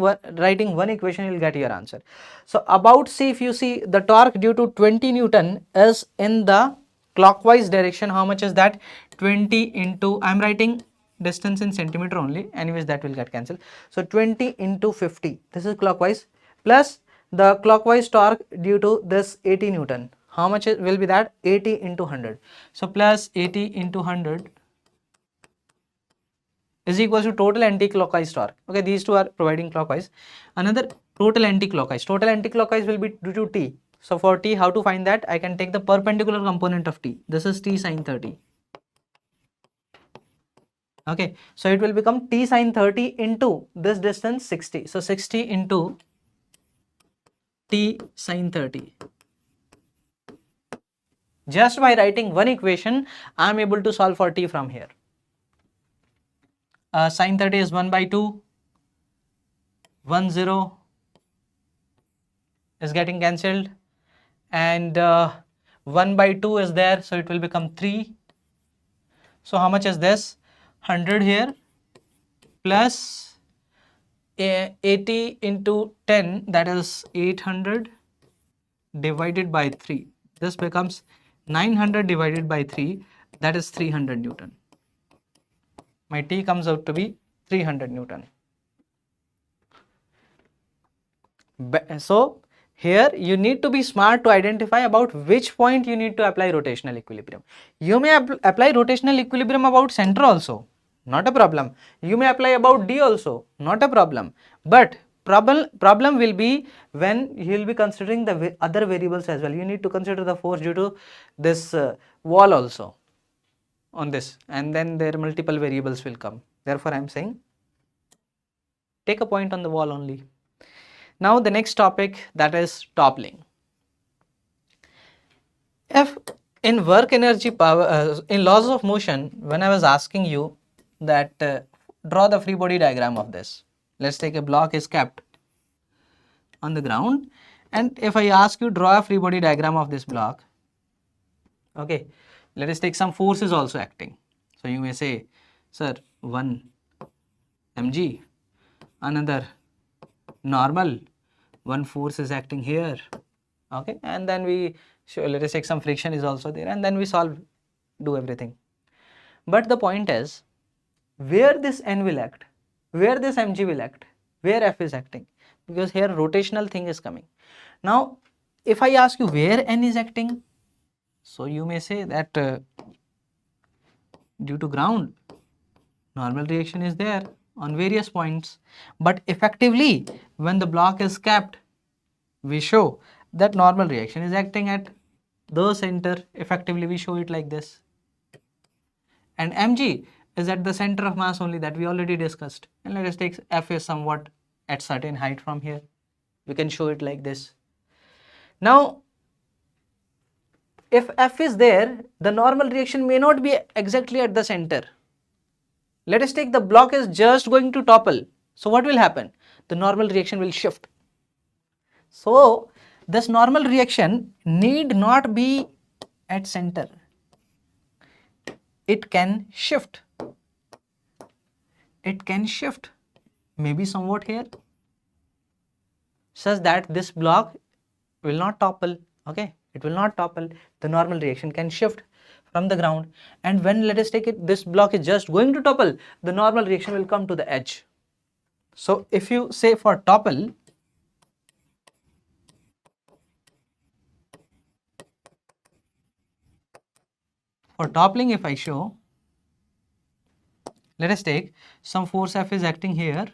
one equation, you will get your answer. So about C, if you see, the torque due to 20 Newton is in the clockwise direction. How much is that? 20 into, I am writing distance in centimeter only, anyways that will get cancelled. So 20 into 50, this is clockwise, plus the clockwise torque due to this 80 Newton. How much will be that? 80 into 100. So plus 80 into 100 is equals to total anti-clockwise torque. Okay, these two are providing clockwise. Another total anti-clockwise. Total anti-clockwise will be due to T. So for T, how to find that? I can take the perpendicular component of T. This is T sine 30. Okay, so it will become T sine 30 into this distance 60. So 60 into T sine 30. Just by writing one equation, I am able to solve for T from here. Sine 30 is 1 by 2, 1 0 is getting cancelled, and 1 by 2 is there, so it will become 3. So how much is this? 100 here plus 80 into 10, that is 800 divided by 3. This becomes 900 divided by 3, that is 300 Newton. My T comes out to be 300 Newton. So here you need to be smart to identify about which point you need to apply rotational equilibrium. You may apply rotational equilibrium about center also, not a problem. You may apply about D also, not a problem. But problem will be when you will be considering the other variables as well. You need to consider the force due to this wall also on this, and then there multiple variables will come. Therefore I am saying take a point on the wall only. Now the next topic, that is toppling. If in work energy power, in laws of motion, when I was asking you that draw the free body diagram of this, let's take a block is kept on the ground, and if I ask you draw a free body diagram of this block, okay, let us take some forces also acting. So you may say, sir, 1 mg, another normal, one force is acting here, okay, and then we let us take some friction is also there, and then we do everything. But the point is, where this n will act, where this mg will act, where f is acting, because here rotational thing is coming. Now if I ask you where n is acting, so you may say that due to ground, normal reaction is there on various points, but effectively when the block is kept, we show that normal reaction is acting at the center. Effectively, we show it like this. And mg is at the center of mass only, that we already discussed. And let us take F is somewhat at certain height from here. We can show it like this. Now, if F is there, the normal reaction may not be exactly at the center. Let us take the block is just going to topple. So what will happen? The normal reaction will shift. So this normal reaction need not be at center. It can shift. It can shift maybe somewhat here, such that this block will not topple. Okay, it will not topple. The normal reaction can shift from the ground, and when, let us take it, this block is just going to topple, the normal reaction will come to the edge. So if you say for topple, for toppling, if I show, let us take some force F is acting here.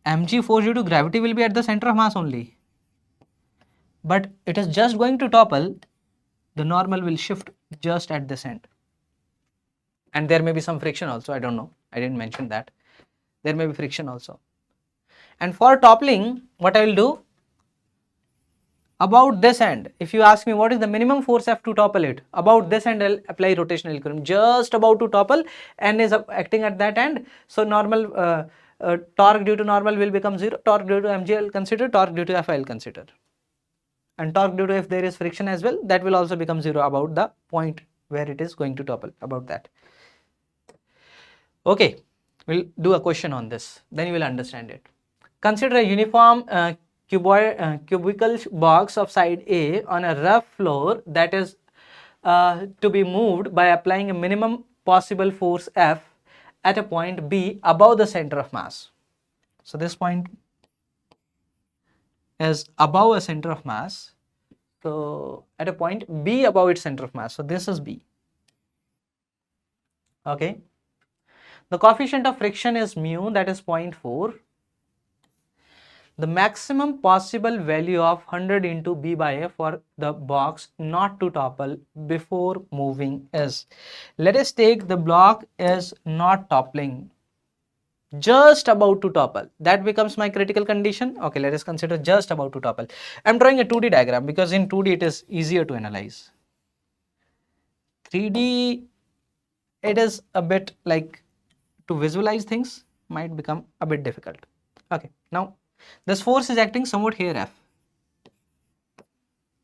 Mg force due to gravity will be at the center of mass only, but it is just going to topple. The normal will shift just at this end, and there may be some friction also. I don't know, I didn't mention that. There may be friction also. And for toppling, what I will do, about this end, if you ask me what is the minimum force F to topple it, about this end I'll apply rotational equilibrium, just about to topple, N is acting at that end. So normal torque due to normal will become 0, torque due to mg I'll consider, torque due to F I'll consider, and torque due to, if there is friction as well, that will also become 0 about the point where it is going to topple, about that. Okay, we'll do a question on this, then you will understand it. Consider a uniform cubical box of side A on a rough floor that is to be moved by applying a minimum possible force F at a point B above the center of mass. So this point is above a center of mass. So at a point B above its center of mass. So this is B. Okay. The coefficient of friction is mu, that is 0.4. The maximum possible value of 100 into B by A for the box not to topple before moving is, let us take the block is not toppling, just about to topple. That becomes my critical condition. Okay, let us consider just about to topple. I am drawing a 2D diagram because in 2D it is easier to analyze. 3D, it is a bit like, to visualize things might become a bit difficult. Okay, now this force is acting somewhat here F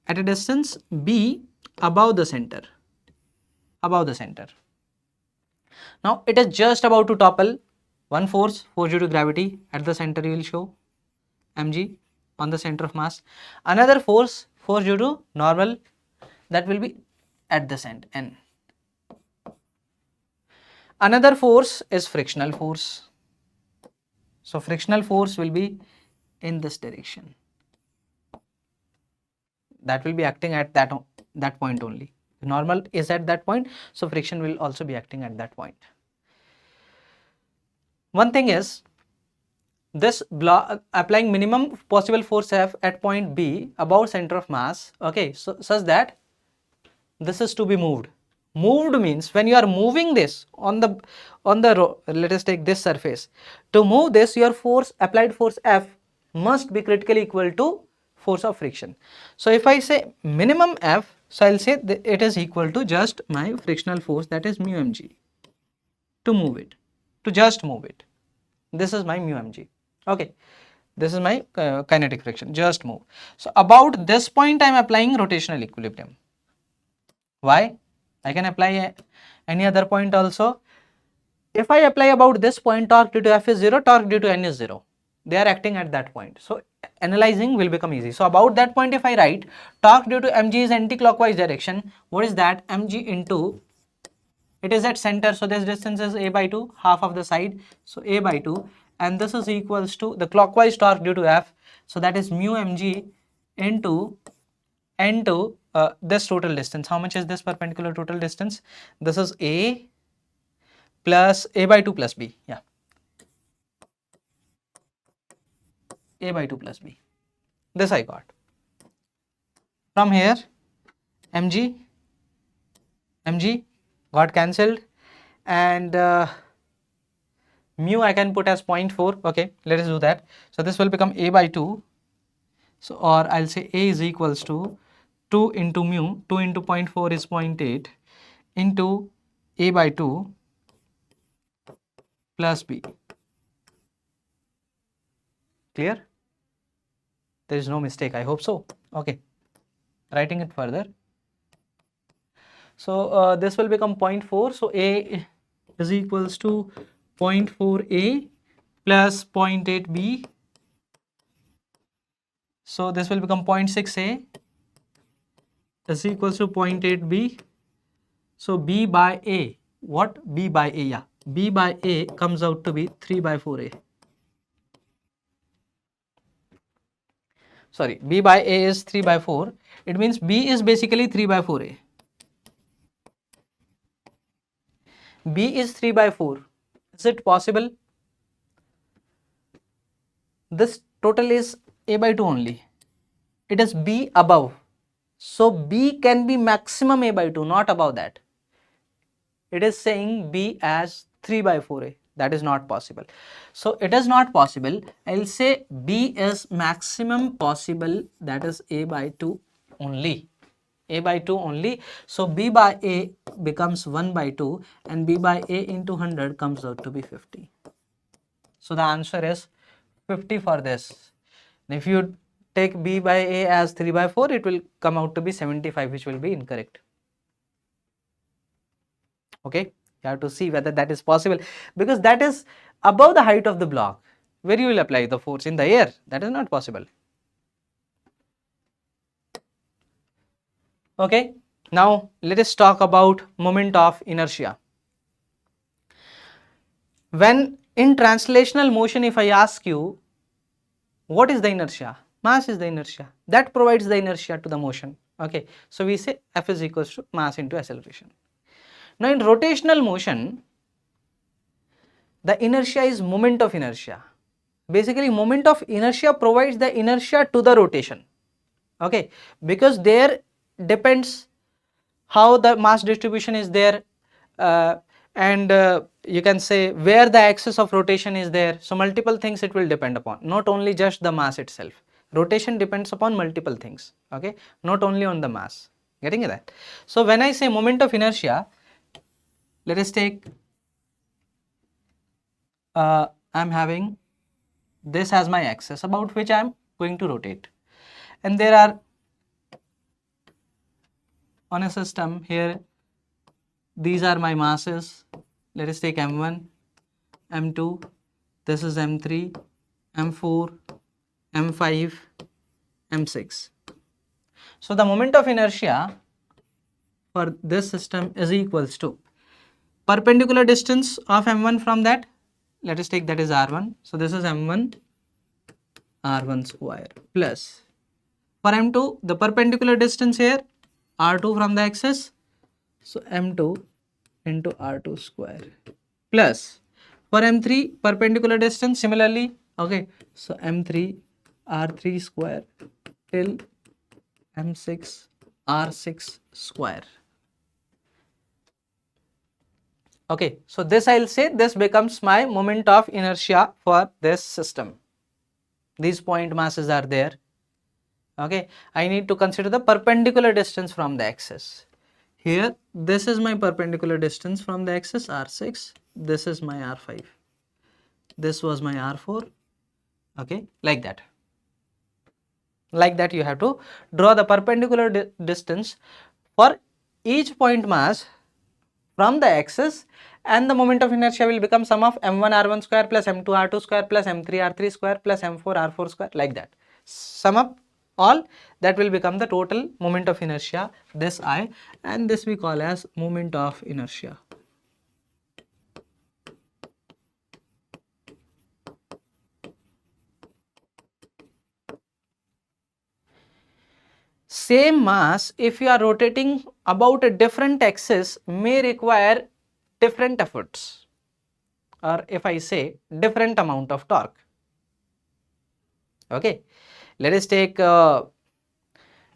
at a distance B above the center, above the center. Now it is just about to topple. One force due to gravity at the center you will show, mg on the center of mass. Another force due to normal, that will be at this end, N. Another force is frictional force. So frictional force will be in this direction. That will be acting at that point only. The normal is at that point, so friction will also be acting at that point. One thing is, this block applying minimum possible force F at point B above center of mass, okay, so such that this is to be moved. Moved means when you are moving this on the let us take this surface. To move this, your force, applied force F, must be critically equal to force of friction. So if I say minimum F, so I'll say that it is equal to just my frictional force, that is mu mg, to move it, to just move it. This is my mu mg. Okay, this is my kinetic friction, just move. So about this point I am applying rotational equilibrium. Why? I can apply any other point also. If I apply about this point, torque due to F is 0, torque due to N is 0. They are acting at that point. So analyzing will become easy. So about that point, if I write torque due to mg is anti-clockwise direction, what is that? Mg into, it is at center, so this distance is a by 2, half of the side, so a by 2, and this is equals to the clockwise torque due to F, so that is mu mg into n to this total distance. How much is this perpendicular total distance? This is a plus a by 2 plus b, yeah, a by 2 plus b, this I got. From here, mg got cancelled, and mu I can put as 0.4. Okay, let us do that. So this will become a by 2. So, or I'll say a is equals to 2 into mu, 2 into 0.4 is 0.8 into a by 2 plus b. Clear? There is no mistake, I hope so. Okay, writing it further. So this will become 0.4. So a is equals to 0.4a plus 0.8b. So this will become 0.6a is equals to 0.8b. So b by a, what? B by a, yeah. B by a comes out to be 3 by 4a. Sorry, b by a is 3 by 4. It means b is basically 3 by 4a. B is 3 by 4. Is it possible? This total is a by 2 only. It is b above. So b can be maximum a by 2, not above that. It is saying b as 3 by 4a. That is not possible. So it is not possible. I'll say b is maximum possible, that is a by 2 only. A by 2 only. So b by a becomes 1 by 2 and b by a into 100 comes out to be 50. So the answer is 50 for this. And if you take b by a as 3 by 4, it will come out to be 75, which will be incorrect. Okay, you have to see whether that is possible, because that is above the height of the block where you will apply the force in the air. That is not possible. Okay, now let us talk about moment of inertia. When in translational motion, if I ask you what is the inertia, mass is the inertia that provides the inertia to the motion. Okay, so we say F is equals to mass into acceleration. Now in rotational motion, the inertia is moment of inertia. Basically, moment of inertia provides the inertia to the rotation. Okay, because there depends how the mass distribution is there, and you can say where the axis of rotation is there. So multiple things it will depend upon, not only just the mass itself. Rotation depends upon multiple things. Okay, not only on the mass. Getting that? So when I say moment of inertia, let us take I'm having this as my axis about which I am going to rotate, and there are on a system here, these are my masses. Let us take m1, m2, this is m3, m4, m5, m6. So the moment of inertia for this system is equals to perpendicular distance of m1 from that. Let us take that is r1. So this is m1 r1 square plus for m2 the perpendicular distance here r2 from the axis. So m2 into r2 square plus for m3 perpendicular distance similarly. Okay, so m3 r3 square till m6 r6 square. Okay, so this I'll say this becomes my moment of inertia for this system. These point masses are there. Okay, I need to consider the perpendicular distance from the axis. Here, this is my perpendicular distance from the axis r6. This is my r5. This was my r4. Okay, like that. Like that, you have to draw the perpendicular distance for each point mass from the axis, and the moment of inertia will become sum of m1 r1 square plus m2 r2 square plus m3 r3 square plus m4 r4 square, like that. Sum up all, that will become the total moment of inertia, this I, and this we call as moment of inertia. Same mass, if you are rotating about a different axis, may require different efforts, or if I say different amount of torque. Okay, let us take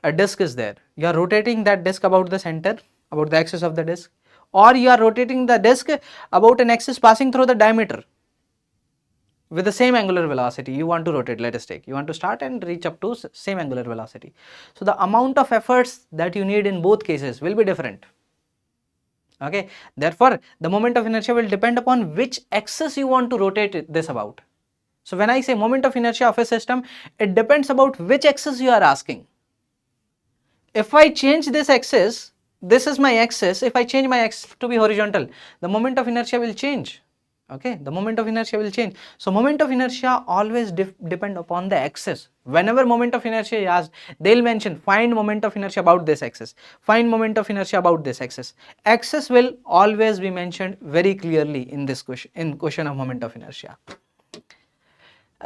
a disk is there, you are rotating that disk about the center, about the axis of the disk, or you are rotating the disk about an axis passing through the diameter with the same angular velocity you want to rotate. Let us take, you want to start and reach up to same angular velocity. So the amount of efforts that you need in both cases will be different. Okay, therefore the moment of inertia will depend upon which axis you want to rotate this about. So when I say moment of inertia of a system, it depends about which axis you are asking. If I change this axis, this is my axis, if I change my axis to be horizontal, the moment of inertia will change. Okay, the moment of inertia will change. So moment of inertia always depend upon the axis. Whenever moment of inertia is asked, they'll mention find moment of inertia about this axis, find moment of inertia about this axis. Axis will always be mentioned very clearly in this question, in question of moment of inertia.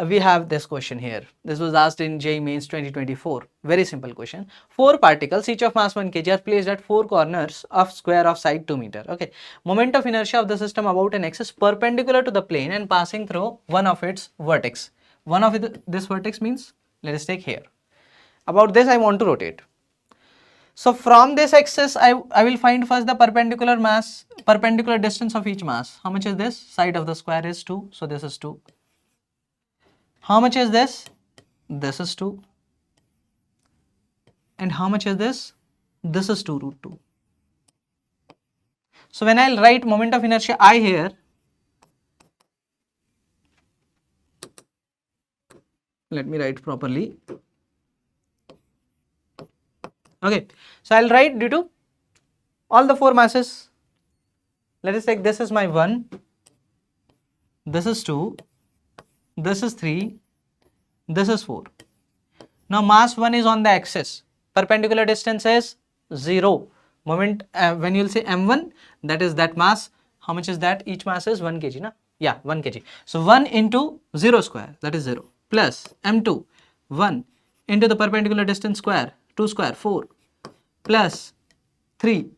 We have this question here. This was asked in JEE Mains 2024. Very simple question. 4 particles, each of mass 1 kg, are placed at 4 corners of square of side 2 meter. Okay. Moment of inertia of the system about an axis perpendicular to the plane and passing through one of its vertex. One of this vertex means, let us take here. About this I want to rotate. So from this axis, I will find first the perpendicular mass, perpendicular distance of each mass. How much is this? Side of the square is 2. So this is 2. How much is this? This is 2. And how much is this? This is 2 root 2. So when I'll write moment of inertia I here, let me write properly. Okay, so I'll write due to all the 4 masses. Let us take, this is my 1, this is 2, this is 3, this is 4. Now mass 1 is on the axis, perpendicular distance is 0. Moment, when you will say m1, that is that mass. How much is that? Each mass is 1 kg, na? Yeah, 1 kg. So 1 into 0 square, that is 0, plus m2, 1 into the perpendicular distance square, 2 square, 4, plus 3,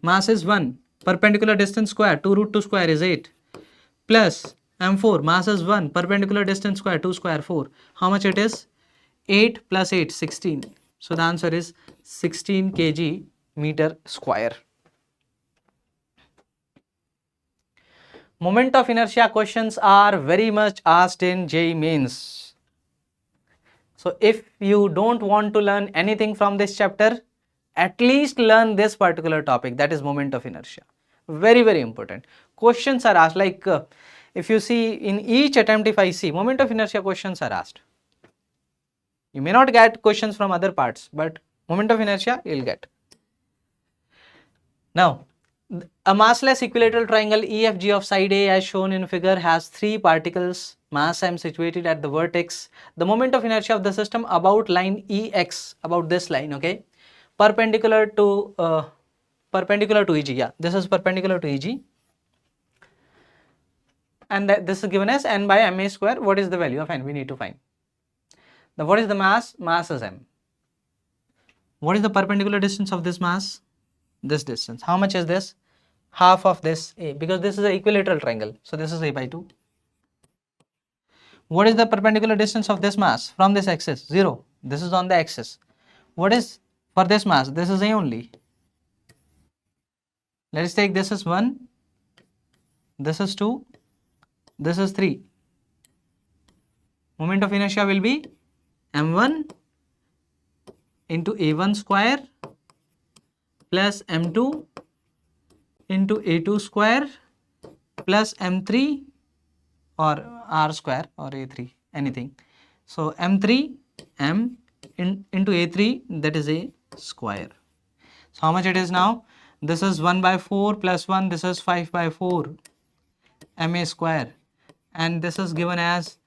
mass is 1, perpendicular distance square, 2 root 2 square is 8, plus m4, mass is 1, perpendicular distance square, 2 square, 4. How much it is? 8 plus 8, 16. So the answer is 16 kg meter square. Moment of inertia questions are very much asked in JEE Mains. So if you don't want to learn anything from this chapter, at least learn this particular topic, that is moment of inertia. Very, very important. Questions are asked, like if you see in each attempt, if I see moment of inertia questions are asked. You may not get questions from other parts, but moment of inertia you will get. Now, a massless equilateral triangle EFG of side A as shown in figure has 3 particles, mass M situated at the vertex. The moment of inertia of the system about line EX, about this line, okay, perpendicular to EG. Yeah, this is perpendicular to EG, and this is given as n by ma square. What is the value of n? We need to find. Now, what is the mass? Mass is m. What is the perpendicular distance of this mass? This distance. How much is this? Half of this A, because this is an equilateral triangle. So this is A by 2. What is the perpendicular distance of this mass from this axis? 0. This is on the axis. What is for this mass? This is A only. Let us take, this is 1, this is 2, this is 3. Moment of inertia will be m1 into a1 square plus m2 into a2 square plus m3 or r square or a3, anything. So m3 m into a3, that is a square. So how much it is now? This is 1 by 4 plus 1, this is 5 by 4 ma square, and this is given as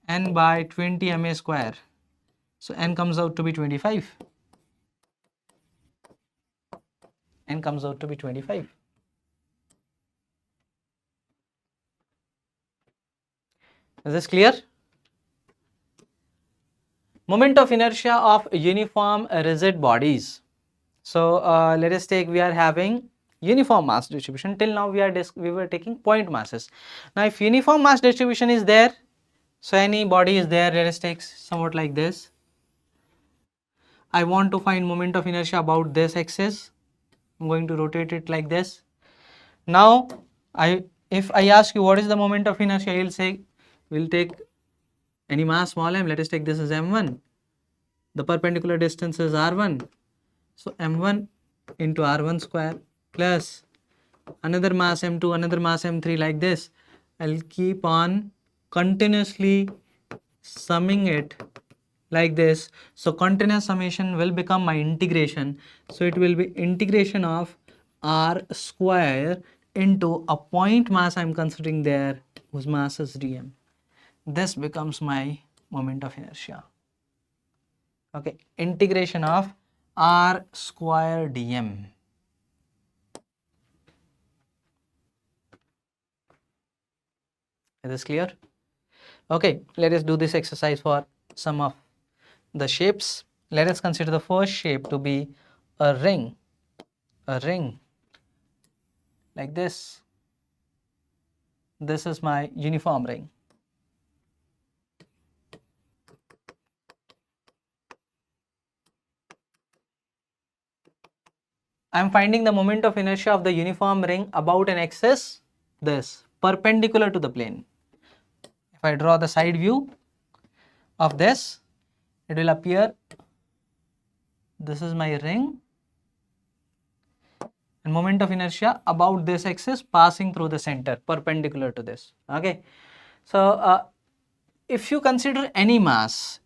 n by 20 ma square. So n comes out to be 25. N comes out to be 25. Is this clear? Moment of inertia of uniform rigid bodies. So let us take, we are having uniform mass distribution. Till now we were taking point masses. Now if uniform mass distribution is there, so any body is there, let us take somewhat like this. I want to find moment of inertia about this axis. I'm going to rotate it like this. Now, if I ask you what is the moment of inertia, you'll say, we'll take any mass small m, let us take this as m1. The perpendicular distance is r1. So m1 into r1 square plus another mass m2, another mass m3, like this. I'll keep on continuously summing it like this. So continuous summation will become my integration. So it will be integration of r square into a point mass I'm considering there whose mass is dm. This becomes my moment of inertia. Okay, integration of r square dm. Is this clear? Okay, let us do this exercise for some of the shapes. Let us consider the first shape to be a ring like this. This is my uniform ring. I am finding the moment of inertia of the uniform ring about an axis, this, perpendicular to the plane. If I draw the side view of this, it will appear, this is my ring, and moment of inertia about this axis passing through the center, perpendicular to this. Okay, so if you consider any mass,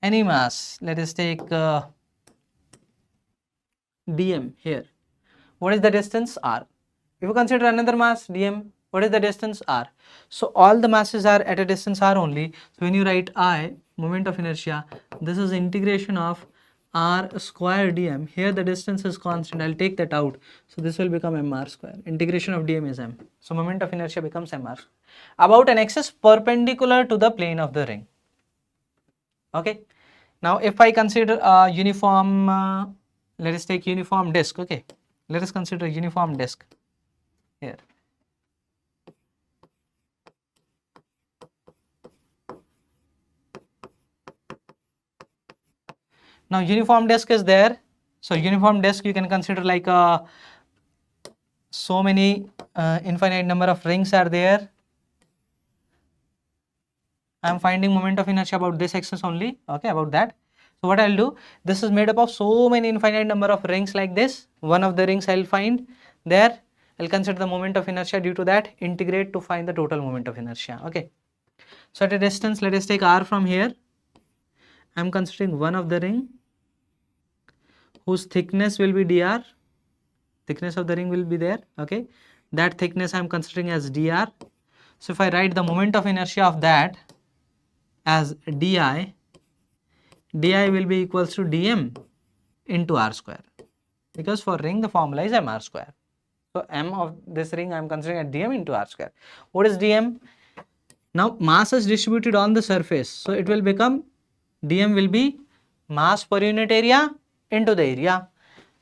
let us take dm here. What is the distance? R. If you consider another mass dm, what is the distance? R. So all the masses are at a distance r only. So when you write I, moment of inertia, this is integration of r square dm. Here the distance is constant. I'll take that out. So this will become mr square. Integration of dm is m. So moment of inertia becomes mr about an axis perpendicular to the plane of the ring. Okay. Now if I consider a uniform, let us take uniform disk. Okay. Let us consider uniform disk here. Now uniform disk is there. So uniform disk you can consider like so many infinite number of rings are there. I am finding moment of inertia about this axis only. Okay, about that. So what I'll do, this is made up of so many infinite number of rings like this. One of the rings I'll find there. I'll consider the moment of inertia due to that, integrate to find the total moment of inertia. Okay. So at a distance, let us take r from here. I'm considering one of the ring whose thickness will be dr. Thickness of the ring will be there. Okay. That thickness I'm considering as dr. So if I write the moment of inertia of that as di will be equals to dm into r square, because for ring the formula is mr square. So m of this ring I am considering at dm into r square. What is dm? Now mass is distributed on the surface, so it will become dm will be mass per unit area into the area.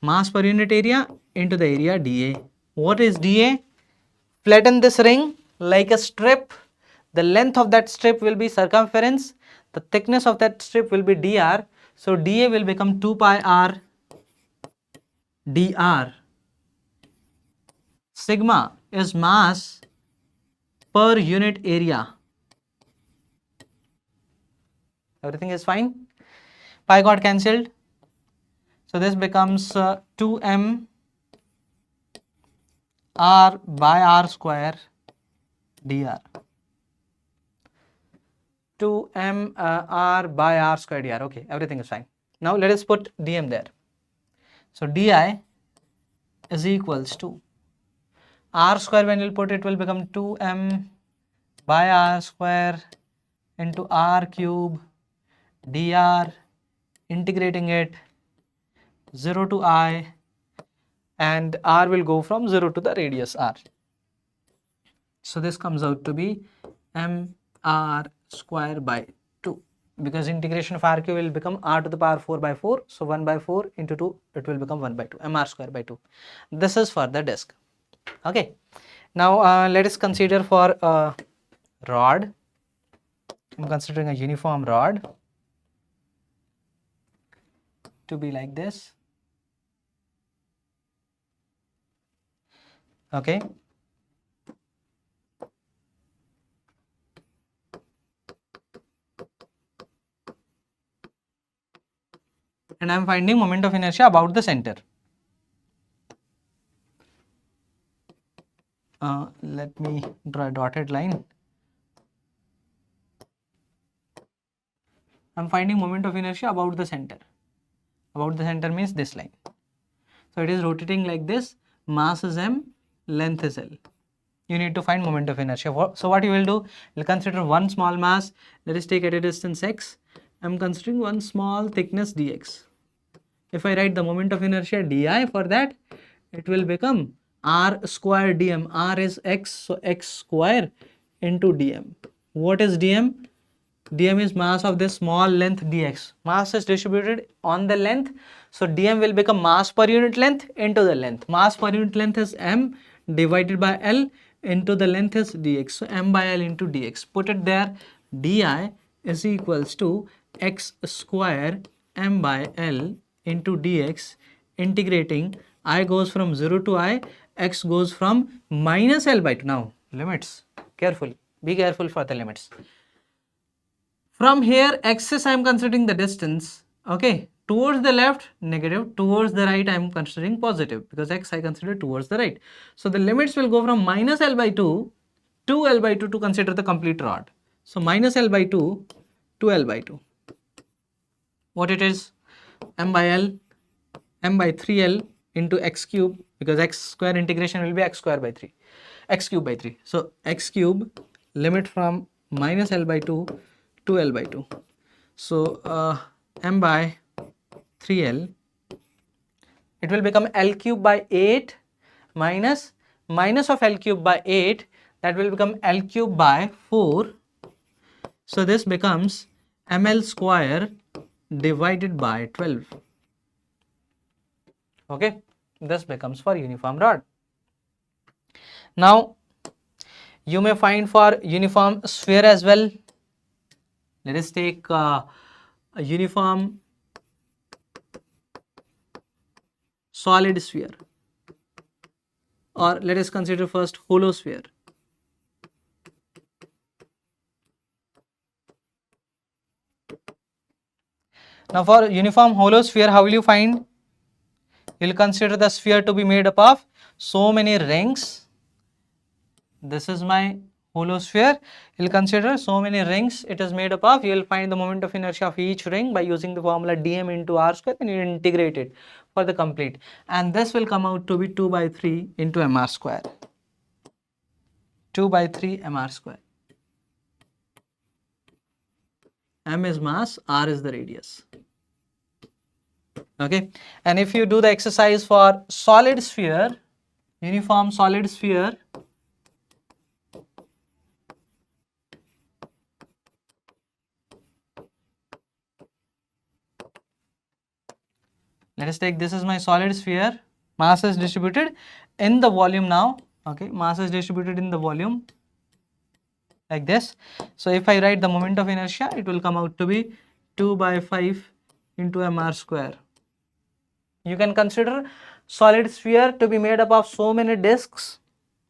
Mass per unit area into the area dA. What is dA? Flatten this ring like a strip. The length of that strip will be circumference. The thickness of that strip will be dr. So dA will become 2 pi r dr. Sigma is mass per unit area. Everything is fine. Pi got cancelled. So this becomes 2m r by r square dr. 2m r by r square dr. Okay, everything is fine. Now let us put dm there. So di is equals to r square, when you'll put it will become 2m by r square into r cube dr, integrating it 0 to I, and r will go from 0 to the radius r. So this comes out to be m r square by 2, because integration of r cube will become r to the power 4 by 4. So 1 by 4 into 2, it will become 1 by 2, m r square by 2. This is for the disk. Okay. Now let us consider for a rod. I'm considering a uniform rod. to be like this. Okay. And I am finding moment of inertia about the center. Let me draw a dotted line. I am finding moment of inertia about the center. About the center means this line. So it is rotating like this. Mass is m, length is l. You need to find moment of inertia. So what you will do, you'll consider one small mass. Let us take at a distance x. I'm considering one small thickness dx. If I write the moment of inertia di for that, it will become r square dm. R is x, so x square into dm. What is dm? Dm is mass of this small length dx. Mass is distributed on the length, so dm will become mass per unit length into the length. Mass per unit length is m divided by l into the length is dx. So m by l into dx. Put it there. Di is equals to x square m by l into dx. Integrating, I goes from 0 to I, x goes from minus l by 2. Now limits, careful, be careful for the limits. From here, axis I am considering the distance, okay, towards the left negative, towards the right I am considering positive, because x I consider towards the right. So the limits will go from minus l by 2 to l by 2 to consider the complete rod. So minus l by 2 to l by 2. What it is? M by l, m by 3l into x cube, because x square integration will be x square by 3, x cube by 3. So x cube, limit from minus l by 2 to l by 2. So m by 3l, it will become l cube by 8 minus of l cube by 8, that will become l cube by 4. So this becomes ml square divided by 12. Okay, this becomes for uniform rod. Now you may find for uniform sphere as well. Let us take a uniform solid sphere, or let us consider first hollow sphere. Now for uniform hollow sphere, how will you find? You will consider the sphere to be made up of so many rings. This is my hollow sphere. You will consider so many rings it is made up of. You will find the moment of inertia of each ring by using the formula dm into r square, and you integrate it for the complete. And this will come out to be 2 by 3 into mr square. 2 by 3 mr square. M is mass, r is the radius. Okay, and if you do the exercise for solid sphere, uniform solid sphere, let us take, this is my solid sphere, mass is distributed in the volume now. Okay, mass is distributed in the volume like this. So if I write the moment of inertia, it will come out to be 2 by 5 into mr square. You can consider solid sphere to be made up of so many discs,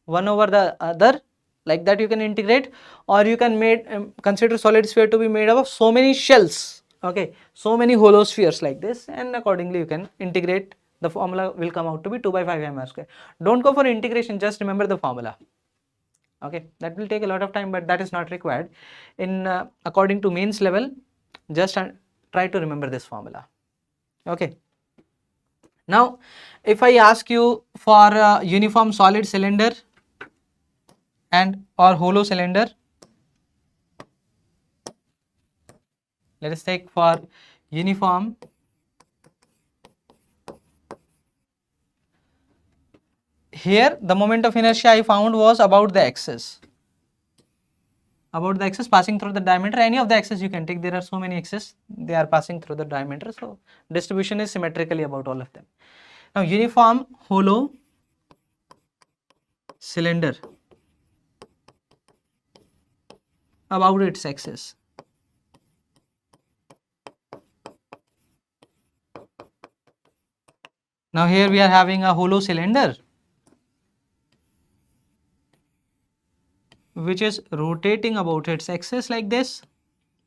one over the other, like that you can integrate, or you can consider solid sphere to be made up of so many shells, okay, so many hollow spheres like this, and accordingly you can integrate. The formula will come out to be 2 by 5 mr square. Don't go for integration, just remember the formula. Okay, that will take a lot of time, but that is not required. In according to mains level, just try to remember this formula. Okay. Now, if I ask you for a uniform solid cylinder and or hollow cylinder, let us take for uniform here, the moment of inertia I found was about the axis. About the axis passing through the diameter, any of the axes you can take, there are so many axes, they are passing through the diameter, so distribution is symmetrically about all of them. Now uniform hollow cylinder, about its axis. Now here we are having a hollow cylinder which is rotating about its axis like this.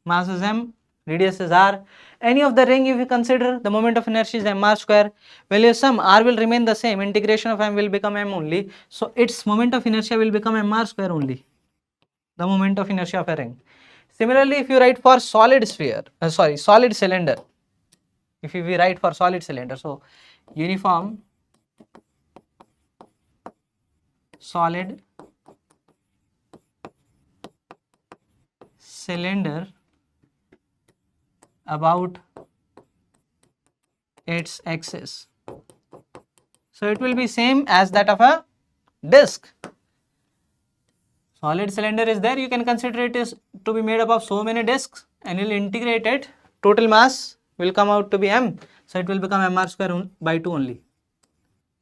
Mass is m, radius is r. Any of the ring, if you consider, the moment of inertia is mr square. Value sum, r will remain the same, integration of m will become m only. So its moment of inertia will become mr square only, the moment of inertia of a ring. Similarly, if you write for solid sphere, solid cylinder, if we write for solid cylinder, so uniform solid cylinder about its axis. So it will be same as that of a disc. Solid cylinder is there, you can consider it is to be made up of so many discs, and you will integrate it, total mass will come out to be m. So it will become mr square by 2 only.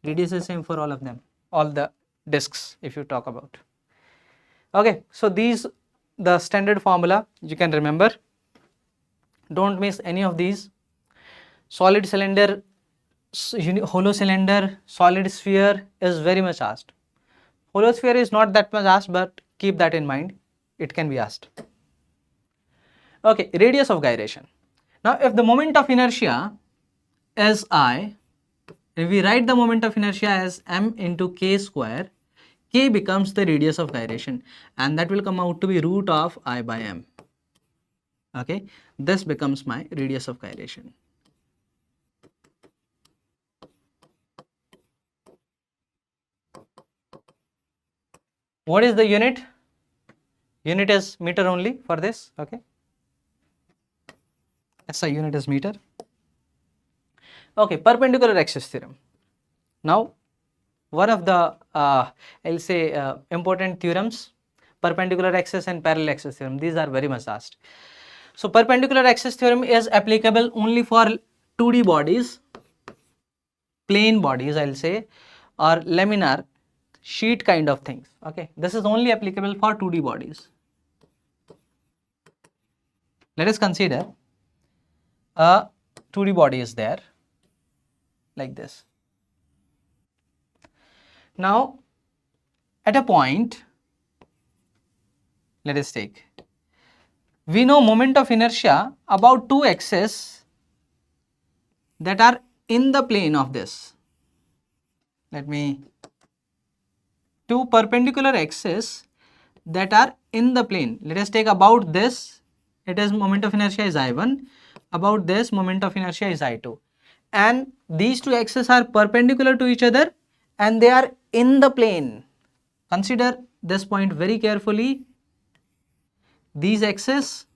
Radius is same for all of them, all the discs if you talk about. Okay, so these the standard formula you can remember. Don't miss any of these. Solid cylinder, hollow cylinder, solid sphere is very much asked. Hollow sphere is not that much asked, but keep that in mind, it can be asked. Okay, radius of gyration. Now if the moment of inertia is I, if we write the moment of inertia as m into k square, k becomes the radius of gyration, and that will come out to be root of I by m. Okay, this becomes my radius of gyration. What is the unit? Unit is meter only for this. Okay, SI unit is meter. Okay, perpendicular axis theorem. Now one of the I'll say important theorems, perpendicular axis and parallel axis theorem, these are very much asked. So perpendicular axis theorem is applicable only for 2D bodies, plane bodies I'll say, or laminar sheet kind of things. Okay, this is only applicable for 2D bodies. Let us consider a 2D body is there like this. Now at a point, let us take, we know moment of inertia about two axes that are in the plane of this. Let me, two perpendicular axes that are in the plane. Let us take about this, it is moment of inertia is I1, about this moment of inertia is I2, and these two axes are perpendicular to each other and they are in the plane. Consider this point very carefully. These axes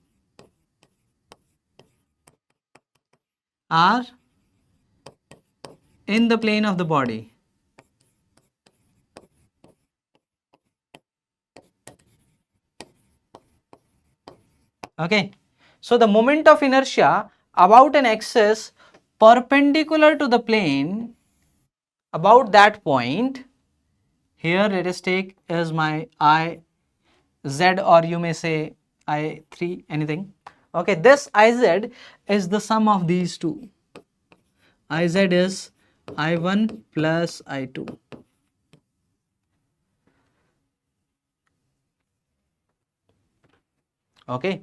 are in the plane of the body. Okay, so the moment of inertia about an axis perpendicular to the plane about that point, here let us take is my I z, or you may say I3, anything. Okay, this IZ is the sum of these two. IZ is I1 plus I2. Okay.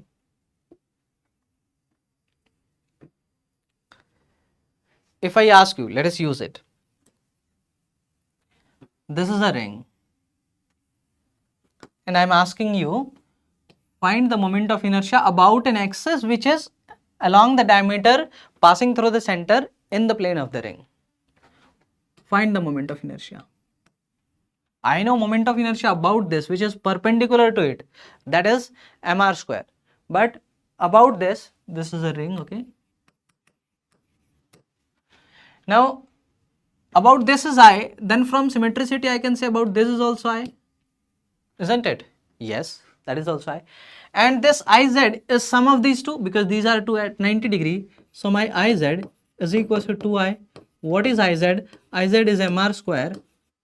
If I ask you, let us use it. This is a ring, and I am asking you, find the moment of inertia about an axis which is along the diameter passing through the center in the plane of the ring. Find the moment of inertia. I know moment of inertia about this which is perpendicular to it, that is mr square, but about this is a ring. Okay, now about this is I, then from symmetricity I can say about this is also I, isn't it? Yes, that is also I, and this IZ is sum of these two because these are two at 90 degree. So my IZ is equals to 2I. What is IZ? IZ is mr square.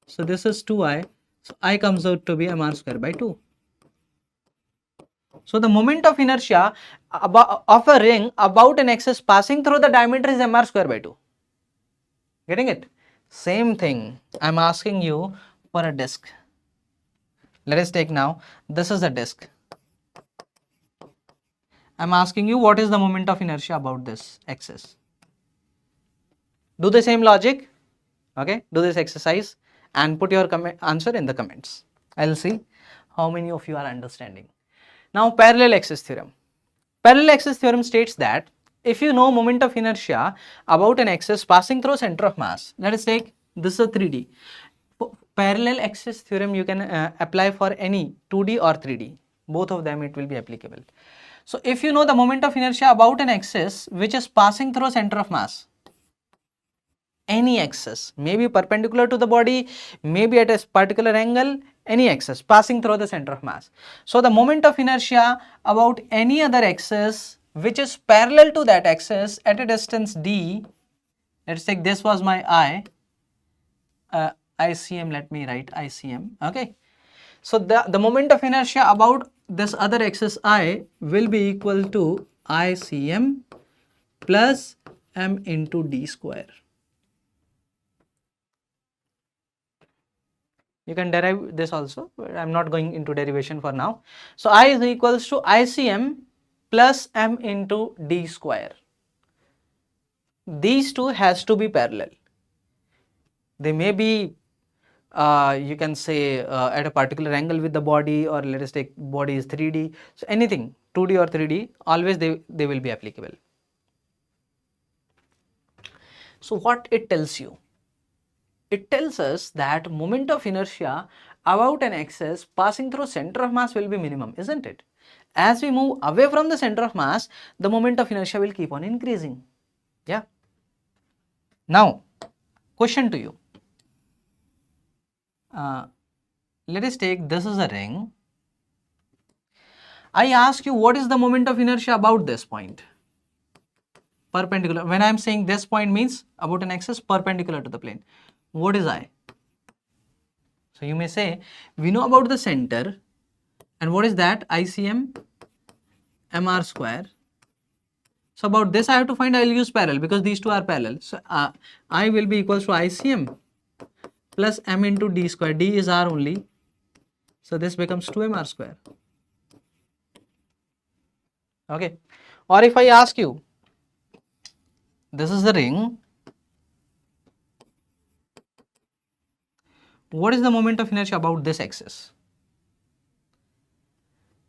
So this is 2I. So I comes out to be mr square by 2. So the moment of inertia of a ring about an axis passing through the diameter is mr square by 2. Getting it? Same thing. I'm asking you for a disk. Let us take now, this is a disk. I'm asking you what is the moment of inertia about this axis. Do the same logic, okay? Do this exercise and put your answer in the comments. I'll see how many of you are understanding. Now, parallel axis theorem. Parallel axis theorem states that if you know moment of inertia about an axis passing through center of mass, let us take this is a 3D. Parallel axis theorem you can apply for any 2D or 3D. Both of them it will be applicable. So, if you know the moment of inertia about an axis which is passing through center of mass, any axis, maybe perpendicular to the body, maybe at a particular angle, any axis passing through the center of mass. So, the moment of inertia about any other axis which is parallel to that axis at a distance d, let's take this was my ICM, let me write ICM, okay. So, the moment of inertia about this other axis I will be equal to ICM plus m into d square. You can derive this also, but I am not going into derivation for now. So, I is equals to ICM plus m into d square. These two has to be parallel. They may be you can say at a particular angle with the body, or let us take body is 3D. So, anything 2D or 3D, always they will be applicable. So, what it tells you? It tells us that moment of inertia about an axis passing through center of mass will be minimum, isn't it? As we move away from the center of mass, the moment of inertia will keep on increasing. Yeah. Now, question to you. Let us take this is a ring. I ask you what is the moment of inertia about this point? Perpendicular. When I am saying this point means about an axis perpendicular to the plane. What is I? So, you may say we know about the center, and what is that? ICM mr square. So, about this I have to find, I will use parallel because these two are parallel. So, I will be equals to ICM plus m into d square. D is r only. So, this becomes 2mr square. Okay. Or if I ask you, this is the ring. What is the moment of inertia about this axis?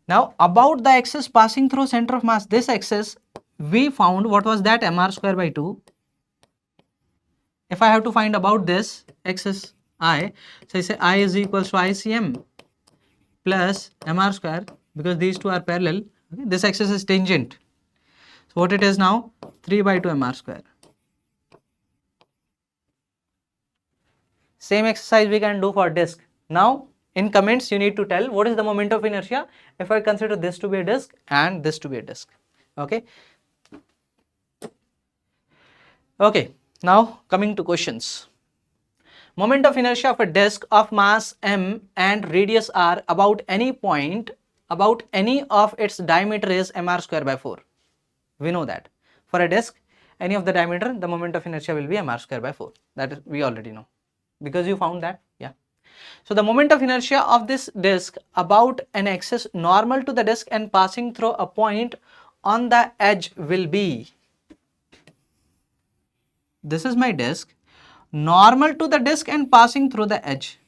Now, about the axis passing through center of mass, this axis, we found what was that? mr square by 2. If I have to find about this axis I, so I say I is equals to ICM plus mr square, because these two are parallel. Okay? This axis is tangent. So, what it is now? 3 by 2 mr square. Same exercise we can do for disk. Now, in comments you need to tell what is the moment of inertia if I consider this to be a disk and this to be a disk. Okay. Okay. Now, coming to questions. Moment of inertia of a disk of mass m and radius r about any point, about any of its diameter is mr square by 4. We know that. For a disk, any of the diameter, the moment of inertia will be mr square by 4. That is, we already know because you found that. Yeah. So, the moment of inertia of this disk about an axis normal to the disk and passing through a point on the edge will be, this is my disk, normal to the disk and passing through the edge.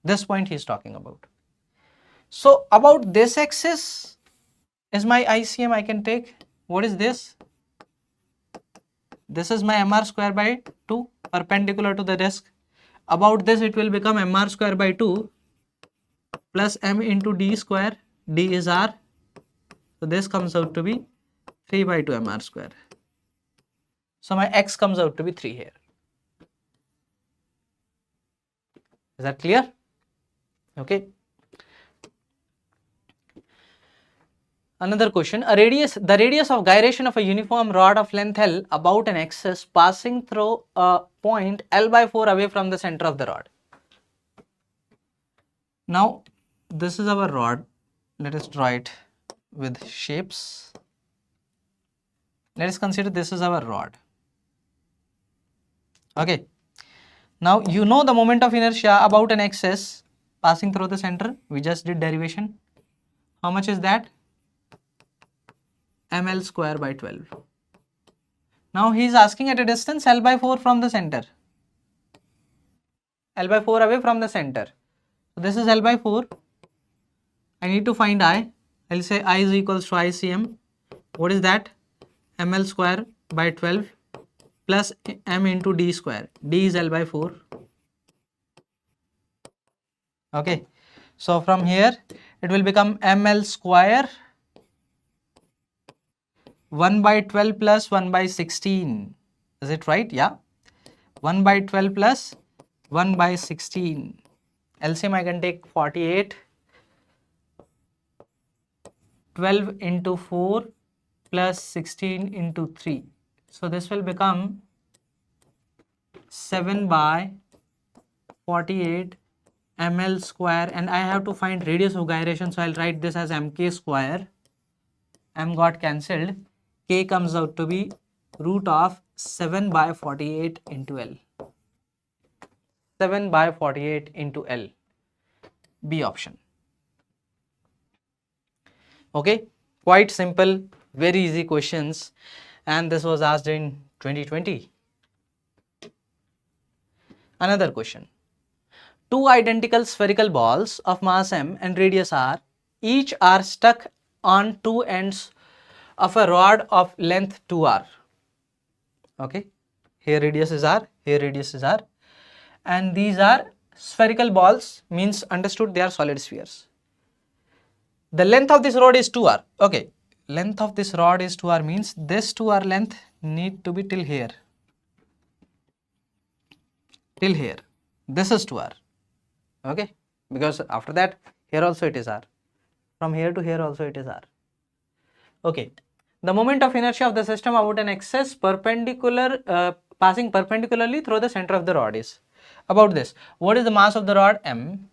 This point he is talking about. So, about this axis is my ICM I can take. What is this? This is my mr square by 2 perpendicular to the disk. About this it will become mr square by 2 plus m into d square. D is r. So, this comes out to be 3 by 2 mr square. So, my x comes out to be 3 here. Is that clear? Okay. Another question, the radius of gyration of a uniform rod of length L about an axis passing through a point L by 4 away from the center of the rod. Now, this is our rod. Let us draw it with shapes. Let us consider this is our rod. Okay. Now you know the moment of inertia about an axis passing through the center. We just did derivation. How much is that? ml square by 12. Now he is asking at a distance L by 4 from the center. L by 4 away from the center. So this is L by 4. I need to find I. I'll say I is equals to ICM. What is that? ml square by 12 plus m into d square. D is L by 4. Okay. So from here it will become ml square 1 by 12 plus 1 by 16. Is it right? Yeah. 1 by 12 plus 1 by 16. LCM I can take 48. 12 into 4 plus 16 into 3. So this will become 7 by 48 ml square, and I have to find radius of gyration, so I'll write this as mk square. M got cancelled. K comes out to be root of 7 by 48 into L. 7 by 48 into L. B option. Okay, quite simple, very easy questions, and this was asked in 2020. Another question. Two identical spherical balls of mass m and radius r, each are stuck on two ends of a rod of length 2r. Okay, here radius is r, here radius is r, and these are spherical balls, means understood they are solid spheres. The length of this rod is 2r. Okay, length of this rod is 2r means this 2r length need to be till here. Till here. This is 2r. Okay, because after that here also it is r. From here to here also it is r. Okay, the moment of inertia of the system about an axis perpendicular passing perpendicularly through the center of the rod is about this. What is the mass of the rod? M.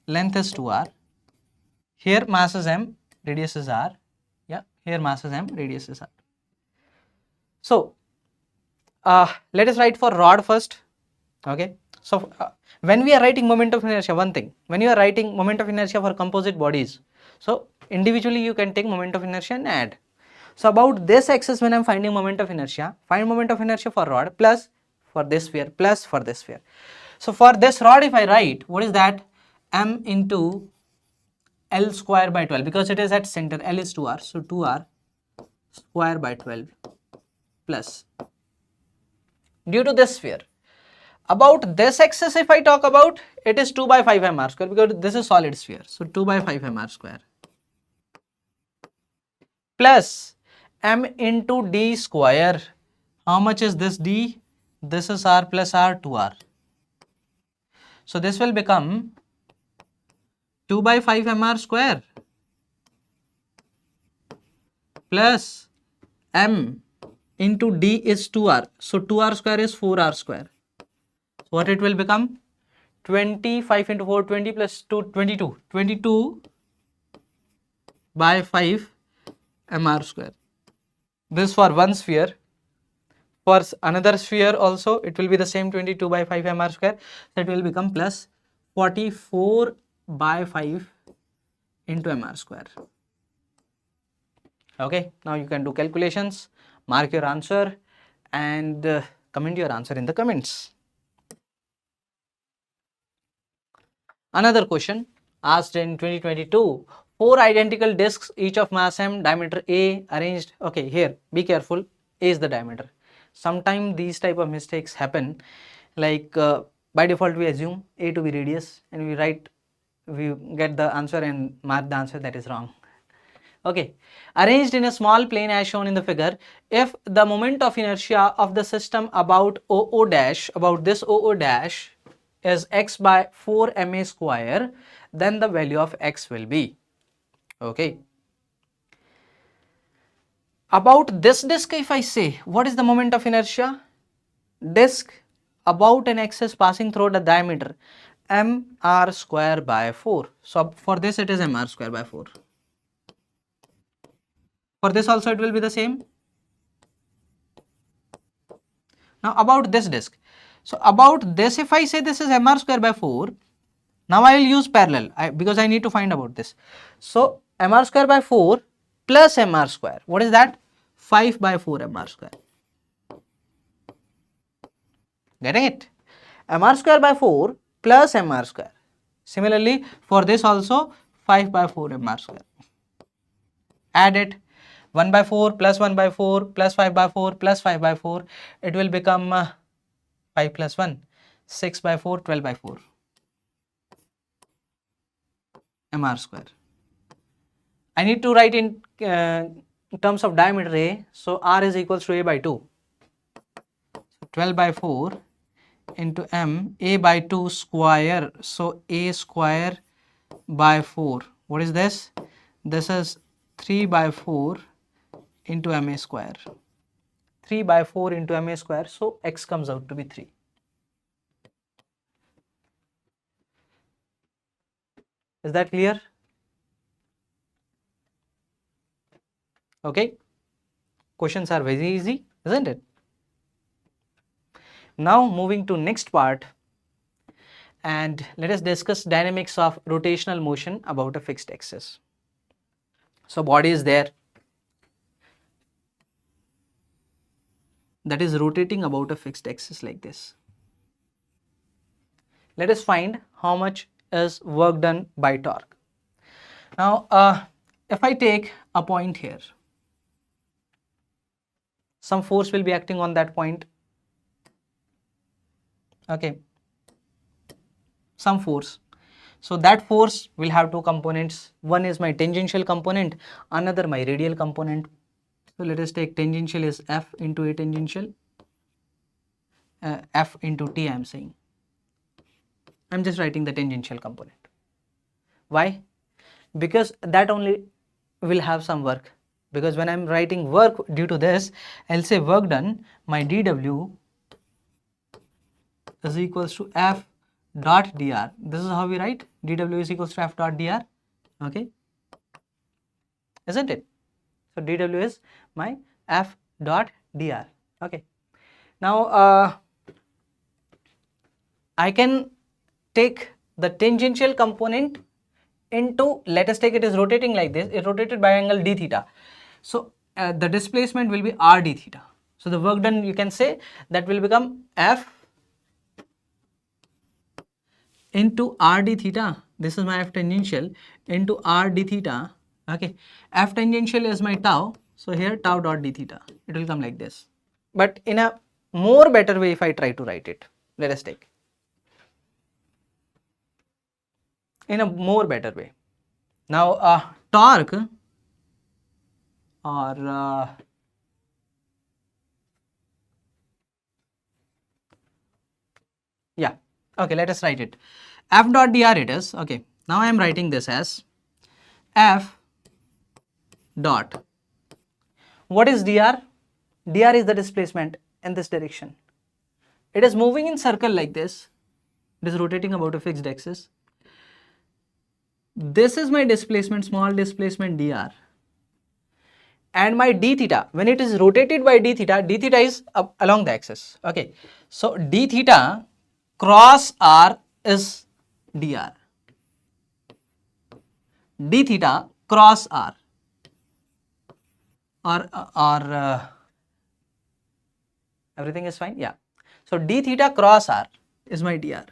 Length is 2r. Here mass is m, radius is r. Yeah, here mass is m, radius is r. So let us write for rod first. Okay, so when we are writing moment of inertia, one thing, when you are writing moment of inertia for composite bodies, so individually you can take moment of inertia and add. So about this axis, when I am finding moment of inertia, find moment of inertia for rod plus for this sphere plus for this sphere. So for this rod, if I write, what is that? M into L square by 12, because it is at center, L is 2r, so 2r square by 12 plus, due to this sphere. About this axis, if I talk about, it is 2 by 5 mr square, because this is solid sphere, so 2 by 5 mr square plus m into d square. How much is this d? This is r plus r, 2r. So this will become 2 by 5 mr square plus m into d is 2r. So 2r square is 4r square. So what it will become? 25 into 4, 20 plus 2, 22. 22 by 5 mr square. This for one sphere. For another sphere also it will be the same 22 by 5 mr square. That will become plus 44 by 5 into mr square. Okay, now you can do calculations, mark your answer and comment your answer in the comments. Another question asked in 2022. 4 identical discs, each of mass m, diameter a, arranged. Okay, here be careful, a is the diameter. Sometimes these type of mistakes happen, like by default we assume a to be radius and we get the answer and mark the answer that is wrong. Okay, arranged in a small plane as shown in the figure, if the moment of inertia of the system about OO dash, about this OO dash is x by 4 ma square, then the value of x will be. Okay. About this disc, if I say, what is the moment of inertia? Disc about an axis passing through the diameter mr square by 4. So for this it is mr square by 4. For this also it will be the same. Now about this disc. So about this, if I say this is mr square by 4, now I will use parallel because I need to find about this. So mr square by 4 plus mr square, what is that? 5 by 4 mr square. Getting it? Mr square by 4 plus mr square. Similarly, for this also 5 by 4 mr square. Add it. 1 by 4 plus 1 by 4 plus 5 by 4 plus 5 by 4. It will become 5 plus 1. 6 by 4, 12 by 4. mr square. I need to write in terms of diameter A. So r is equals to A by 2. So 12 by 4 into m, A by 2 square. So A square by 4. What is this? This is 3 by 4 into ma square. 3 by 4 into ma square. So x comes out to be 3. Is that clear? Okay. Questions are very easy, isn't it? Now moving to next part, and let us discuss dynamics of rotational motion about a fixed axis. So body is there that is rotating about a fixed axis like this. Let us find how much is work done by torque. Now if I take a point here, some force will be acting on that point. Okay, some force. So that force will have two components. One is my tangential component, another my radial component. So let us take tangential is F into A tangential, F into T I am saying. I am just writing the tangential component. Why? Because that only will have some work. Because when I am writing work due to this, I will say work done, my dW is equals to F dot dr. This is how we write dW is equals to F dot dr. Okay, isn't it? So dW is my F dot dr. Okay, now I can take the tangential component into, let us take it is rotating like this, it rotated by angle d theta. So the displacement will be r d theta. So the work done, you can say that will become F into r d theta. This is my F tangential into r d theta. Okay, F tangential is my tau. So here tau dot d theta. It will come like this. But in a more better way, if I try to write it, let us take. In a more better way. Now torque or yeah, okay, let us write it. F dot dr it is. Okay, now I am writing this as F dot. What is dr? Dr is the displacement in this direction. It is moving in circle like this. It is rotating about a fixed axis. This is my displacement, small displacement dr. And my d theta, when it is rotated by d theta is up along the axis. Okay, so d theta cross r is dr. D theta cross r or everything is fine. Yeah. So d theta cross r is my dr.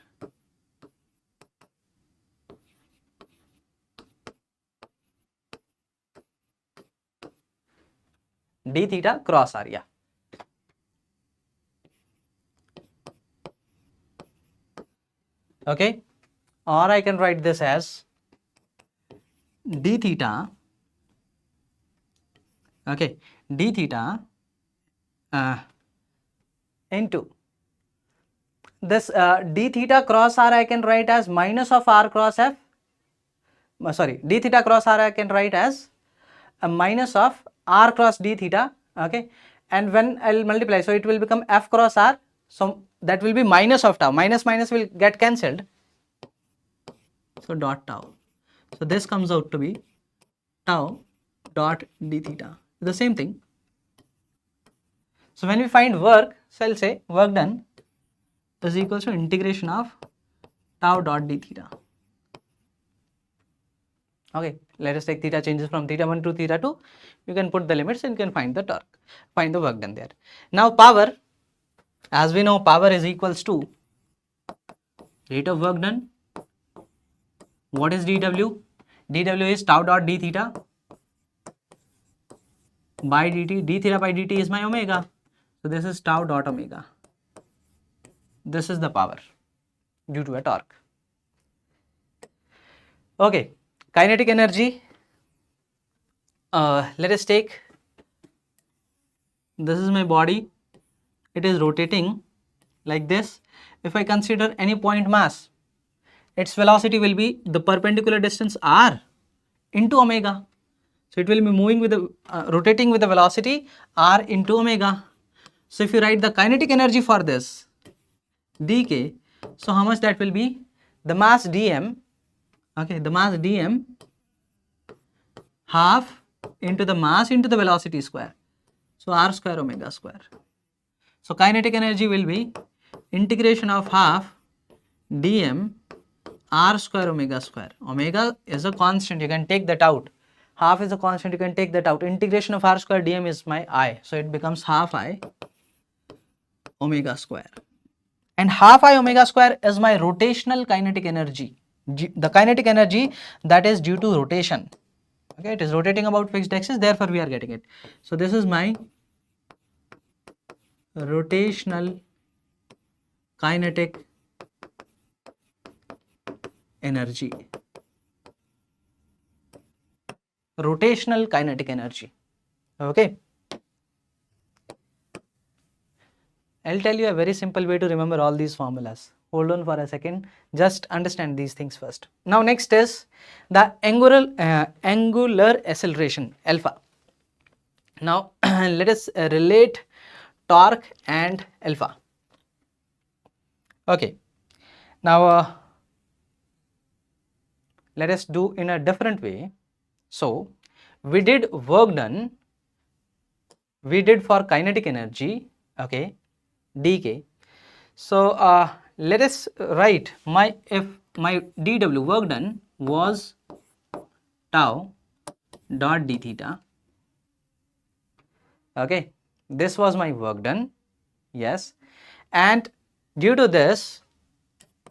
D theta cross r, yeah. Okay, or I can write this as d theta. Okay, d theta into this d theta cross r I can write as minus of r cross f. Sorry, d theta cross r I can write as a minus of r cross d theta. Okay, and when I will multiply, so it will become f cross r. So that will be minus of tau. Minus minus will get cancelled. So dot tau. So this comes out to be tau dot d theta. The same thing. So when we find work, so I'll say work done is equals to integration of tau dot d theta. Okay, let us take theta changes from theta 1 to theta 2. You can put the limits and you can find the torque, find the work done there. Now power, as we know, power is equals to rate of work done. What is dW? dW is tau dot d theta by dt. d theta by dt is my omega. So this is tau dot omega. This is the power due to a torque. Okay, kinetic energy. Let us take, this is my body, it is rotating like this. If I consider any point mass, its velocity will be the perpendicular distance r into omega. So it will be moving with the rotating with the velocity r into omega. So if you write the kinetic energy for this dk, so how much that will be? The mass dm, okay, the mass dm half into the mass into the velocity square. So r square omega square. So kinetic energy will be integration of half dm r square omega square. Omega is a constant, you can take that out. Half is a constant, you can take that out. Integration of r square dm is my I. So it becomes half I omega square. And half I omega square is my rotational kinetic energy. The kinetic energy that is due to rotation. Okay, it is rotating about fixed axis, therefore we are getting it. So this is my rotational kinetic energy. Rotational kinetic energy. Okay. I'll tell you a very simple way to remember all these formulas. Hold on for a second. Just understand these things first. Now next is the angular acceleration, alpha. Now let us relate torque and alpha. Okay. Now let us do in a different way. So we did work done. We did for kinetic energy. Okay. dk. So let us write if my dw work done was tau dot d theta. Okay, this was my work done. Yes, and due to this,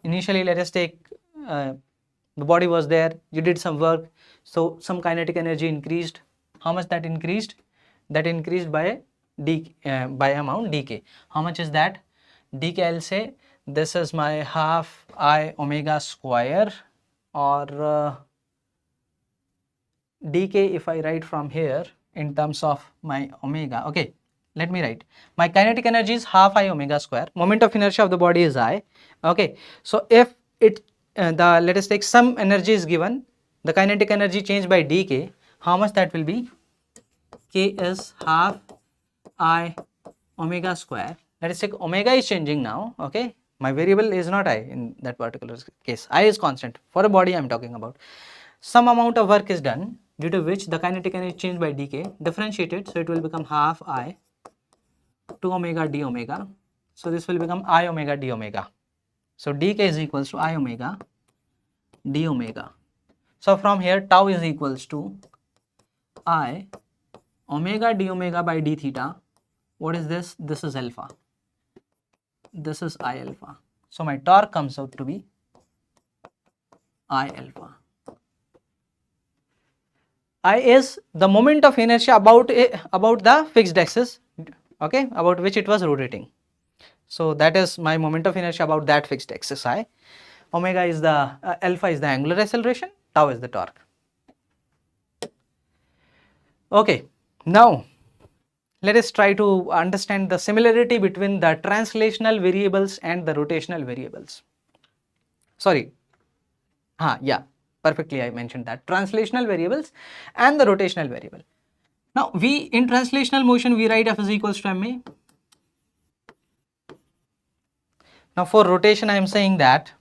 initially let us take the body was there, you did some work, so some kinetic energy increased. How much that increased? That increased by by amount dk. How much is that? dk, I'll say this is my half I omega square, or dk if I write from here in terms of my omega. Okay, let me write. My kinetic energy is half I omega square. Moment of inertia of the body is I. Okay, so if it let us take some energy is given, the kinetic energy changed by dk, how much that will be? K is half I omega square. Let us take omega is changing now. Okay, my variable is not I in that particular case. I is constant. For a body I am talking about. Some amount of work is done, due to which the kinetic energy changed by dk, differentiated, so it will become half I 2 omega d omega. So this will become I omega d omega. So dk is equals to I omega d omega. So from here tau is equals to I omega d omega by d theta. What is this? This is alpha. This is I alpha. So my torque comes out to be I alpha. I is the moment of inertia about the fixed axis, okay, about which it was rotating. So that is my moment of inertia about that fixed axis I. Omega is the alpha is the angular acceleration, tau is the torque. Okay, now let us try to understand the similarity between the translational variables and the rotational variables. Sorry, yeah, perfectly I mentioned that. Translational variables and the rotational variable. Now we in translational motion we write F is equals to ma. Now for rotation I am saying that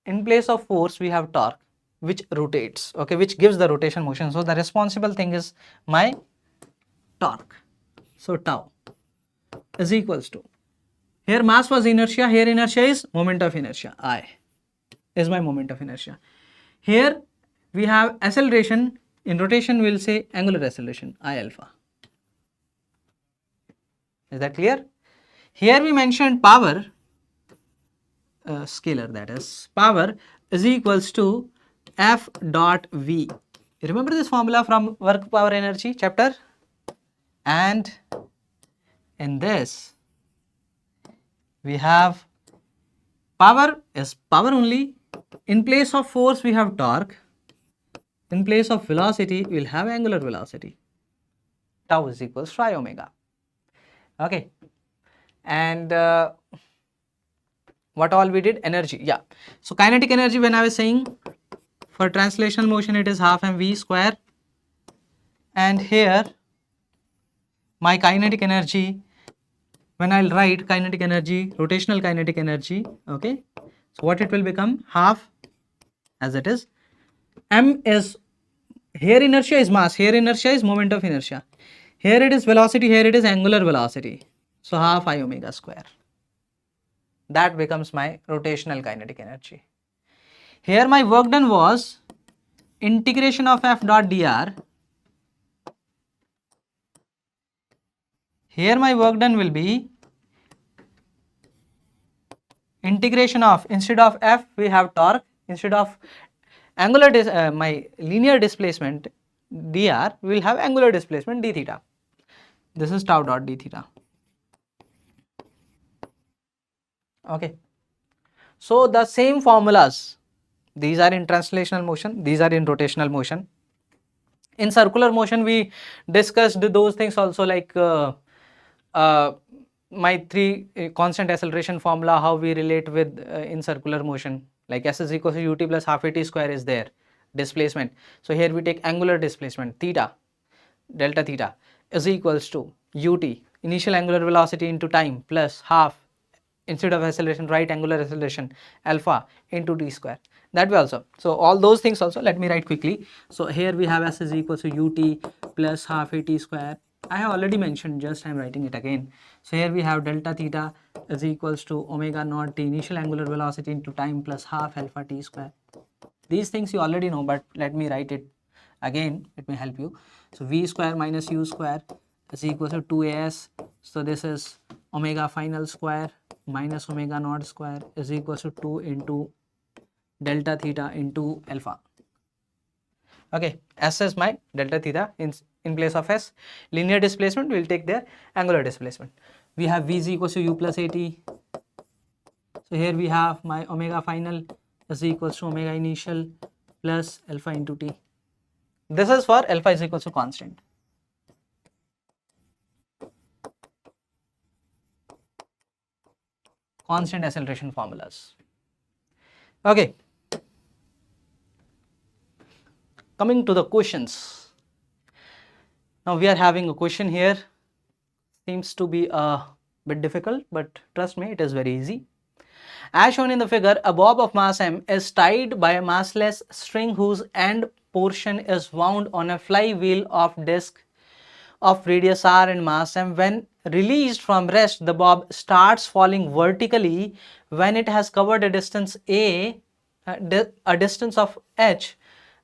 in place of force we have torque which rotates, okay, which gives the rotation motion. So the responsible thing is my torque. So tau. is equals to, here mass was inertia, here inertia is moment of inertia, I is my moment of inertia. Here we have acceleration, in rotation we will say angular acceleration, I alpha. Is that clear? Here we mentioned power, scalar, that is power is equals to F dot V. You remember this formula from work power energy chapter? And in this we have power is power only. In place of force we have torque. In place of velocity we will have angular velocity. Tau is equals to I omega. Okay. And what all we did? Energy. Yeah. So kinetic energy, when I was saying for translational motion it is half mv square. And here my kinetic energy, when I'll write kinetic energy, rotational kinetic energy, okay, so what it will become? Half, as it is, m is, here inertia is mass, here inertia is moment of inertia, here it is velocity, here it is angular velocity, so half I omega square. That becomes my rotational kinetic energy. Here my work done was integration of f dot dr. Here my work done will be integration of, instead of f we have torque, instead of angular my linear displacement dr, we will have angular displacement d theta. This is tau dot d theta. Okay. So the same formulas, these are in translational motion, these are in rotational motion. In circular motion we discussed those things also, like my three constant acceleration formula, how we relate with in circular motion, like s is equal to ut plus half at square is there, displacement. So here we take angular displacement, theta, delta theta is equals to ut, initial angular velocity into time, plus half, instead of acceleration write angular acceleration, alpha into d square, that way also. So all those things also, let me write quickly. So here we have s is equal to ut plus half at square. I have already mentioned, just I am writing it again. So here we have delta theta is equals to omega naught t, initial angular velocity into time, plus half alpha t square. These things you already know, but let me write it again, it may help you. So v square minus u square is equal to 2as. So this is omega final square minus omega naught square is equal to 2 into delta theta into alpha. Okay, s is my delta theta, in place of s linear displacement we will take their angular displacement. We have v is equals to u plus at. So here we have my omega final is equals to omega initial plus alpha into t. This is for alpha is equals to constant. Constant acceleration formulas. Okay. Coming to the questions. Now we are having a question here. Seems to be a bit difficult, but trust me, it is very easy. As shown in the figure, a bob of mass m is tied by a massless string whose end portion is wound on a flywheel of disc of radius r and mass m. When released from rest, the bob starts falling vertically. When it has covered a distance a distance of h,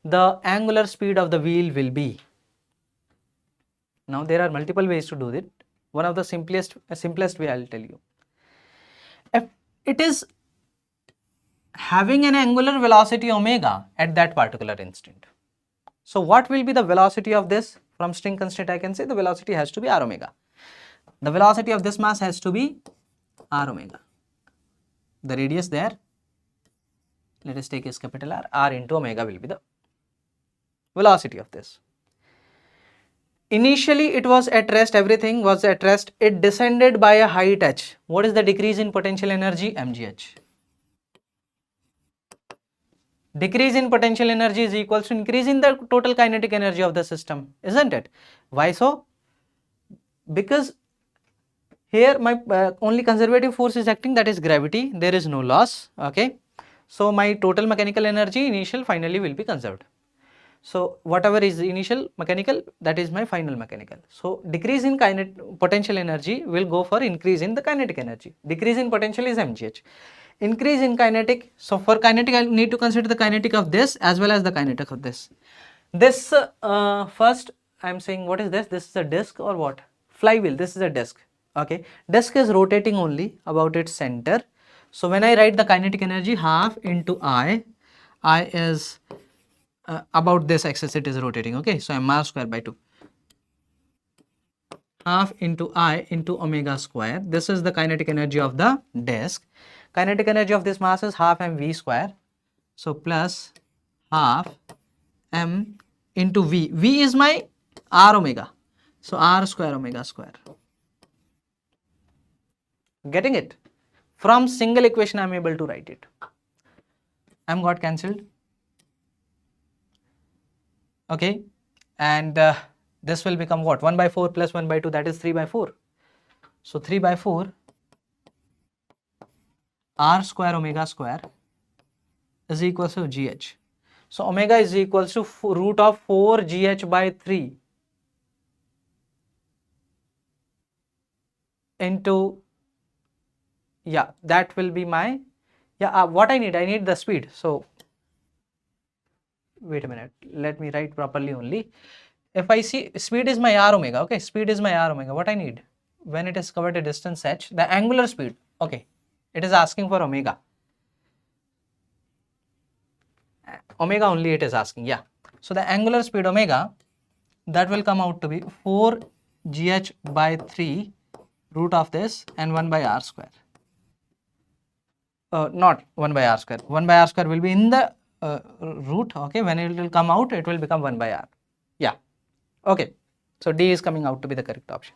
the angular speed of the wheel will be. Now there are multiple ways to do it. One of the simplest way I will tell you. If it is having an angular velocity omega at that particular instant, so what will be the velocity of this? From string constraint I can say the velocity has to be r omega. The velocity of this mass has to be r omega. The radius there, let us take as capital R, r into omega will be the velocity of this. Initially it was at rest, everything was at rest, it descended by a height h. What is the decrease in potential energy? mgh. Decrease in potential energy is equals to increase in the total kinetic energy of the system, isn't it? Why so? Because here my only conservative force is acting, that is gravity, there is no loss, okay. So my total mechanical energy initial finally will be conserved. So whatever is the initial mechanical, that is my final mechanical. So decrease in potential energy will go for increase in the kinetic energy. Decrease in potential is mgh. Increase in kinetic, so for kinetic I need to consider the kinetic of this as well as the kinetic of this. This first I am saying, what is this? This is a disc or what? Flywheel. This is a disc. Okay, disc is rotating only about its center. So when I write the kinetic energy, half into I is about this axis it is rotating. Okay, so m r square by 2, half into I into omega square. This is the kinetic energy of the disk. Kinetic energy of this mass is half mv square. So plus half m into v. V is my r omega. So r square omega square. Getting it? From single equation I am able to write it. M got cancelled. Okay, and this will become what? 1 by 4 plus 1 by 2, that is 3 by 4. So 3 by 4 r square omega square is equals to gh. So omega is equals to root of 4 gh by 3 into, yeah, that will be my, yeah, what I need the speed. So wait a minute, let me write properly only. If I see speed is my r omega, okay, speed is my r omega, what I need when it is covered a distance h, the angular speed, okay, it is asking for omega only it is asking, yeah. So the angular speed omega, that will come out to be 4 gh by 3 root of this and 1 by r square. Not 1 by r square, 1 by r square will be in the root, okay, when it will come out it will become 1 by r, yeah, okay. So D is coming out to be the correct option.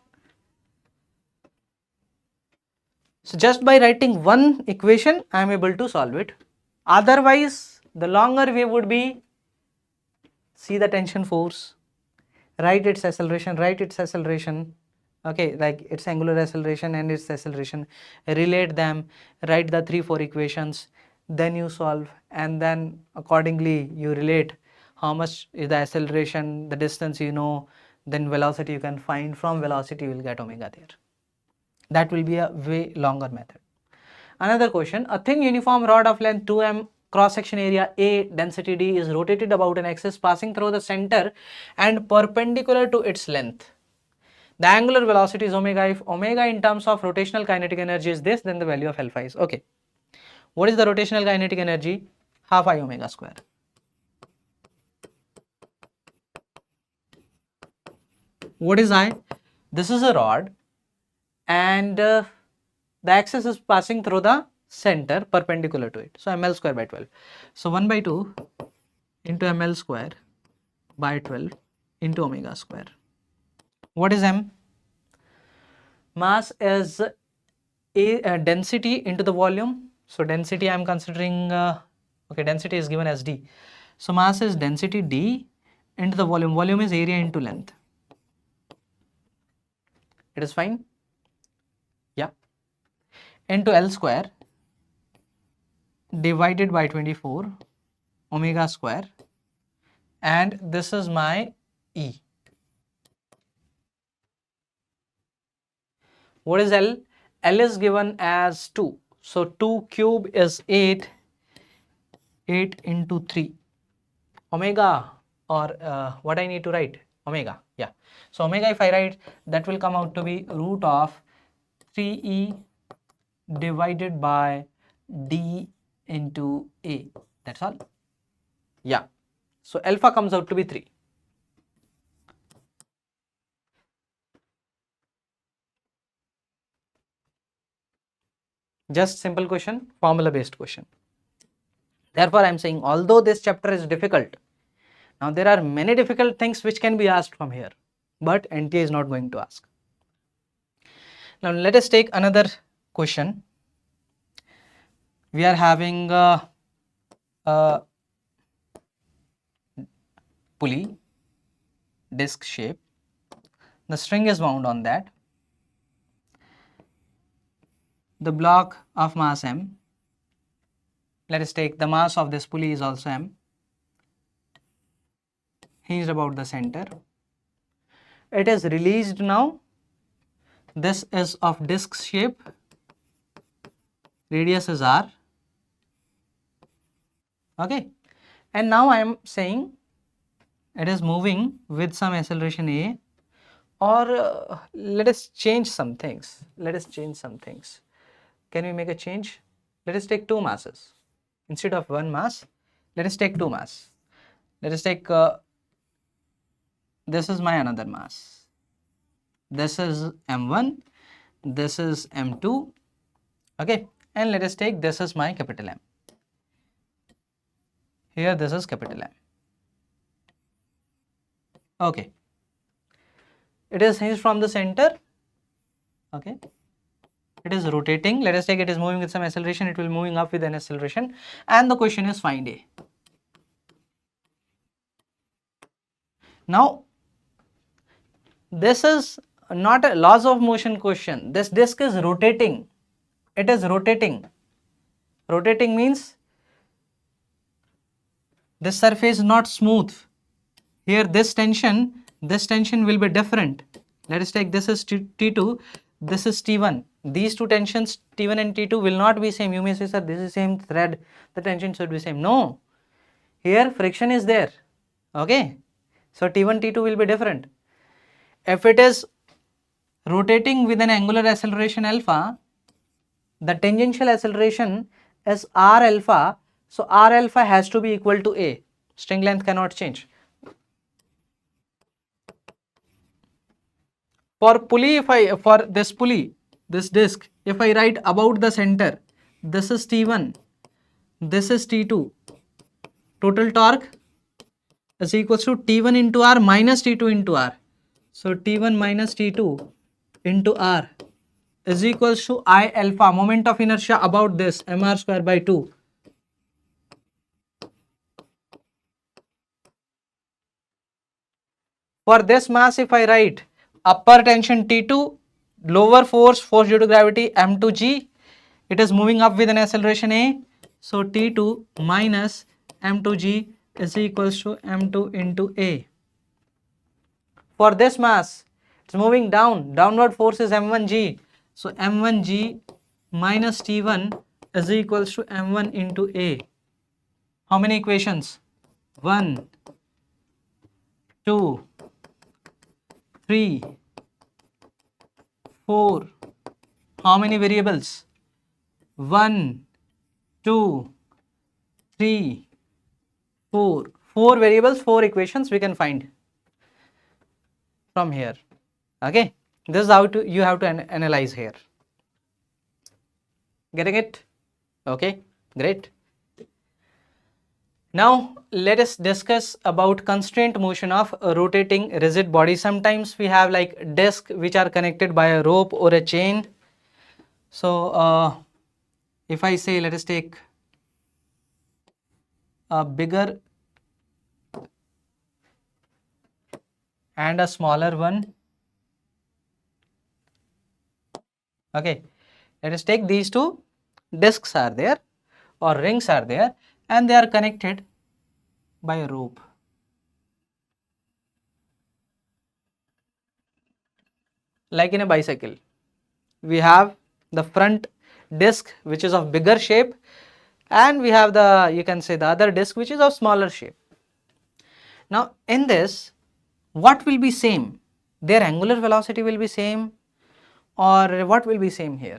So just by writing one equation I am able to solve it. Otherwise the longer way would be, see the tension force, write its acceleration, okay, like its angular acceleration and its acceleration, relate them, write the 3-4 equations, then you solve, and then accordingly you relate how much is the acceleration, the distance you know, then velocity you can find, from velocity you will get omega there. That will be a way longer method. Another question, a thin uniform rod of length 2m, cross section area A, density D is rotated about an axis passing through the center and perpendicular to its length. The angular velocity is omega. If omega in terms of rotational kinetic energy is this, then the value of alpha is, okay. What is the rotational kinetic energy? Half I omega square. What is I? This is a rod and the axis is passing through the center perpendicular to it. So ml square by 12. So 1 by 2 into ml square by 12 into omega square. What is m? Mass is a density into the volume. So density I am considering, okay, density is given as d. So mass is density d into the volume. Volume is area into length. It is fine? Yeah. Into L square divided by 24 omega square, and this is my E. What is L? L is given as 2. So 2 cube is 8. 8 into 3. Omega, or what I need to write? Omega, yeah. So omega if I write, that will come out to be root of 3e divided by d into a. That's all. Yeah. So alpha comes out to be 3. Just simple question, formula based question. Therefore, I am saying although this chapter is difficult, now there are many difficult things which can be asked from here, but NTA is not going to ask. Now let us take another question. We are having a pulley, disc shape. The string is wound on that. The block of mass m. Let us take the mass of this pulley is also m. hinged about the center. It is released now. This is of disc shape, radius is r, okay, and now I am saying it is moving with some acceleration a, or let us change some things. Can we make a change? Let us take two masses instead of one mass. Let us take two mass. Let us take this is my another mass. This is m1, this is m2, okay, and let us take this is my capital M. Here this is capital M. Okay, it is hinged from the center, okay, it is rotating. Let us take it is moving with some acceleration, it will moving up with an acceleration, and the question is find A. Now this is not a laws of motion question. This disc is rotating, it is rotating. Rotating means this surface is not smooth. Here this tension will be different. Let us take this is T2, this is T1. These two tensions T1 and T2 will not be same. You may say, sir, this is same thread, the tension should be same. No, here friction is there, okay. So T1, T2 will be different. If it is rotating with an angular acceleration alpha, the tangential acceleration is r alpha, so r alpha has to be equal to A. String length cannot change. For pulley, for this pulley, this disc, if I write about the center, this is T1, this is T2, total torque is equals to T1 into R minus T2 into R. So T1 minus T2 into R is equals to I alpha, moment of inertia about this, mr square by 2. For this mass, if I write upper tension T2, lower force due to gravity m2g, it is moving up with an acceleration A. So T2 minus m2g is equals to m2 into A. For this mass, it's moving down, downward force is m1g. So m1g minus T1 is equals to m1 into A. How many equations? 1, 2, 3, 4. How many variables? 1, 2, 3, 4. 4 variables, 4 equations we can find from here. Okay, this is how you have to analyze here. Getting it? Okay, great. Now let us discuss about constraint motion of a rotating rigid body. Sometimes we have like disc which are connected by a rope or a chain. So if I say let us take a bigger and a smaller one. Okay, let us take these two discs are there or rings are there and they are connected by a rope. Like in a bicycle, we have the front disc which is of bigger shape and we have the, you can say, the other disc which is of smaller shape. Now in this, what will be same? Their angular velocity will be same, or what will be same here?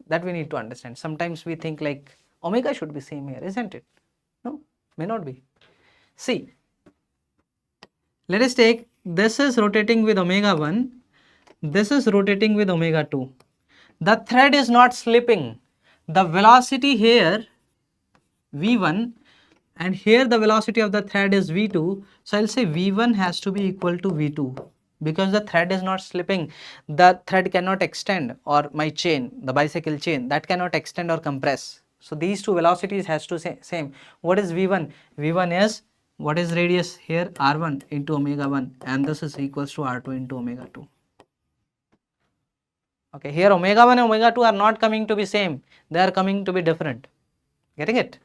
That we need to understand. Sometimes we think like omega should be same here, isn't it? No, may not be. See, let us take this is rotating with omega 1, this is rotating with omega 2. The thread is not slipping. The velocity here v1 and here the velocity of the thread is v2. So I'll say v1 has to be equal to v2 because the thread is not slipping. The thread cannot extend, or my chain, the bicycle chain, that cannot extend or compress. So these two velocities has to say same. What is v1? v1 is, what is radius here, r1 into omega 1, and this is equals to r2 into omega 2. Okay, here omega 1 and omega 2 are not coming to be same, they are coming to be different. Getting it?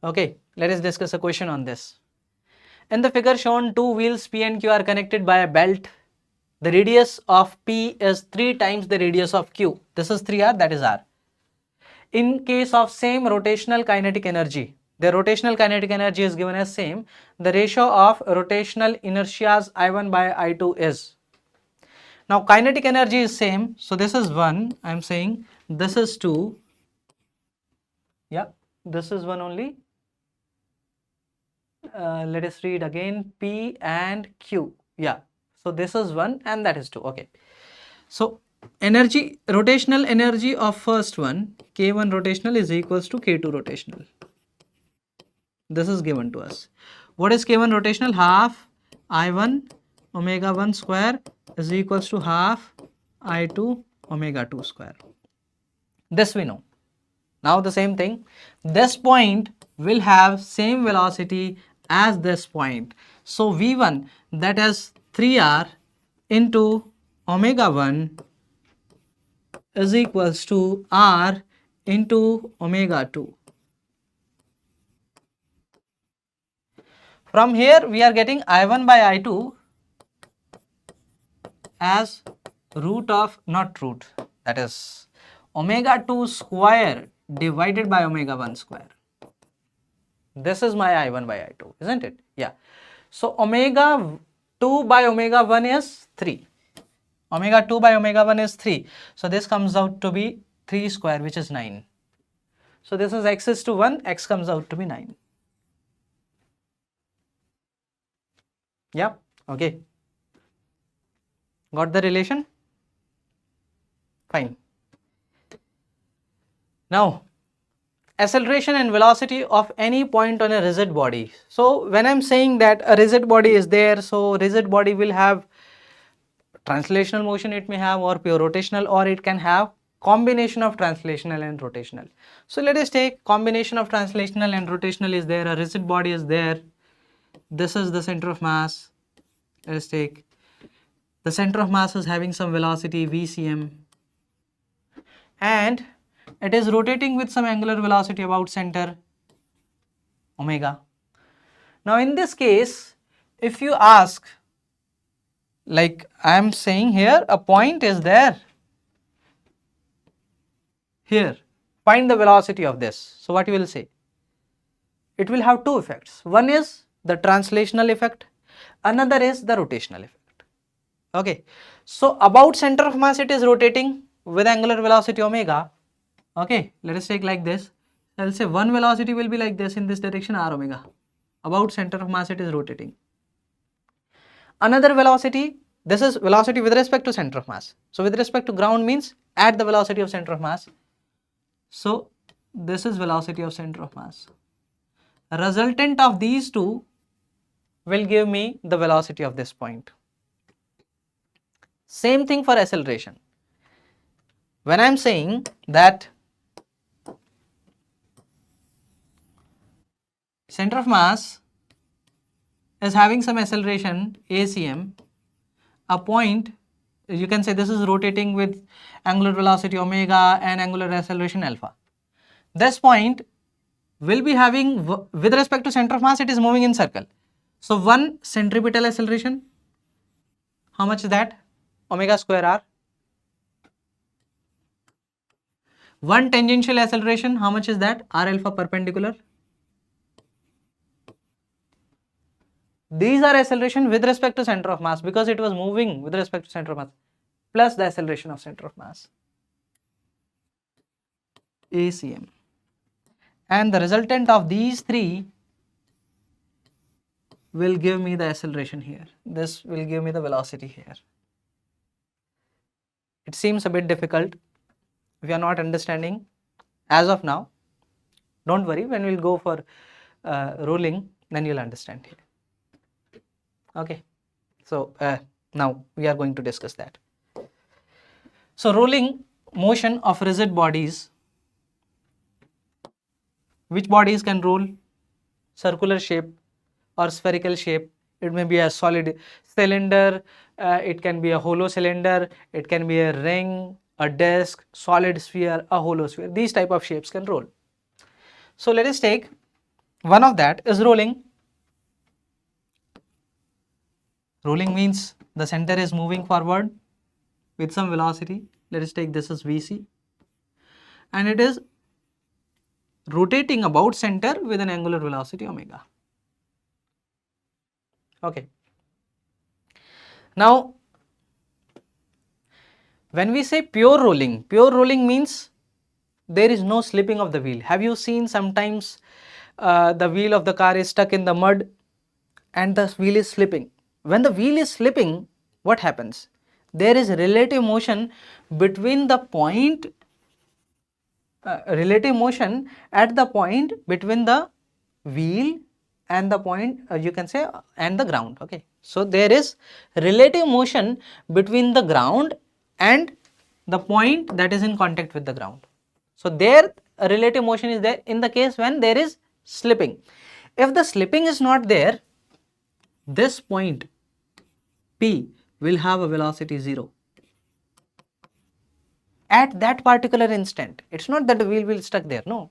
Okay, let us discuss a question on this. In the figure shown, two wheels P and Q are connected by a belt. The radius of P is 3 times the radius of Q. This is 3r, that is r. In case of same rotational kinetic energy, the rotational kinetic energy is given as same. The ratio of rotational inertias I1 by I2 is. Now kinetic energy is same, so this is 1, I am saying this is 2, yeah, this is 1 only. Let us read again, P and Q, yeah, so this is 1 and that is 2, okay. So energy, rotational energy of first one, K1 rotational is equals to K2 rotational. This is given to us. What is K1 rotational? Half I1 omega 1 square is equals to half I2 omega 2 square. This we know. Now the same thing, this point will have same velocity as this point. So V1, that is 3r into omega 1 is equals to r into omega 2. From here we are getting I1 by I2 as root of, not root, that is omega 2 square divided by omega 1 square. This is my I1 by I2, isn't it? Yeah. So omega 2 by omega 1 is 3. Omega 2 by omega 1 is 3. So this comes out to be 3 square, which is 9. So this is x is to 1, x comes out to be 9. Yeah, okay. Got the relation? Fine. Now, acceleration and velocity of any point on a rigid body. So when I am saying that a rigid body is there, so rigid body will have translational motion, it may have, or pure rotational, or it can have combination of translational and rotational. So let us take combination of translational and rotational is there, a rigid body is there, this is the center of mass. Let us take the center of mass is having some velocity VCM and it is rotating with some angular velocity about center omega. Now in this case, if you ask, like I am saying here, a point is there here, find the velocity of this. So what you will say? It will have two effects. One is the translational effect, another is the rotational effect. Okay, so about center of mass it is rotating with angular velocity omega. Okay, let us take like this. I will say one velocity will be like this in this direction r omega. About center of mass it is rotating. Another velocity, this is velocity with respect to center of mass. So with respect to ground means at the velocity of center of mass. So this is velocity of center of mass. A resultant of these two will give me the velocity of this point. Same thing for acceleration. When I am saying that center of mass is having some acceleration ACM, a point, you can say this is rotating with angular velocity omega and angular acceleration alpha. This point will be having, with respect to center of mass, it is moving in circle. So one centripetal acceleration, how much is that? Omega square r. One tangential acceleration, how much is that? R alpha perpendicular. These are acceleration with respect to center of mass because it was moving with respect to center of mass, plus the acceleration of center of mass, ACM. And the resultant of these three will give me the acceleration here. This will give me the velocity here. It seems a bit difficult if you are not understanding as of now. Don't worry, when we will go for rolling, then you will understand here. Okay, so now we are going to discuss that. So rolling motion of rigid bodies. Which bodies can roll? Circular shape or spherical shape. It may be a solid cylinder, it can be a hollow cylinder, it can be a ring, a disc, solid sphere, a hollow sphere. These type of shapes can roll. So let us take One of that is rolling. Rolling means the center is moving forward with some velocity. Let us take this as Vc, and it is rotating about center with an angular velocity omega. Okay. Now, when we say pure rolling means there is no slipping of the wheel. Have you seen sometimes the wheel of the car is stuck in the mud and the wheel is slipping? When the wheel is slipping, what happens? There is relative motion between the point, relative motion at the point between the wheel and the point, you can say, and the ground. Okay, so there is relative motion between the ground and the point that is in contact with the ground. So there a relative motion is there in the case when there is slipping. If the slipping is not there, this point P will have a velocity 0 at that particular instant. It's not that the wheel will stuck there, no.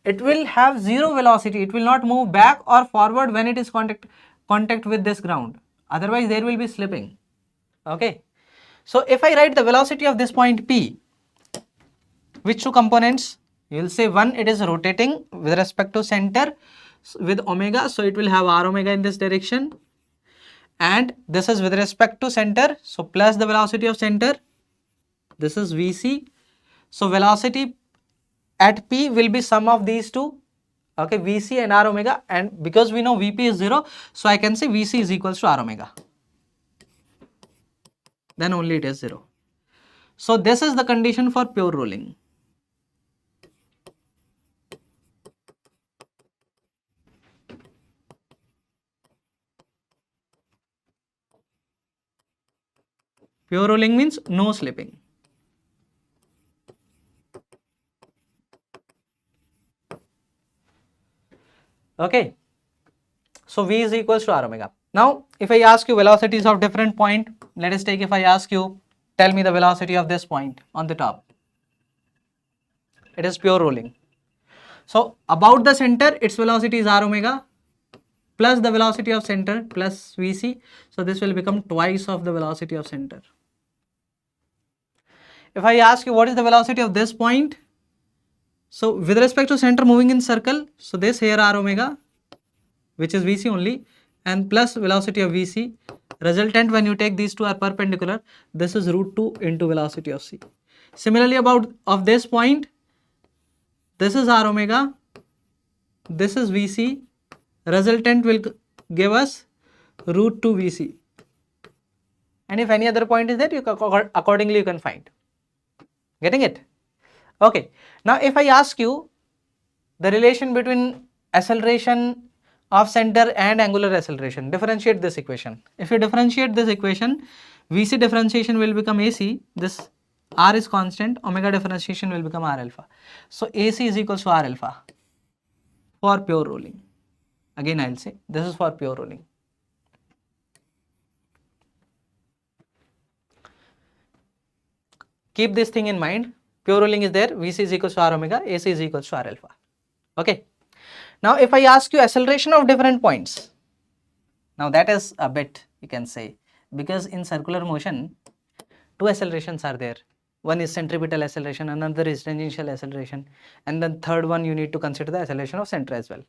It will have 0 velocity. It will not move back or forward when it is contact with this ground. Otherwise, there will be slipping. Okay. So if I write the velocity of this point P, which two components? You will say one, it is rotating with respect to center with omega, so it will have r omega in this direction, and this is with respect to center, so plus the velocity of center, this is Vc, so velocity at P will be sum of these two, okay, Vc and r omega, and because we know Vp is 0, so I can say Vc is equals to r omega, then only it is 0. So this is the condition for pure rolling. Pure rolling means no slipping. Okay, so V is equals to r omega. Now, if I ask you velocities of different point, let us take, if I ask you, tell me the velocity of this point on the top. It is pure rolling. So, about the center, its velocity is r omega plus the velocity of center plus Vc. So, this will become twice of the velocity of center. If I ask you what is the velocity of this point, so with respect to center moving in circle, so this here r omega, which is Vc only, and plus velocity of Vc, resultant when you take these two are perpendicular, this is root 2 into velocity of c. Similarly, about of this point, this is r omega, this is Vc, resultant will give us root 2 Vc, and if any other point is there, you accordingly you can find. Getting it? Okay. Now, if I ask you the relation between acceleration of center and angular acceleration, differentiate this equation. If you differentiate this equation, Vc differentiation will become Ac, this r is constant, omega differentiation will become r alpha. So, Ac is equals to r alpha for pure rolling. Again, I will say this is for pure rolling. Keep this thing in mind. Pure rolling is there, Vc is equals to r omega, Ac is equals to r alpha. Okay. Now, if I ask you acceleration of different points, now that is a bit, you can say, because in circular motion, two accelerations are there. One is centripetal acceleration, another is tangential acceleration, and then third one you need to consider the acceleration of center as well.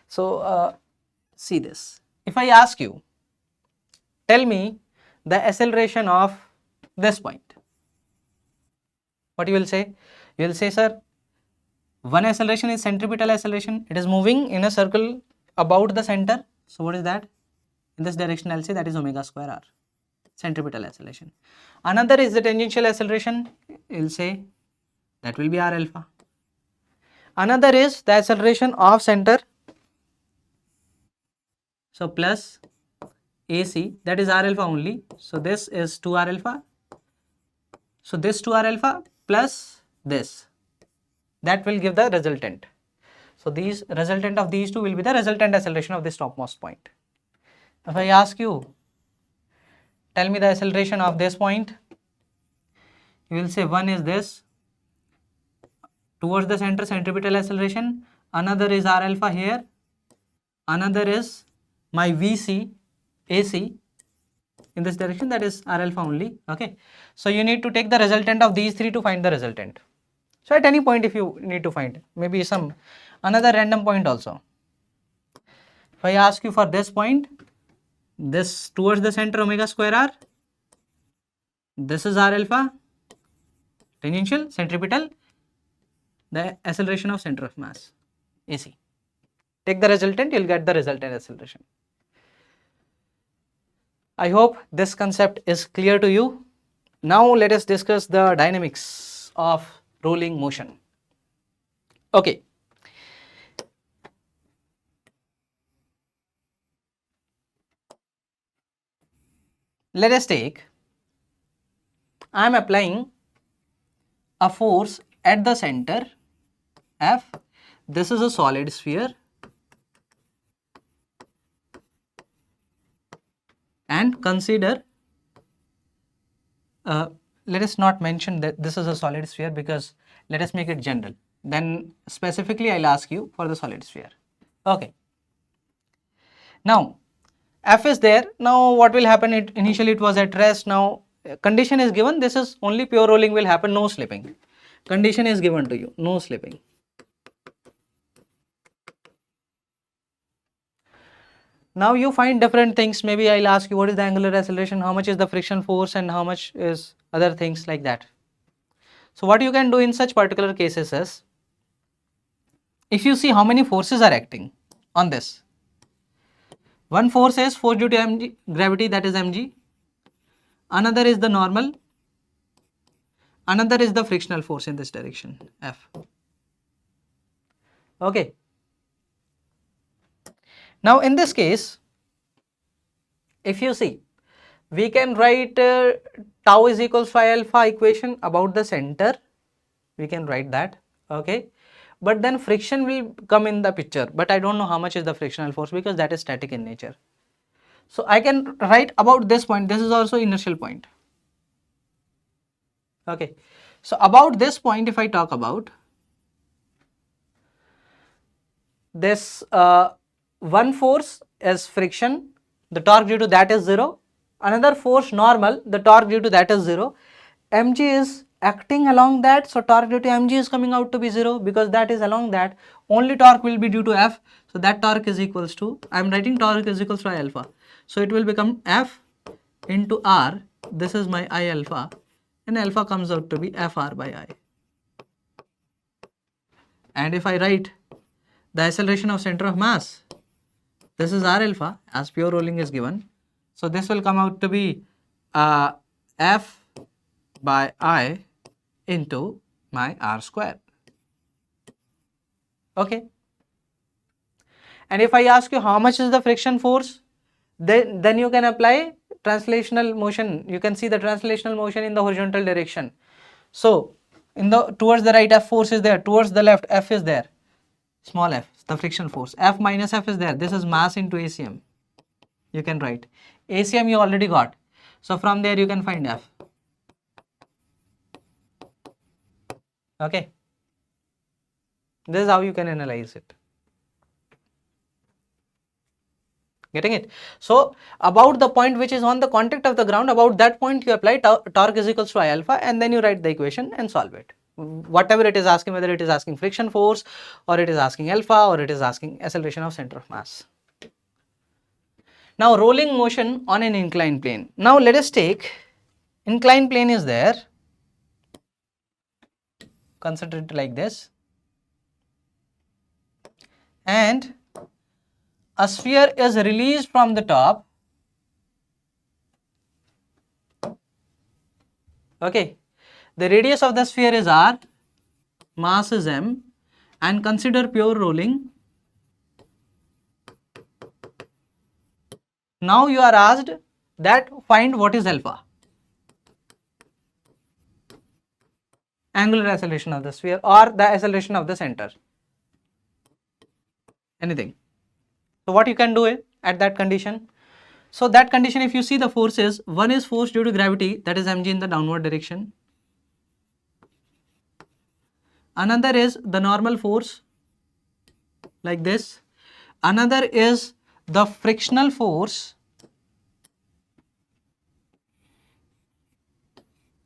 So, see this. If I ask you, tell me the acceleration of this point. What you will say? You will say, sir, one acceleration is centripetal acceleration. It is moving in a circle about the center. So, what is that? In this direction, I will say that is omega square r, centripetal acceleration. Another is the tangential acceleration. You will say that will be r alpha. Another is the acceleration of center. So, plus AC, that is r alpha only. So, this is 2r alpha. So, this 2r alpha plus this, that will give the resultant. So, these resultant of these two will be the resultant acceleration of this topmost point. If I ask you, tell me the acceleration of this point, you will say one is this, towards the center centripetal acceleration, another is R alpha here, another is my VC AC in this direction, that is R alpha only. Okay, so you need to take the resultant of these three to find the resultant. So at any point if you need to find, maybe some another random point also. If I ask you for this point, this towards the center omega square r, this is R alpha, tangential, centripetal, the acceleration of center of mass, AC. Take the resultant, you'll get the resultant acceleration. I hope this concept is clear to you. Now let us discuss the dynamics of rolling motion. Okay. Let us take, I am applying a force at the center F. This is a solid sphere and consider, let us not mention that this is a solid sphere because let us make it general. Then specifically I'll ask you for the solid sphere. Okay. Now F is there. Now what will happen? Initially it was at rest. Now condition is given. This is only pure rolling will happen, no slipping. Condition is given to you, no slipping. Now you find different things. Maybe I'll ask you what is the angular acceleration, how much is the friction force, and how much is other things like that. So what you can do in such particular cases is, if you see how many forces are acting on this. One force is force due to mg, gravity, that is mg. Another is the normal. Another is the frictional force in this direction, F. Okay. Now in this case, if you see, we can write tau is equals phi alpha equation about the center. We can write that. Okay. But then friction will come in the picture, but I don't know how much is the frictional force because that is static in nature. So I can write about this point. This is also inertial point. Okay. So about this point, if I talk about this, one force is friction, the torque due to that is 0. Another force normal, the torque due to that is 0. Mg is acting along that, so torque due to mg is coming out to be 0 because that is along that. Only torque will be due to F, so that torque is equals to, I am writing torque is equals to I alpha. So it will become F into R, this is my I alpha, and alpha comes out to be Fr by I. And if I write the acceleration of center of mass, this is R alpha as pure rolling is given. So this will come out to be F by I into my R square. Okay. And if I ask you how much is the friction force, then you can apply translational motion. You can see the translational motion in the horizontal direction. So in the towards the right F force is there, towards the left F is there, small f, the friction force. F minus F is there. This is mass into ACM. You can write. ACM you already got. So from there you can find F. Okay. This is how you can analyze it. Getting it? So about the point which is on the contact of the ground, about that point you apply torque is equals to I alpha, and then you write the equation and solve it. Whatever it is asking, whether it is asking friction force or it is asking alpha or it is asking acceleration of center of mass. Now rolling motion on an inclined plane. Now let us take inclined plane is there. Consider it like this. And a sphere is released from the top. Okay. The radius of the sphere is r, mass is m, and consider pure rolling. Now you are asked that find what is alpha. Angular acceleration of the sphere or the acceleration of the center. Anything. So what you can do at that condition? So that condition, if you see the forces, one is force due to gravity, that is mg in the downward direction. Another is the normal force like this. Another is the frictional force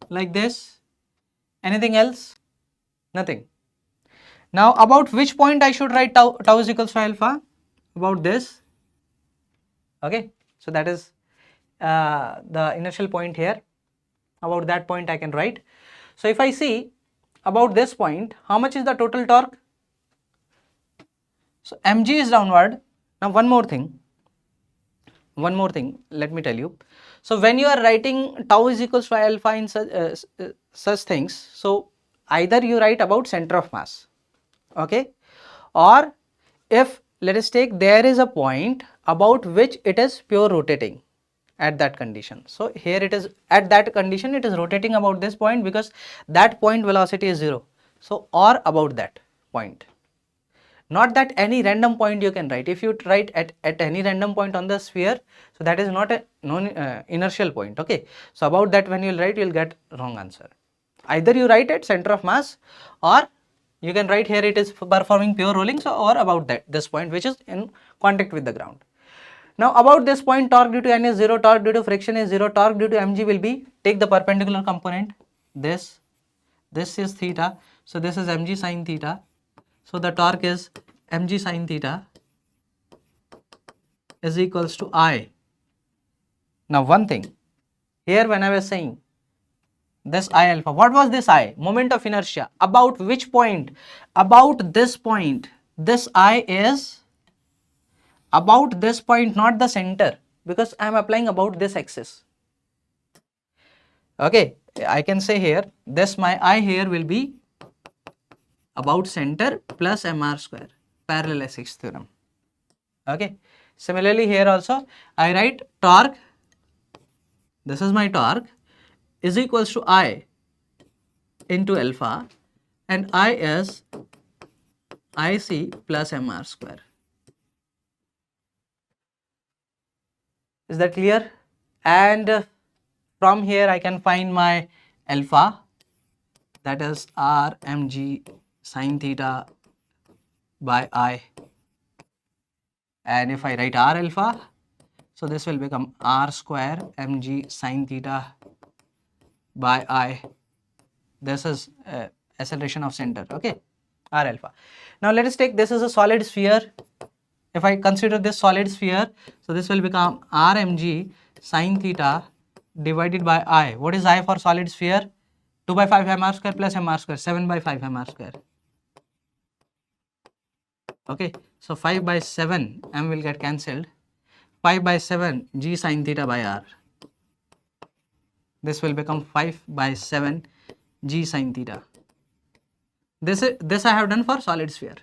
like this. Anything else? Nothing. Now about which point I should write tau is equals to alpha? About this. Okay, so that is the inertial point here. About that point I can write. So if I see about this point, how much is the total torque? So mg is downward. Now one more thing, let me tell you. So when you are writing tau is equals to alpha in such things, so either you write about center of mass, okay, or if let us take there is a point about which it is pure rotating at that condition. So here it is at that condition, it is rotating about this point because that point velocity is 0. So or about that point, not that any random point you can write. If you write at any random point on the sphere, so that is not a inertial point, okay. So about that when you will write, you will get wrong answer. Either you write at center of mass, or you can write here it is performing pure rolling, so or about that this point which is in contact with the ground. Now about this point, torque due to n is 0, torque due to friction is 0, torque due to mg will be, take the perpendicular component, this is theta, so this is mg sin theta. So the torque is mg sin theta is equals to I. Now one thing, here when I was saying this I alpha, what was this I? Moment of inertia. About which point? About this point. This I is about this point, not the center, because I am applying about this axis. Okay, I can say here, this my I here will be about center plus mr square, parallel-six theorem. Okay, similarly here also I write torque, this is my torque, is equals to I into alpha, and I is IC plus mr square. Is that clear? And from here I can find my alpha, that is r mg sin theta by I, and if I write r alpha, so this will become r square mg sin theta by I. This is acceleration of center, okay, r alpha. Now let us take, this is a solid sphere. If I consider this solid sphere, so this will become r mg sin theta divided by I. What is I for solid sphere? 2 by 5 mr square plus mr square, 7 by 5 mr square. Okay, so 5 by 7 m will get cancelled. 5 by 7 g sin theta by r. This will become 5 by 7 g sin theta. This I have done for solid sphere.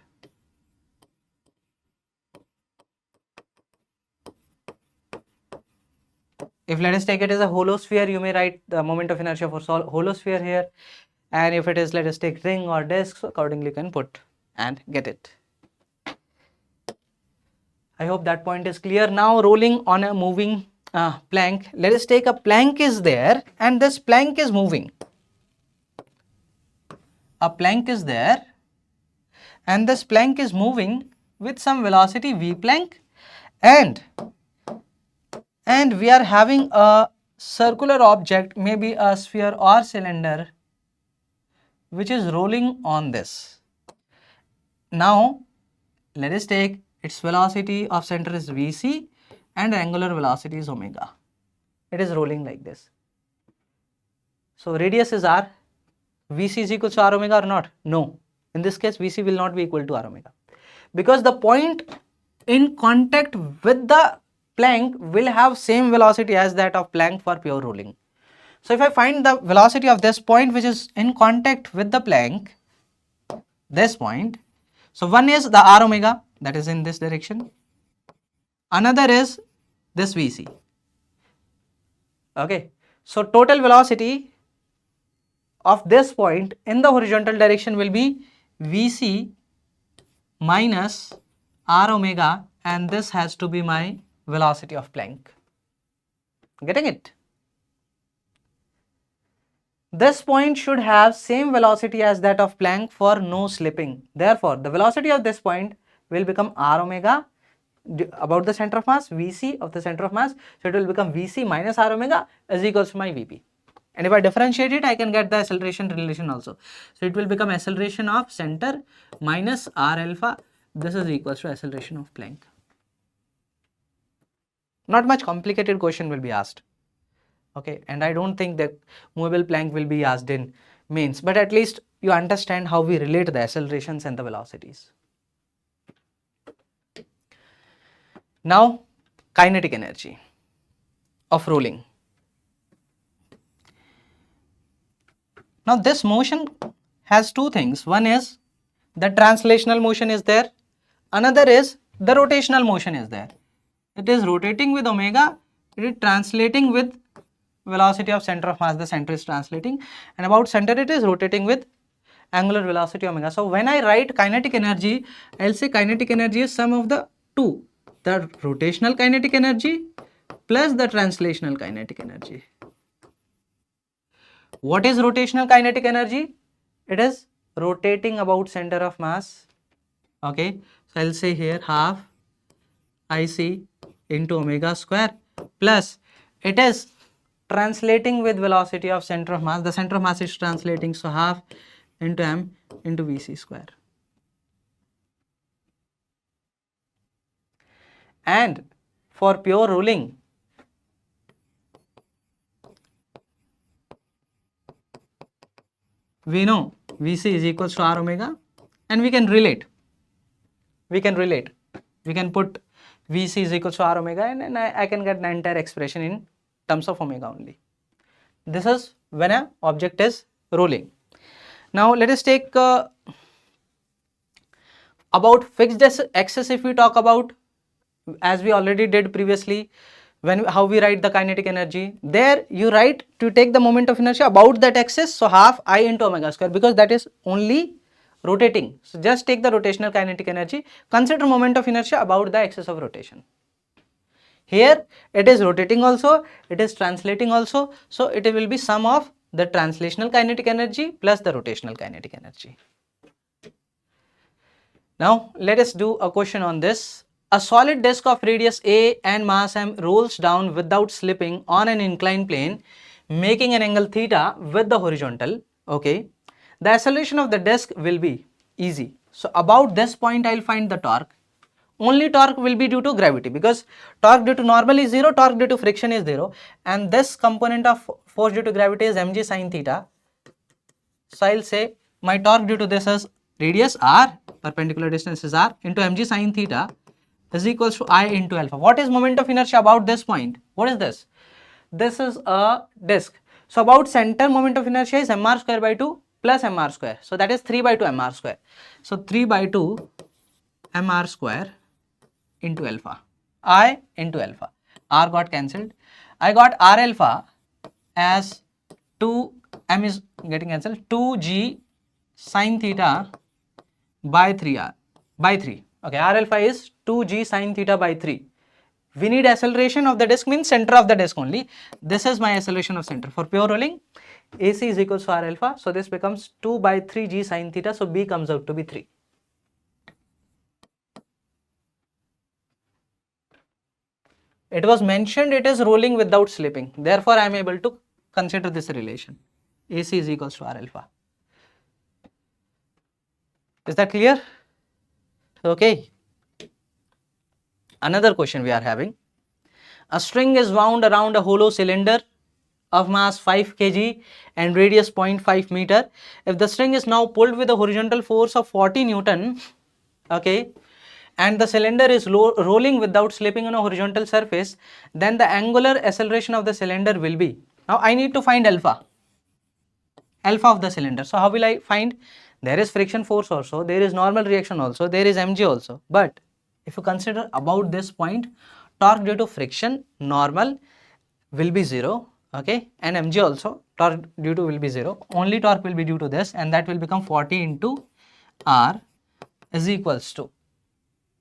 If let us take it as a hollow sphere, you may write the moment of inertia for hollow sphere here, and if it is, let us take ring or disc, so accordingly you can put and get it. I hope that point is clear. Now rolling on a moving plank, let us take a plank is there and this plank is moving. A plank is there and this plank is moving with some velocity v plank, and we are having a circular object, maybe a sphere or cylinder, which is rolling on this. Now let us take its velocity of center is vc and angular velocity is omega. It is rolling like this. So radius is r. Vc is equal to r omega or not? No. In this case, Vc will not be equal to r omega, because the point in contact with the plank will have same velocity as that of plank for pure rolling. So if I find the velocity of this point which is in contact with the plank, this point, so one is the r omega, that is in this direction. Another is this Vc. Okay. So total velocity of this point in the horizontal direction will be Vc minus r omega, and this has to be my velocity of plank. Getting it? This point should have same velocity as that of plank for no slipping. Therefore, the velocity of this point will become r omega about the center of mass, Vc of the center of mass. So it will become Vc minus r omega is equals to my Vp. And if I differentiate it, I can get the acceleration relation also. So it will become acceleration of center minus r alpha. This is equals to acceleration of Planck. Not much complicated question will be asked. Okay, and I don't think that movable Planck will be asked in mains, but at least you understand how we relate the accelerations and the velocities. Now, kinetic energy of rolling. Now, this motion has two things. One is the translational motion is there. Another is the rotational motion is there. It is rotating with omega. It is translating with velocity of center of mass. The center is translating, and about center it is rotating with angular velocity omega. So when I write kinetic energy, I'll say kinetic energy is sum of the two, the rotational kinetic energy plus the translational kinetic energy. What is rotational kinetic energy? It is rotating about center of mass. Okay, so I'll say here half IC into omega square plus it is translating with velocity of center of mass. The center of mass is translating, so half into m into Vc square. And for pure rolling, we know Vc is equals to r omega, and we can relate. We can put Vc is equals to r omega, and I can get the entire expression in terms of omega only. This is when an object is rolling. Now let us take about fixed axis. If we talk about, as we already did previously, how we write the kinetic energy, there you write to take the moment of inertia about that axis, so half I into omega square, because that is only rotating. So just take the rotational kinetic energy, consider moment of inertia about the axis of rotation. Here it is rotating also, it is translating also, so it will be sum of the translational kinetic energy plus the rotational kinetic energy. Now let us do a question on this. A solid disk of radius a and mass m rolls down without slipping on an inclined plane, making an angle theta with the horizontal. Okay, the acceleration of the disk will be easy. So about this point I will find the torque. Only torque will be due to gravity, because torque due to normal is 0, torque due to friction is 0, and this component of force due to gravity is mg sin theta. So I will say my torque due to this is radius r, perpendicular distance is r, into mg sin theta is equals to I into alpha. What is moment of inertia about this point? What is this? This is a disk. So about center, moment of inertia is mr square by 2 plus mr square. So that is 3 by 2 mr square. So 3 by 2 mr square into alpha. I into alpha. R got cancelled. I got R alpha as 2, m is getting cancelled, 2g sin theta by 3r by 3. Okay, R alpha is 2g sin theta by 3. We need acceleration of the disk, means center of the disk only. This is my acceleration of center. For pure rolling, AC is equals to R alpha. So this becomes 2 by 3g sin theta. So B comes out to be 3. It was mentioned it is rolling without slipping. Therefore, I am able to consider this relation. AC is equals to R alpha. Is that clear? Okay. Another question we are having. A string is wound around a hollow cylinder of mass 5 kg and radius 0.5 meter. If the string is now pulled with a horizontal force of 40 Newton, okay, and the cylinder is rolling without slipping on a horizontal surface, then the angular acceleration of the cylinder will be. Now I need to find alpha of the cylinder. So how will I find? There is friction force also, there is normal reaction also, there is mg also. But if you consider about this point, torque due to friction normal will be 0, okay, and mg also, torque due to will be 0. Only torque will be due to this, and that will become 40 into r is equals to,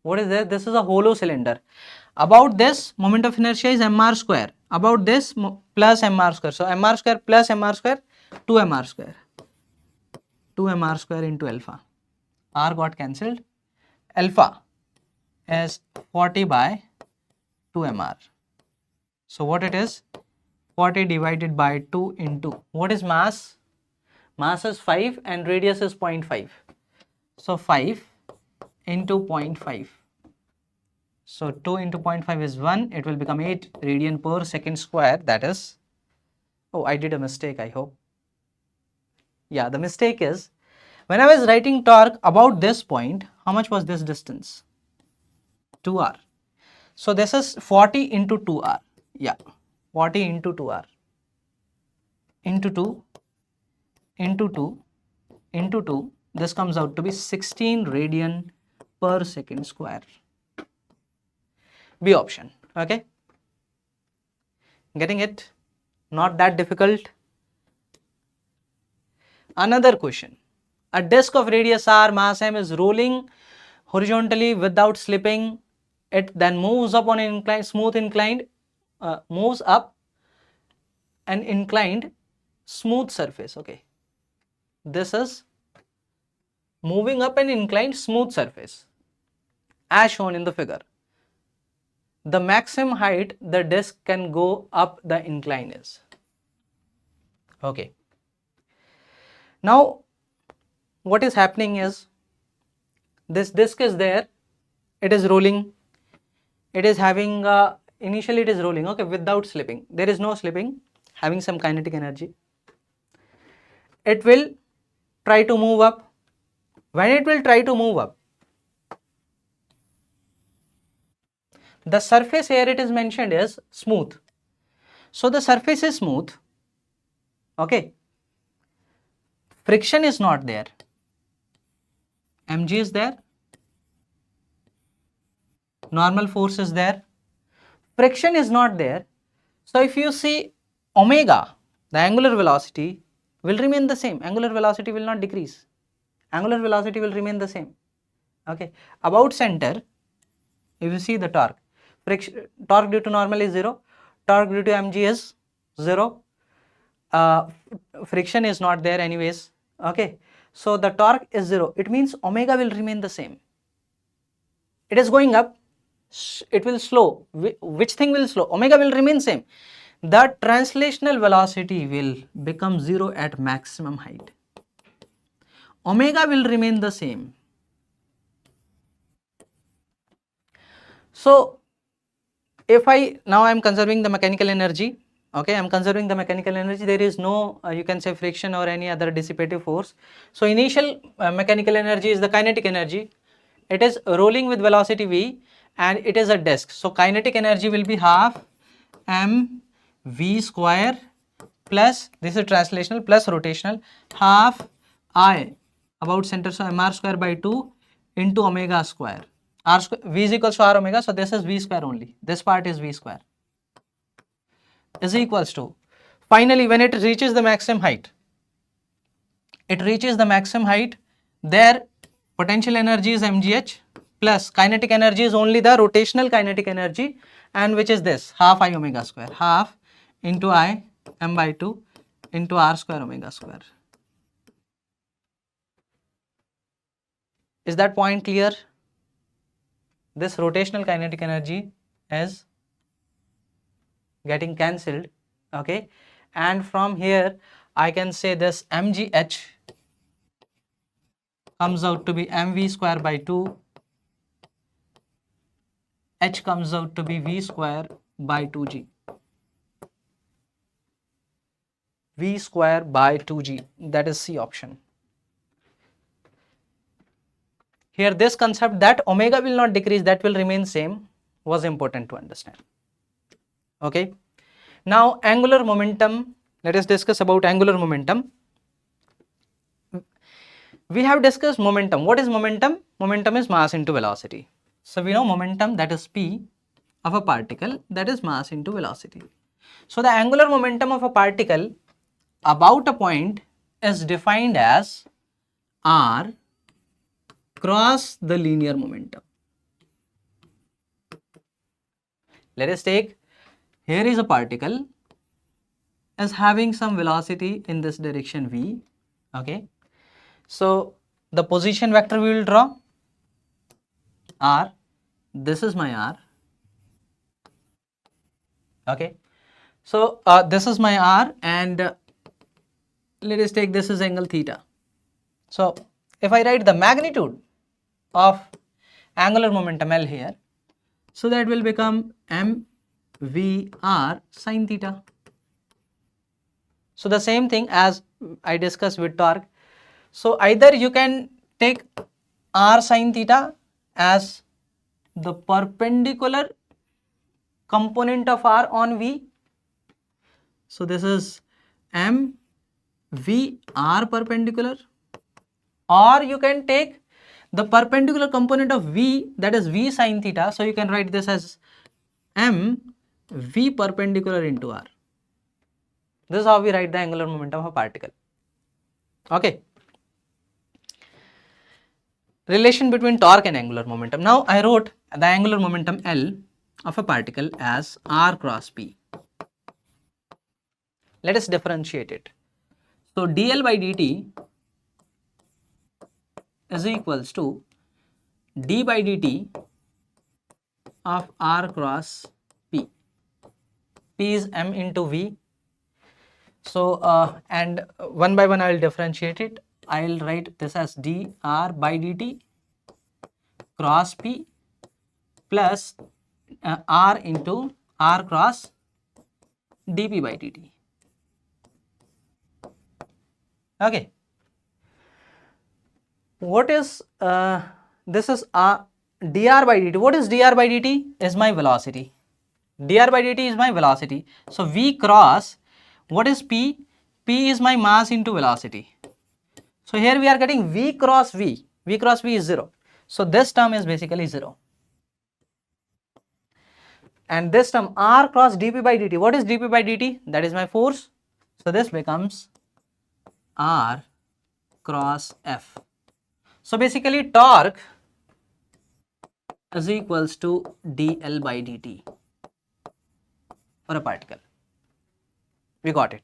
what is there? This is a hollow cylinder. About this, moment of inertia is mr square. About this, plus mr square. So mr square plus mr square, 2 mr square. 2 mr square into alpha. R got cancelled. Alpha is 40 by 2 mr. So what it is? 40 divided by 2 into, what is mass? Mass is 5 and radius is 0.5. So 5 into 0.5. So 2 into 0.5 is 1. It will become 8 radian per second square. That is, oh, I did a mistake, I hope. Yeah, the mistake is, when I was writing torque about this point, how much was this distance? 2r. So this is 40 into 2r. Yeah, 40 into 2r. Into 2, into 2, into 2. This comes out to be 16 radian per second square. B option. Okay. Getting it? Not that difficult. Another question. A disk of radius r, mass m is rolling horizontally without slipping. It then moves up on an inclined, smooth inclined, moves up an inclined smooth surface. Okay. This is moving up an inclined smooth surface as shown in the figure. The maximum height the disk can go up the incline is. Okay. Now, what is happening is, this disk is there, it is rolling, it is having, initially it is rolling, okay, without slipping. There is no slipping, having some kinetic energy. It will try to move up. When it will try to move up, the surface here it is mentioned is smooth. So the surface is smooth, okay. Friction is not there. Mg is there. Normal force is there. Friction is not there. So if you see omega, the angular velocity will remain the same. Angular velocity will not decrease. Angular velocity will remain the same. Okay. About center, if you see the torque, torque due to normal is 0, torque due to mg is 0, friction is not there anyways. Okay. So the torque is 0. It means omega will remain the same. It is going up, it will slow. Which thing will slow? Omega will remain same. The translational velocity will become 0 at maximum height. Omega will remain the same. So if now I am conserving the mechanical energy, okay, I am conserving the mechanical energy, there is no you can say friction or any other dissipative force. So initial mechanical energy is the kinetic energy. It is rolling with velocity v and it is a disk. So kinetic energy will be half m v square plus, this is translational, plus rotational, half I about center, so mr square by 2 into omega square. R square, v is equals to r omega, so this is v square only. This part is v square is equals to, finally when it reaches the maximum height, there potential energy is mgh plus kinetic energy is only the rotational kinetic energy, and which is this half I omega square, half into I m by 2 into r square omega square. Is that point clear? This rotational kinetic energy is getting cancelled, okay, and from here I can say this mgh comes out to be mv square by 2, h comes out to be v square by 2g, v square by 2g, that is C option. Here this concept that omega will not decrease, that will remain same, was important to understand. Okay. Now angular momentum, let us discuss about angular momentum. We have discussed momentum. What is momentum? Momentum is mass into velocity. So we know momentum, that is p of a particle, that is mass into velocity. So the angular momentum of a particle about a point is defined as r cross the linear momentum. Let us take, here is a particle is having some velocity in this direction v, okay. So the position vector we will draw r, this is my r. Okay, so this is my r, and let us take this as angle theta. So if I write the magnitude of angular momentum L here, so that will become mvr sine theta. So the same thing as I discussed with torque. So either you can take r sine theta as the perpendicular component of r on v. So this is m v r perpendicular, or you can take the perpendicular component of v, that is v sine theta. So you can write this as m v perpendicular into r. This is how we write the angular momentum of a particle. Okay. Relation between torque and angular momentum. Now I wrote the angular momentum L of a particle as r cross p. Let us differentiate it. So dl by dt is equals to d by dt of r cross p. P is m into v. So and one by one I will differentiate it. I will write this as dr by dt cross p plus r into r cross dp by dt. Okay. What is this is dr by dt. What is dr by dt? Is my velocity. Dr by dt is my velocity. So v cross, what is p? P is my mass into velocity. So here we are getting v cross v. V cross v is 0. So this term is basically 0. And this term r cross dp by dt. What is dp by dt? That is my force. So this becomes r cross f. So basically torque is equals to dl by dt for a particle. We got it.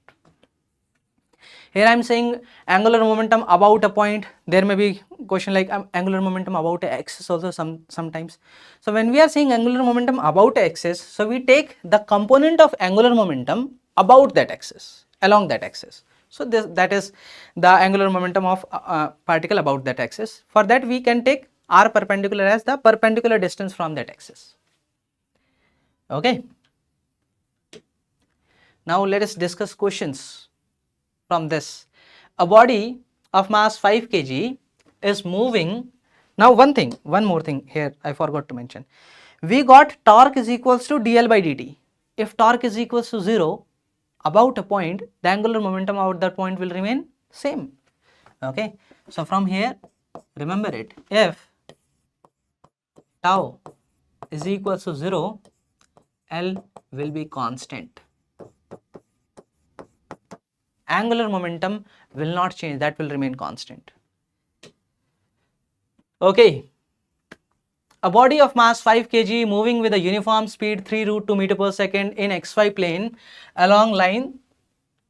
Here I am saying angular momentum about a point. There may be question like angular momentum about a axis also sometimes. So when we are saying angular momentum about a axis, so we take the component of angular momentum about that axis, along that axis. So that is the angular momentum of a particle about that axis. For that we can take r perpendicular as the perpendicular distance from that axis. Okay. Now let us discuss questions from this. A body of mass 5 kg is moving. Now one more thing here I forgot to mention. We got torque is equals to dl by dt. If torque is equals to 0, about a point, the angular momentum about that point will remain same. Okay. So from here, remember it, if tau is equals to 0, L will be constant. Angular momentum will not change, that will remain constant. Okay. A body of mass 5 kg moving with a uniform speed 3√2 meter per second in xy plane along line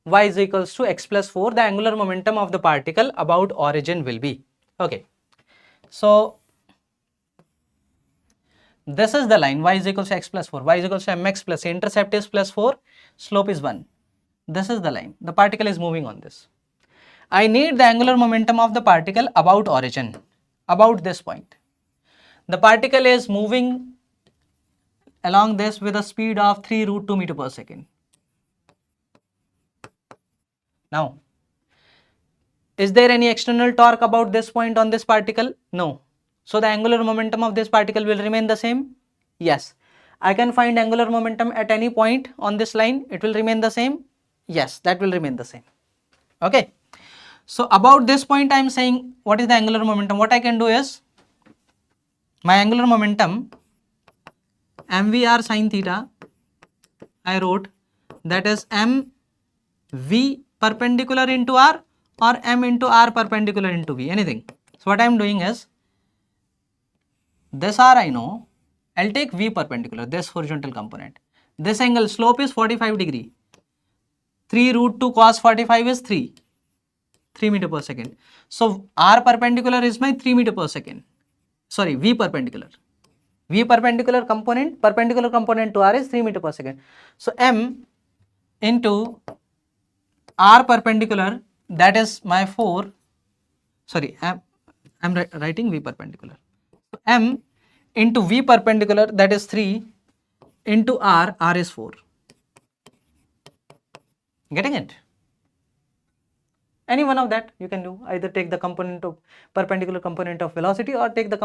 y is equals to x plus 4, the angular momentum of the particle about origin will be. Okay. So this is the line, y is equals to x plus 4, y is equals to mx plus, intercept is plus 4, slope is 1. This is the line, the particle is moving on this. I need the angular momentum of the particle about origin, about this point. The particle is moving along this with a speed of 3√2 meter per second. Now, is there any external torque about this point on this particle? No. So the angular momentum of this particle will remain the same? Yes. I can find angular momentum at any point on this line, it will remain the same? Yes, that will remain the same. Okay. So about this point I am saying what is the angular momentum? What I can do is, my angular momentum mvr sine theta, I wrote that is mv perpendicular into r or m into r perpendicular into v, anything. So what I am doing is, this r I know, I'll take v perpendicular, this horizontal component. This angle slope is 45 degree. 3√2 cos 45 is 3 meter per second. So r perpendicular is my 3 meter per second. Sorry, v perpendicular. V perpendicular component to R is 3 meter per second. So M into R perpendicular, that is my 4, sorry, I'm writing V perpendicular. So M into V perpendicular, that is 3 into R is 4. Getting it? Any one of that you can do, either take the perpendicular component of velocity or take the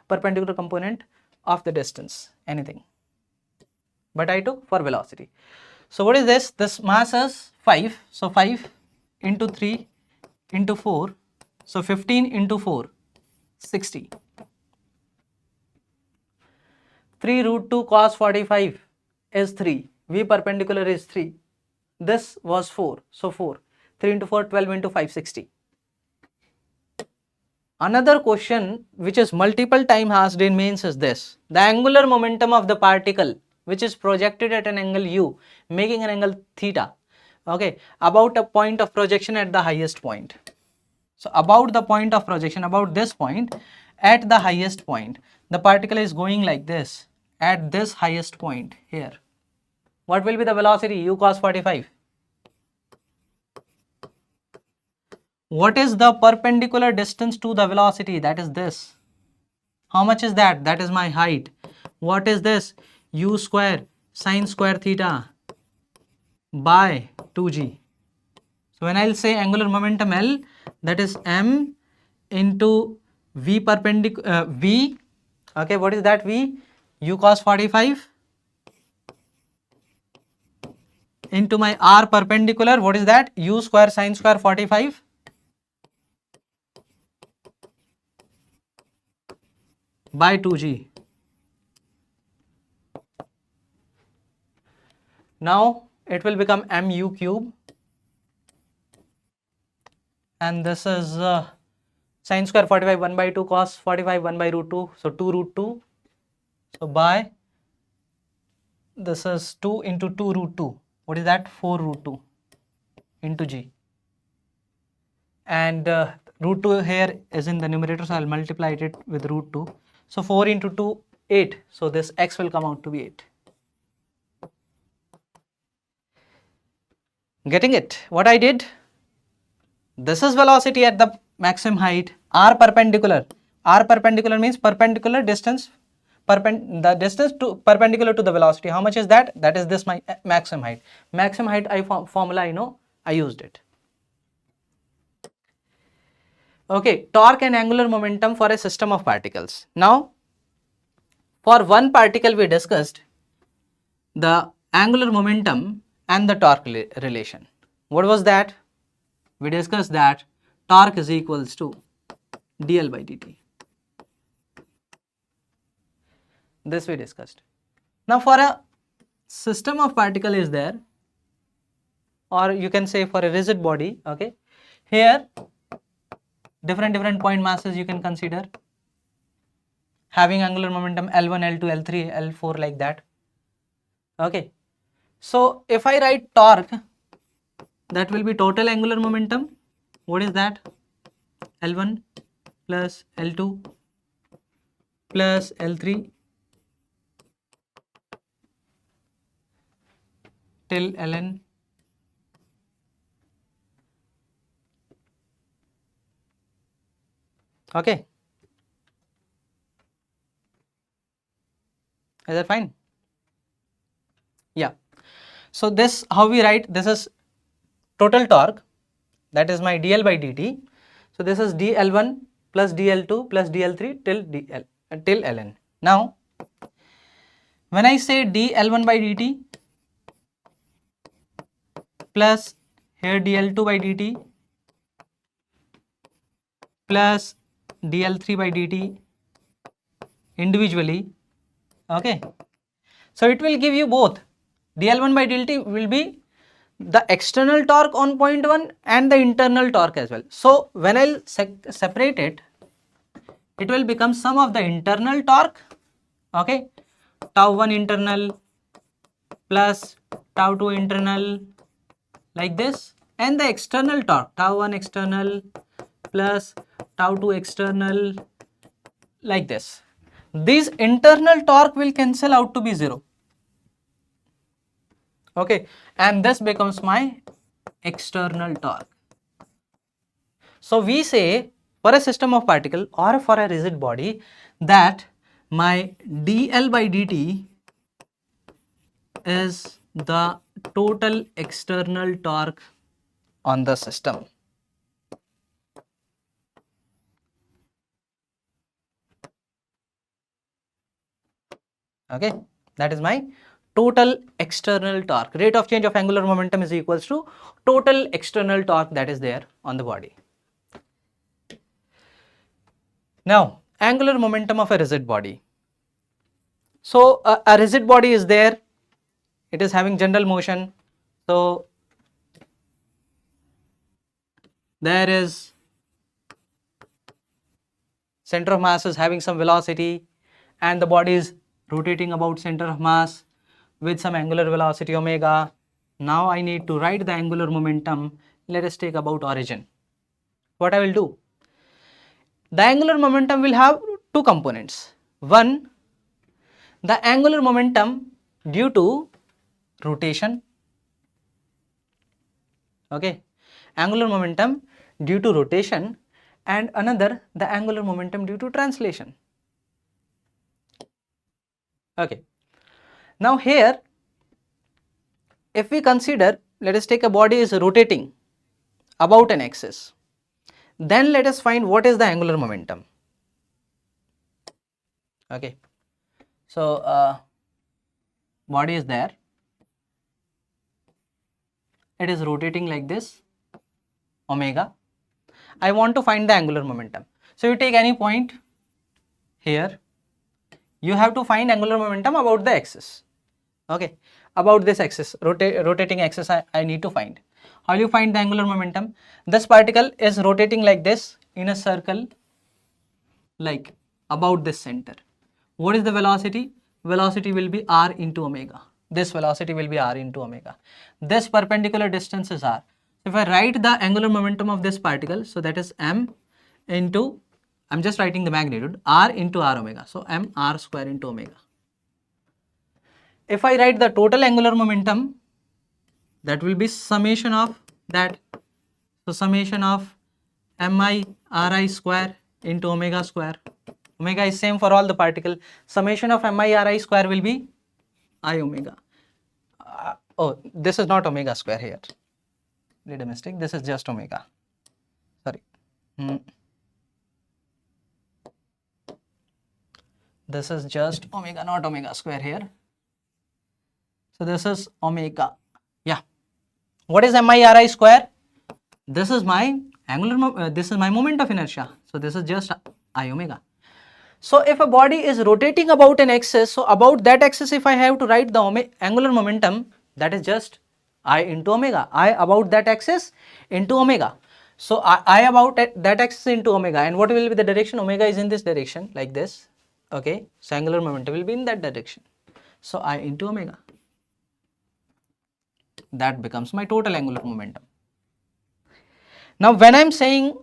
perpendicular component of the distance, anything. But I took for velocity. So what is this? This mass is 5. So 5 into 3 into 4. So 15 into 4, 60. 3 root 2 cos 45 is 3. V perpendicular is 3. This was 4. So 4. 3 into 4, 12 into 5, 60. Another question which is multiple time asked in mains is this. The angular momentum of the particle which is projected at an angle u, making an angle theta, okay, about a point of projection at the highest point. So about the point of projection, about this point, at the highest point, the particle is going like this at this highest point here. What will be the velocity? U cos 45. What is the perpendicular distance to the velocity? That is this. How much is that? That is my height. What is this? U square sine square theta by 2g. So when I'll say angular momentum L, that is M into V perpendicular V. Okay, what is that V? U cos 45 into my R perpendicular. What is that? U square sine square 45 by 2g. Now it will become mu cube, and this is sine square 45 1 by 2 cos 45 1 by root 2, so 2 root 2. So by this is 2 into 2 root 2. What is that? 4 root 2 into g. And root 2 here is in the numerator, so I'll multiply it with root 2. So 4 into 2, 8. So this x will come out to be 8. Getting it? What I did? This is velocity at the maximum height. R perpendicular. R perpendicular means perpendicular distance. The distance perpendicular to the velocity. How much is that? That is this my maximum height. Maximum height formula I know. I used it. Okay, torque and angular momentum for a system of particles. Now, for one particle we discussed the angular momentum and the torque relation. What was that? We discussed that torque is equals to dl by dt. This we discussed. Now for a system of particle is there, or you can say for a rigid body, okay, here different point masses you can consider having angular momentum L1, L2, L3, L4 like that. Okay, so if I write torque, that will be total angular momentum. What is that? L1 plus L2 plus L3 till Ln. Okay, is that fine? Yeah. So this, how we write, this is total torque, that is my dl by dt. So this is dl1 plus dl2 plus dl3 till ln. Now when I say dl1 by dt plus here dl2 by dt plus dl3 by dt individually, okay, so it will give you both. dl1 by dt will be the external torque on point 1 and the internal torque as well. So when I'll separate it, it will become sum of the internal torque, okay, tau 1 internal plus tau 2 internal like this, and the external torque tau 1 external plus tau 2 external like this. this internal torque will cancel out to be 0. Okay, and this becomes my external torque. So we say for a system of particle or for a rigid body that my dl by dt is the total external torque on the system. Okay, that is my total external torque. Rate of change of angular momentum is equals to total external torque that is there on the body. Now, angular momentum of a rigid body. So, a rigid body is there, it is having general motion. So, there is center of mass is having some velocity and the body is rotating about center of mass with some angular velocity omega. Now, I need to write the angular momentum. Let us take about origin. What I will do? The angular momentum will have two components. One, the angular momentum due to rotation. Okay, angular momentum due to rotation, and another the angular momentum due to translation. Okay, now here if we consider, let us take a body is rotating about an axis, then let us find what is the angular momentum. Okay, so body is there, it is rotating like this, omega. I want to find the angular momentum. So you take any point here, you have to find angular momentum about the axis. Okay, about this axis, rotating axis I need to find. How do you find the angular momentum? This particle is rotating like this in a circle, like about this center. What is the velocity? Velocity will be r into omega. This velocity will be r into omega. This perpendicular distance is r. If I write the angular momentum of this particle, so that is m into, I'm just writing the magnitude, r into r omega. So m r square into omega. If I write the total angular momentum, that will be summation of that. So summation of mi ri square into omega square. Omega is same for all the particle. Summation of mi ri square will be I omega. Oh, this is not omega square here. Did a mistake. This is just omega. Sorry. This is just omega, not omega square here. So this is omega. Yeah. What is mi ri square? This is my angular. This is my moment of inertia. So this is just I omega. So if a body is rotating about an axis, so about that axis, if I have to write the angular momentum, that is just I into omega. I about that axis into omega. So I about that axis into omega. And what will be the direction? Omega is in this direction, like this. Okay. So angular momentum will be in that direction. So I into omega. That becomes my total angular momentum. Now when I am saying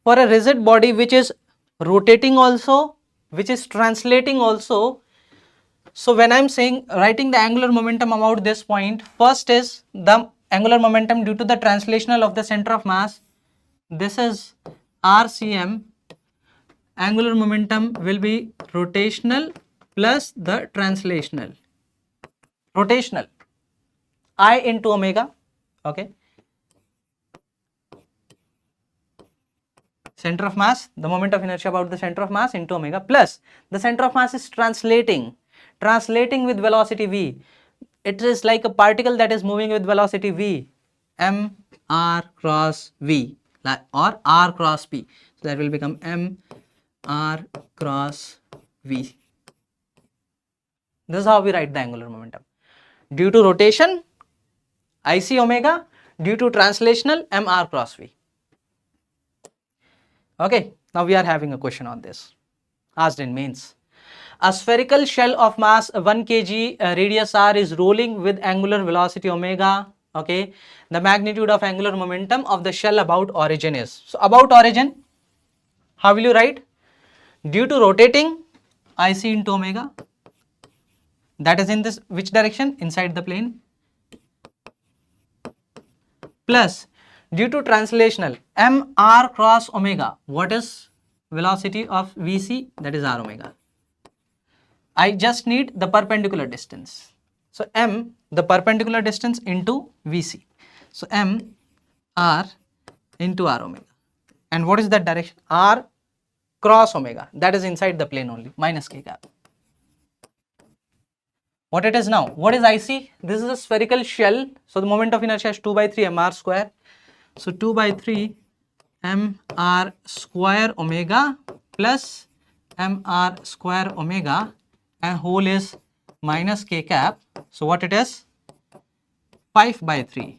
for a rigid body which is rotating also, which is translating also, so when I am saying writing the angular momentum about this point, first is the angular momentum due to the translational of the center of mass. This is RCM. Angular momentum will be rotational plus the translational. Rotational, I into omega. Okay. Center of mass, the moment of inertia about the center of mass into omega, plus the center of mass is translating with velocity v. It is like a particle that is moving with velocity v, m r cross v, or r cross p. So that will become m r cross v. This is how we write the angular momentum. Due to rotation, ic omega, due to translational, m r cross v. Okay, now we are having a question on this, asked in mains. A spherical shell of mass 1 kg, radius r is rolling with angular velocity omega. Okay, the magnitude of angular momentum of the shell about origin is. So about origin, how will you write? Due to rotating, IC into omega, that is in this which direction? Inside the plane, plus due to translational mr cross omega, what is velocity of VC? That is r omega. I just need the perpendicular distance. So m, the perpendicular distance into VC. So m r into r omega. And what is that direction? R cross omega. That is inside the plane only, minus k cap. What it is now? What is IC? This is a spherical shell. So the moment of inertia is 2 by 3 mr square. So 2 by 3 mr square omega plus mr square omega, and whole is minus k cap. So what it is? 5 by 3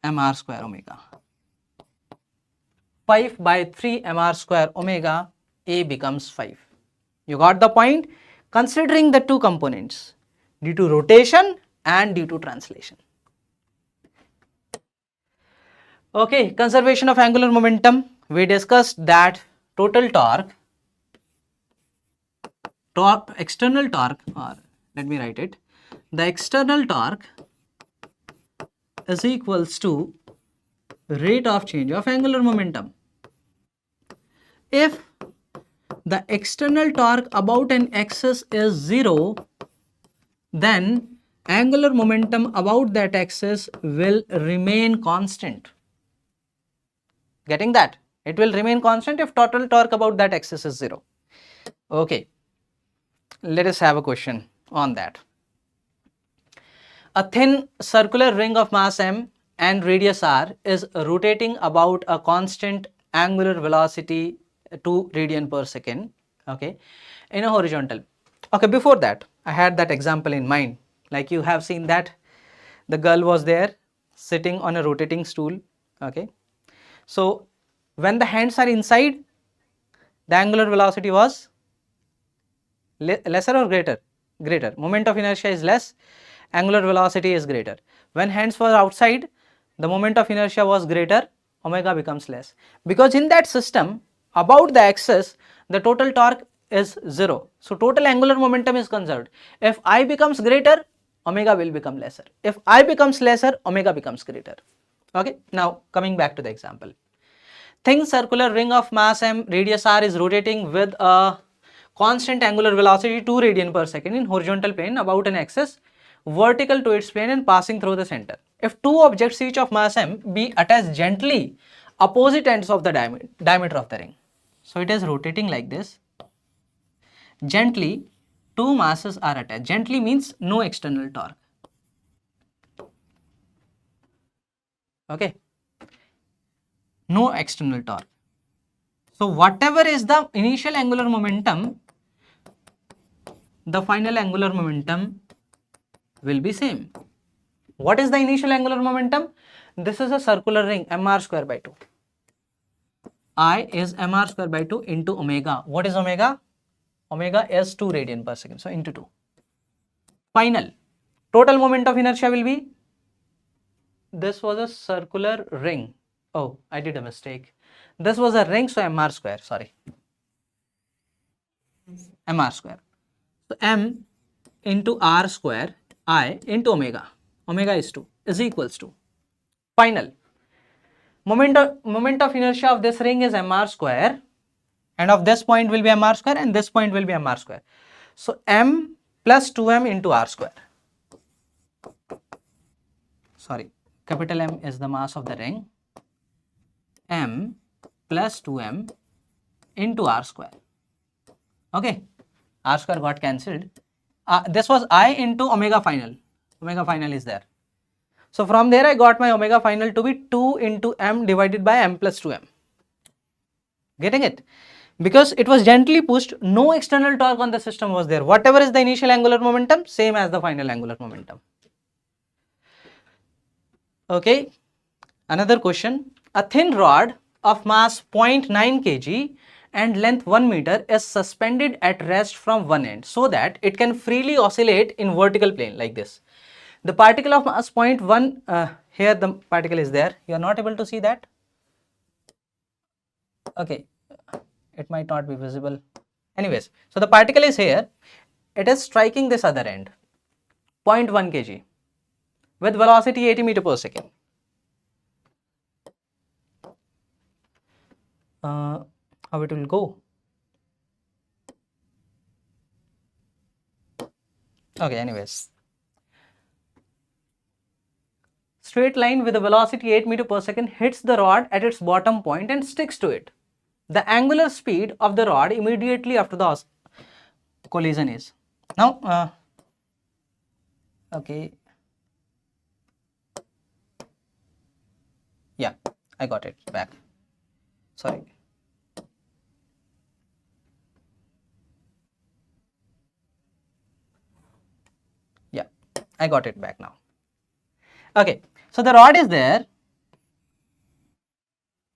mr square omega. 5 by 3 mr square omega, A becomes 5. You got the point? Considering the two components, due to rotation and due to translation. Okay, conservation of angular momentum. We discussed that total torque, external torque, or let me write it, the external torque is equals to rate of change of angular momentum. If the external torque about an axis is 0, then angular momentum about that axis will remain constant. Getting that? It will remain constant if total torque about that axis is 0. Okay, let us have a question on that. A thin circular ring of mass m and radius r is rotating about a constant angular velocity 2 radian per second, okay, in a horizontal. Okay, before that, I had that example in mind. Like you have seen that the girl was there sitting on a rotating stool, okay. So when the hands are inside, the angular velocity was lesser or greater? Greater. Moment of inertia is less, angular velocity is greater. When hands were outside, the moment of inertia was greater, omega becomes less. Because in that system, about the axis, the total torque is 0. So total angular momentum is conserved. If I becomes greater, omega will become lesser. If I becomes lesser, omega becomes greater. Okay, now coming back to the example. Thin circular ring of mass m, radius r is rotating with a constant angular velocity 2 radian per second in horizontal plane about an axis vertical to its plane and passing through the center. If two objects each of mass m be attached gently opposite ends of the diameter of the ring. So it is rotating like this. Gently, two masses are attached. Gently means no external torque. Okay. No external torque. So whatever is the initial angular momentum, the final angular momentum will be same. What is the initial angular momentum? This is a circular ring, mr square by 2. I is mr square by 2 into omega. What is omega? Omega is 2 radian per second. So into 2. Final. Total moment of inertia will be, this was a circular ring. Oh, I did a mistake. This was a ring, so mr square, sorry. Mr square. So m into r square, I into omega. Omega is 2 is equals to final. Moment of inertia of this ring is mr square, and of this point will be mr square, and this point will be mr square. So m plus 2m into r square. Sorry, capital M is the mass of the ring. M plus 2m into r square. Okay, r square got cancelled. This was I into omega final. Omega final is there. So from there I got my omega final to be 2 into m divided by m plus 2m. Getting it? Because it was gently pushed, no external torque on the system was there. Whatever is the initial angular momentum, same as the final angular momentum. Okay, another question. A thin rod of mass 0.9 kg and length 1 meter is suspended at rest from one end so that it can freely oscillate in vertical plane like this. The particle of mass 0.1, here the particle is there. You are not able to see that? Okay, it might not be visible. Anyways, so the particle is here, it is striking this other end, 0.1 kg with velocity 80 meter per second. How it will go? Okay, anyways. Straight line with a velocity 8 meter per second hits the rod at its bottom point and sticks to it. The angular speed of the rod immediately after the collision is. Now, okay. Yeah, I got it back. Sorry. Yeah, I got it back now. Okay, so the rod is there,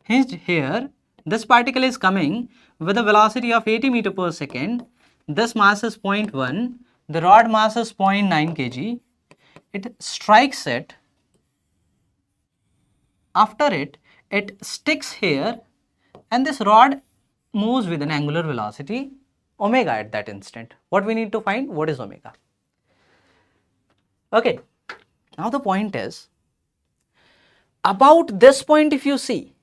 hinged here. This particle is coming with a velocity of 80 meter per second. This mass is 0.1. The rod mass is 0.9 kg. It strikes it. After it, it sticks here, and this rod moves with an angular velocity omega at that instant. What we need to find? What is omega? Okay, now the point is, about this point if you see,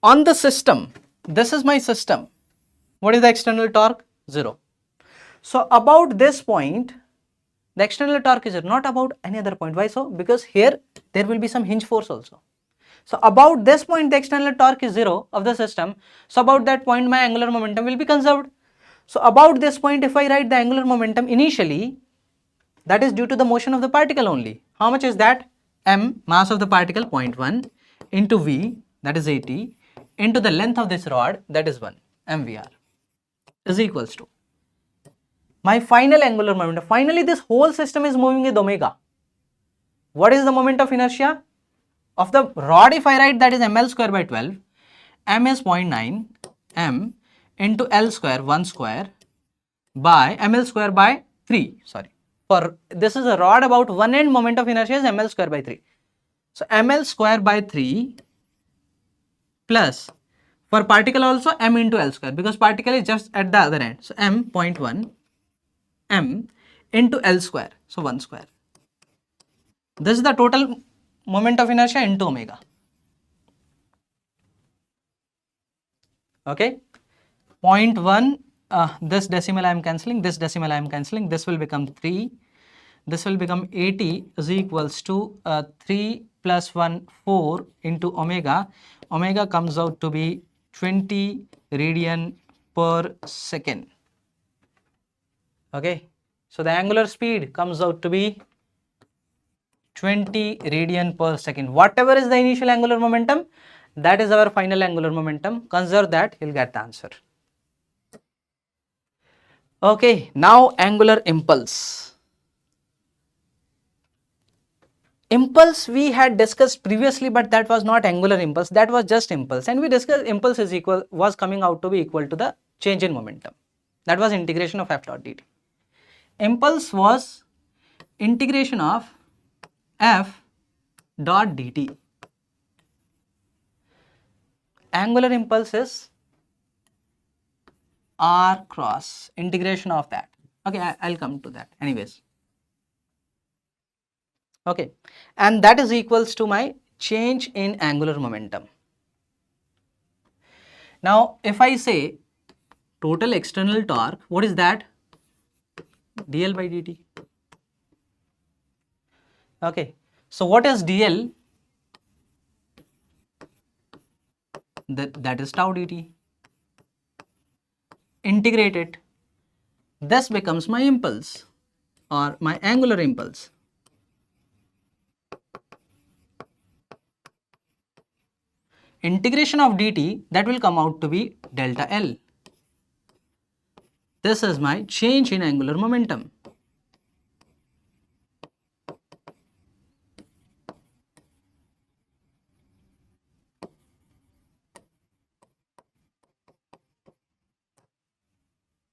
on the system, this is my system. What is the external torque? 0. So about this point, the external torque is 0, not about any other point. Why so? Because here there will be some hinge force also. So about this point, the external torque is 0 of the system. So about that point, my angular momentum will be conserved. So about this point, if I write the angular momentum initially, that is due to the motion of the particle only. How much is that? M, mass of the particle 0.1, into V, that is 80, into the length of this rod, that is 1, mvr, is equals to my final angular momentum. Finally, this whole system is moving with omega. What is the moment of inertia of the rod? If I write, that is ml square by 12, m is 0.9, m into L square 1 square by ml square by 3, sorry. For this is a rod, about one end moment of inertia is ml square by 3. So ml square by 3 plus, for particle also, m into L square, because particle is just at the other end. So m 0.1 m into L square, so 1 square. This is the total moment of inertia into omega. Okay, 0.1, this decimal I am cancelling, this decimal I am cancelling, this will become 3, this will become 80 is equals to 3 plus 1, 4 into omega. Omega comes out to be 20 radian per second. Okay, so the angular speed comes out to be 20 radian per second. Whatever is the initial angular momentum, that is our final angular momentum. Conserve that, you'll get the answer. Okay, now angular impulse. Impulse we had discussed previously, but that was not angular impulse, that was just impulse, and we discussed impulse is equal, was coming out to be equal to the change in momentum. That was integration of f dot dt. Impulse was integration of f dot dt. Angular impulse is r cross, integration of that. Okay, I'll come to that anyways. Okay, and that is equals to my change in angular momentum. Now if I say total external torque, what is that? dl by dt. Okay, so what is dl? That is tau dt. Integrate it. This becomes my impulse or my angular impulse. Integration of dt, that will come out to be delta L. This is my change in angular momentum.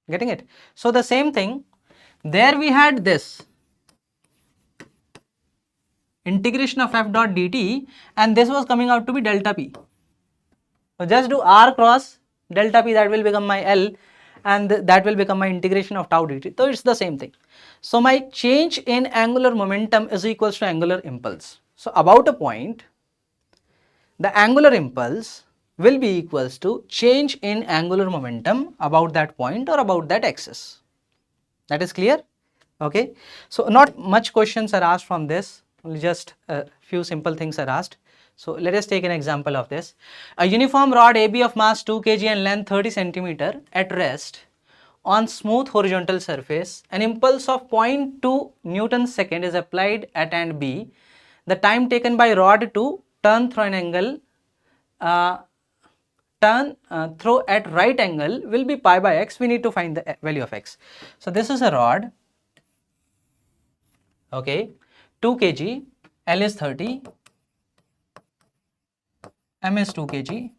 Getting it? So the same thing, there we had this integration of f dot dt, and this was coming out to be delta p. So just do r cross delta p, that will become my L, and that will become my integration of tau dt. So it's the same thing. So my change in angular momentum is equals to angular impulse. So about a point, the angular impulse will be equals to change in angular momentum about that point or about that axis. That is clear? Okay. So not much questions are asked from this, only just a few simple things are asked. So let us take an example of this. A uniform rod AB of mass 2 kg and length 30 centimeter at rest on smooth horizontal surface, an impulse of 0.2 Newton second is applied at end B. The time taken by rod to turn through an angle throw at right angle will be pi by x. We need to find the value of x. So this is a rod, okay, 2 kg, L is 30, M is 2 kg.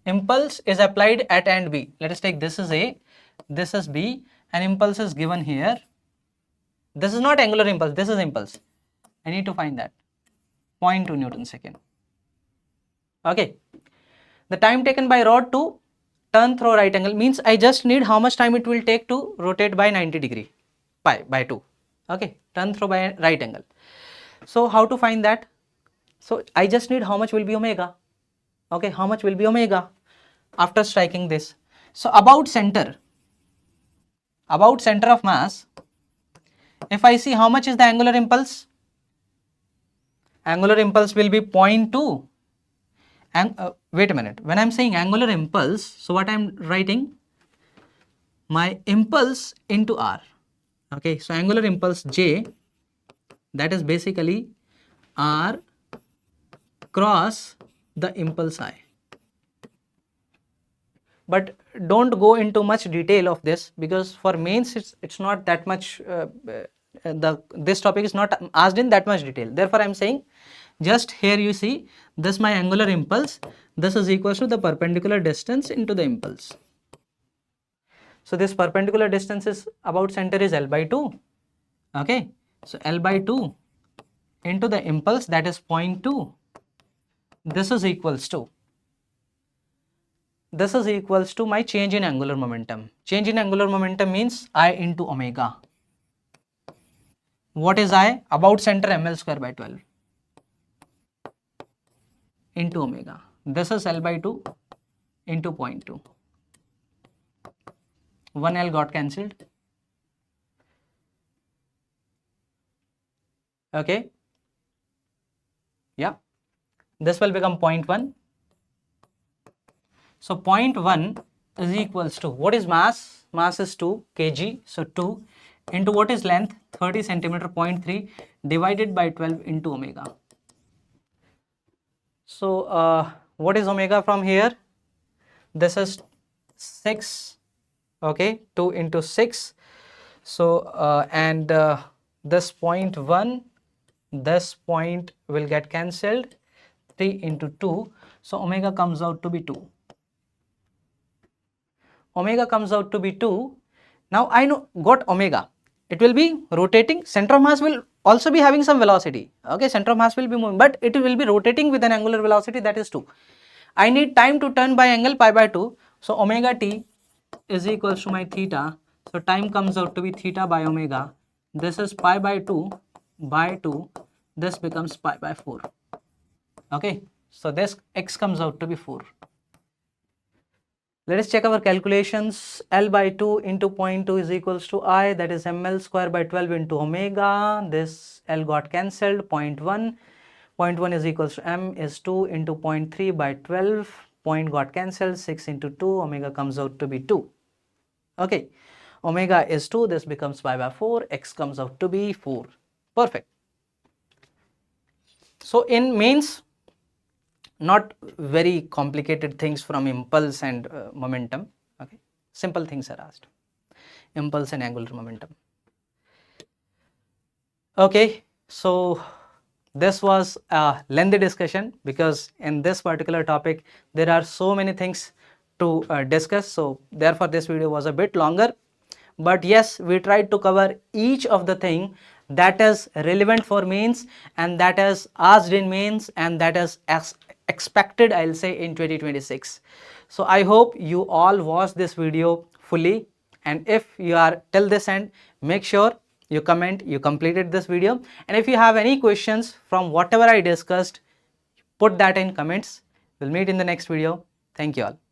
Impulse is applied at end B. Let us take this is A, this is B, and impulse is given here. This is not angular impulse, this is impulse. I need to find that 0.2 Newton second. Okay. The time taken by rod to turn through right angle means I just need how much time it will take to rotate by 90 degree, pi by 2. Okay, turn through by right angle. So how to find that? So I just need how much will be omega. Okay, how much will be omega after striking this. So about center of mass, if I see how much is the angular impulse, angular impulse will be 0.2. And wait a minute, when I am saying angular impulse, so what I am writing, my impulse into r. Okay, so angular impulse J, that is basically r cross the impulse I. But don't go into much detail of this, because for mains it's not that much, this topic is not asked in that much detail. Therefore I am saying, just here you see this my angular impulse, this is equals to the perpendicular distance into the impulse. So this perpendicular distance is about center is L by 2. Okay, so L by 2 into the impulse, that is 0.2. This is equals to my change in angular momentum. Change in angular momentum means I into omega. What is I? About center ml square by 12 into omega. This is L by 2 into 0.2. 1 L got cancelled. Okay. Yeah. This will become 0.1. So 0.1 is equals to, what is mass? Mass is 2 kg. So 2 into what is length? 30 centimeter, 0.3 divided by 12 into omega. So what is omega from here? This is 6. Okay, 2 into 6. So this 0.1, this point will get cancelled. 3 into 2. So omega comes out to be 2. Omega comes out to be 2. Now I know got omega. It will be rotating. Center of mass will also be having some velocity. Okay, center of mass will be moving, but it will be rotating with an angular velocity, that is 2. I need time to turn by angle pi by 2. So omega t is equals to my theta. So time comes out to be theta by omega. This is pi by 2 by 2. This becomes pi by 4. Okay, so this x comes out to be 4. Let us check our calculations. L by 2 into 0.2 is equals to I, that is ml square by 12 into omega. This L got cancelled. 0.1. 0.1 is equals to m is 2 into 0.3 by 12. Point got cancelled. 6 into 2. Omega comes out to be 2. Okay. Omega is 2. This becomes pi by 4. X comes out to be 4. Perfect. So in mains, not very complicated things from impulse and momentum. Okay, simple things are asked. Impulse and angular momentum. Okay, so this was a lengthy discussion, because in this particular topic there are so many things to discuss. So therefore this video was a bit longer, but yes, we tried to cover each of the thing that is relevant for mains, and that is asked in mains, and that is expected, I'll say, in 2026. So I hope you all watched this video fully, and if you are till this end, make sure you comment you completed this video, and if you have any questions from whatever I discussed, put that in comments. We'll meet in the next video. Thank you all.